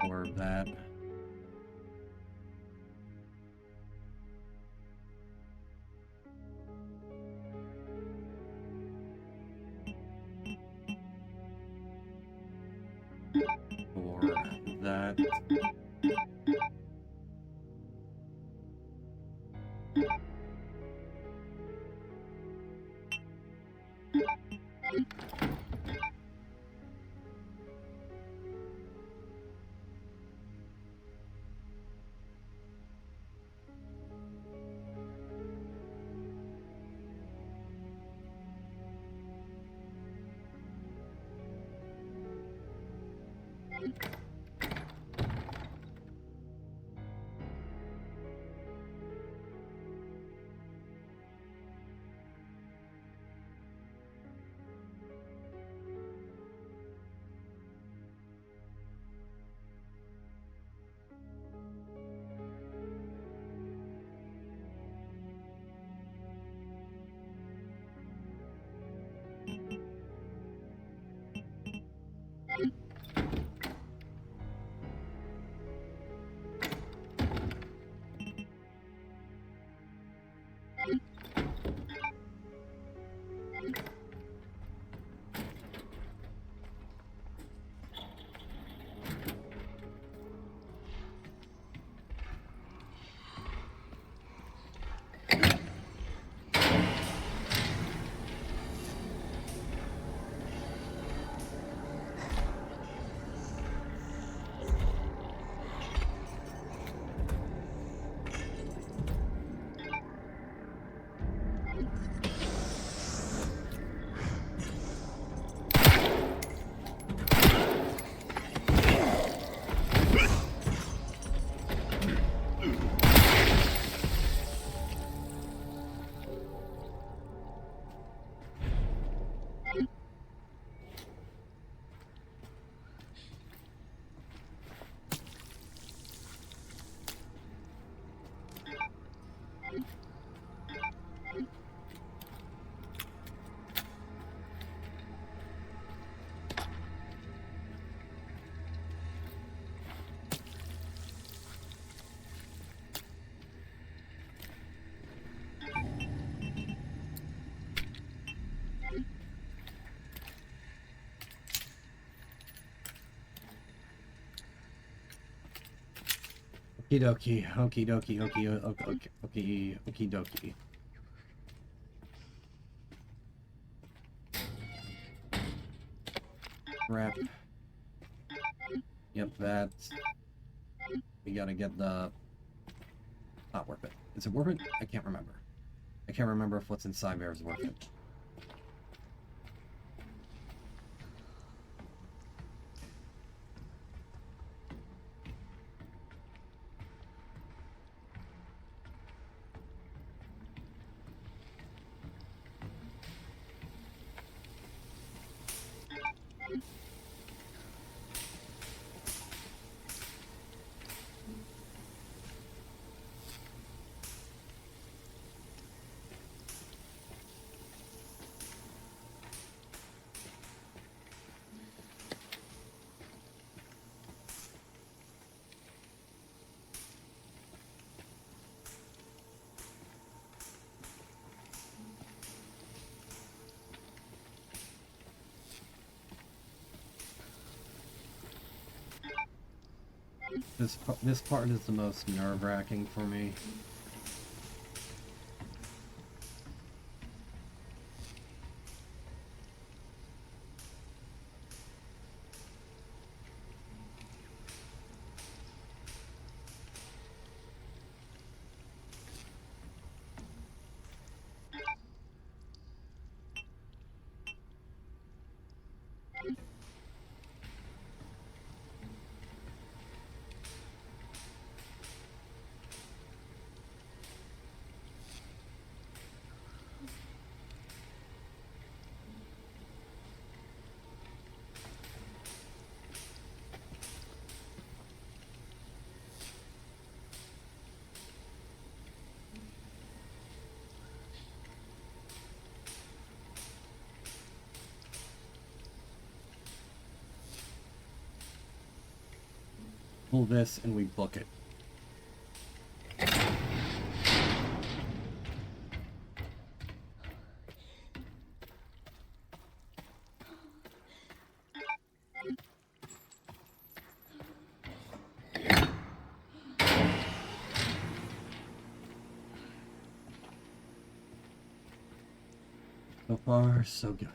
Or that. Or that. Okie dokie, okie dokie, okie dokie. Crap. Yep, that's... We gotta get the... Not worth it. Is it worth it? I can't remember. I can't remember if what's inside there is worth it. This part is the most nerve-wracking for me. Pull this and we book it. So far, so good.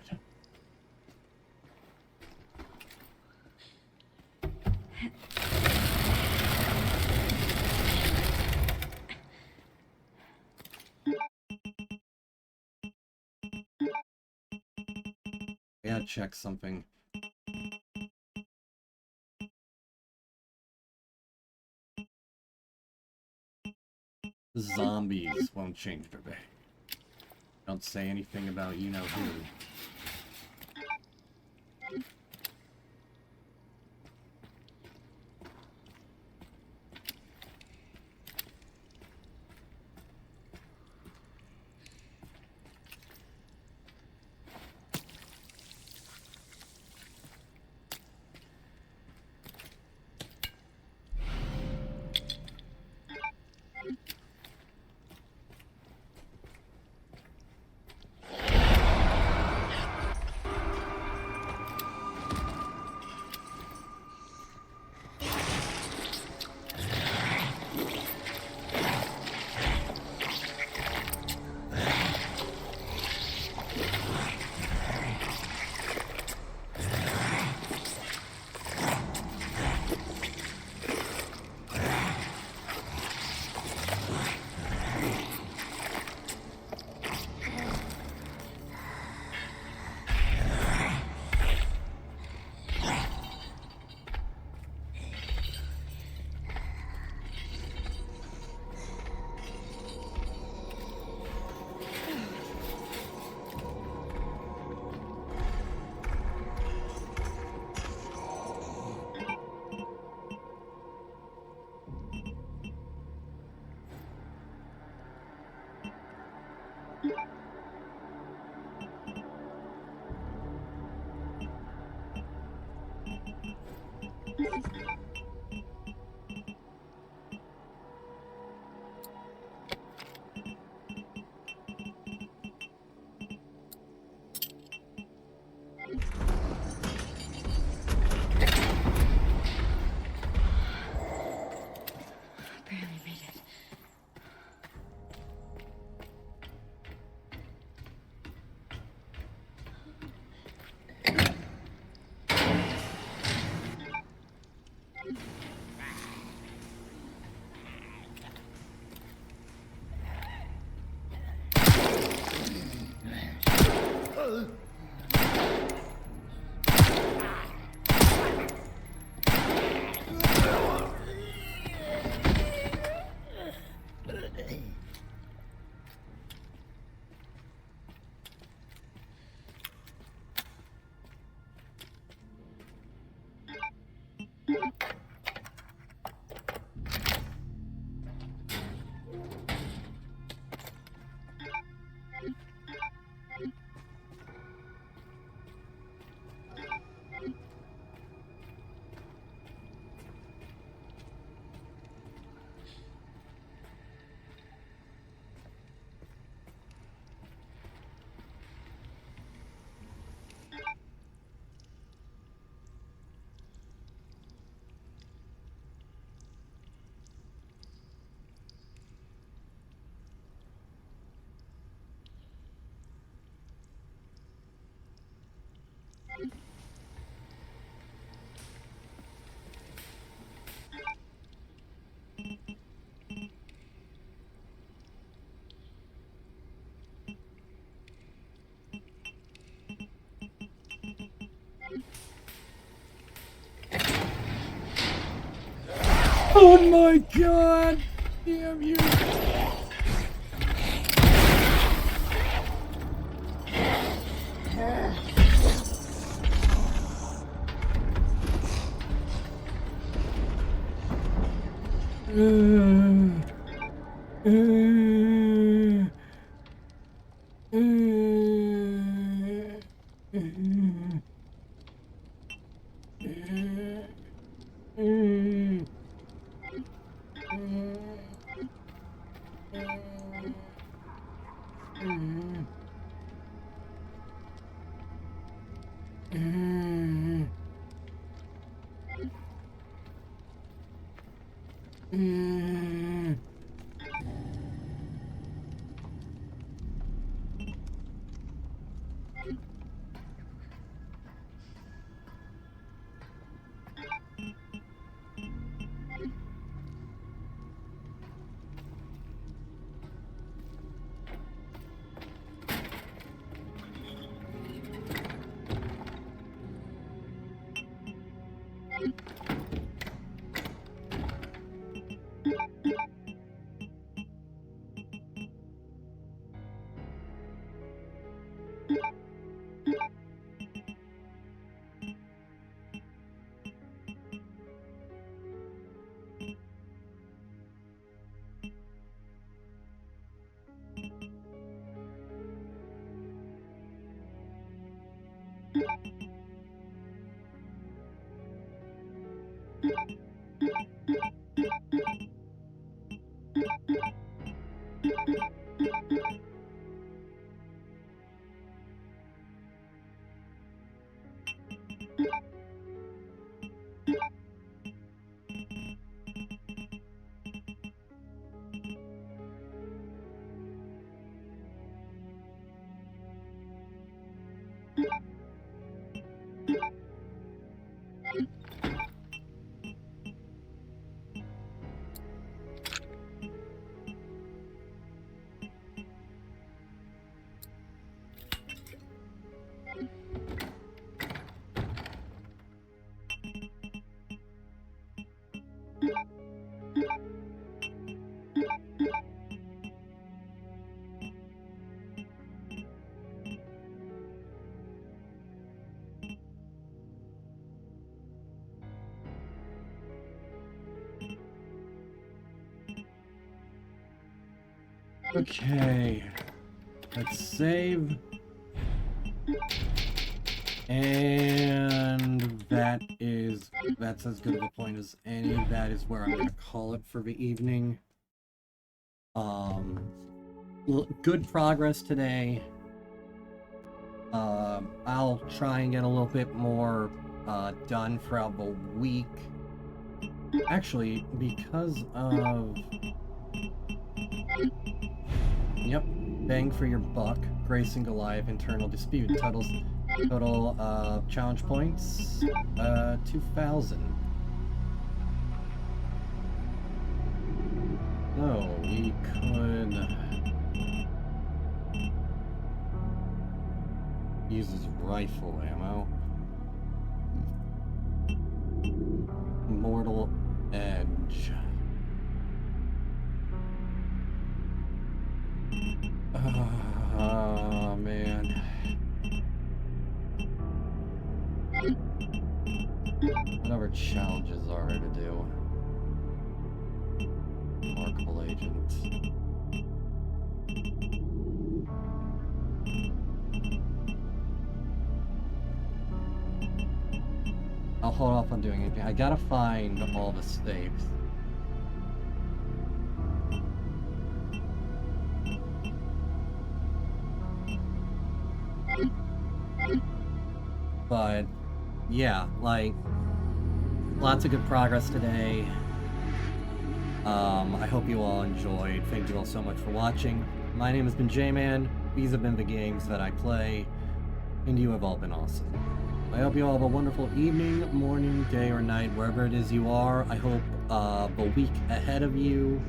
I gotta check something. Zombies won't change their behavior. Don't say anything about you know who. Oh my god! Damn you! Okay, let's save. And that's as good of a point as any. That is where I'm gonna call it for the evening. Good progress today. I'll try and get a little bit more done throughout the week. Actually, because of... Yep, bang for your buck, Grayson Goliath, internal dispute, total challenge points, 2,000. So, we could use his rifle ammo. Mortal Edge. Oh, man. Whatever challenges are to do. Remarkable agents. I'll hold off on doing anything. I gotta find all the safes. But, yeah, like, lots of good progress today. I hope you all enjoyed. Thank you all so much for watching. My name has been J-Man. These have been the games that I play, and you have all been awesome. I hope you all have a wonderful evening, morning, day, or night, wherever it is you are. I hope the week ahead of you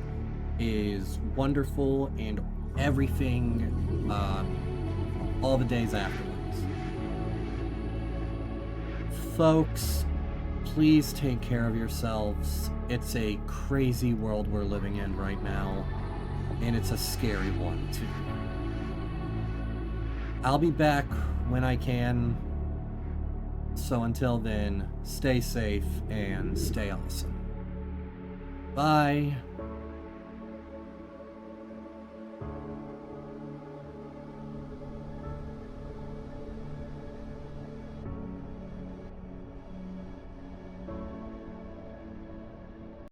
is wonderful and everything, all the days afterwards. Folks, please take care of yourselves. It's a crazy world we're living in right now, and it's a scary one, too. I'll be back when I can. So until then, stay safe and stay awesome. Bye.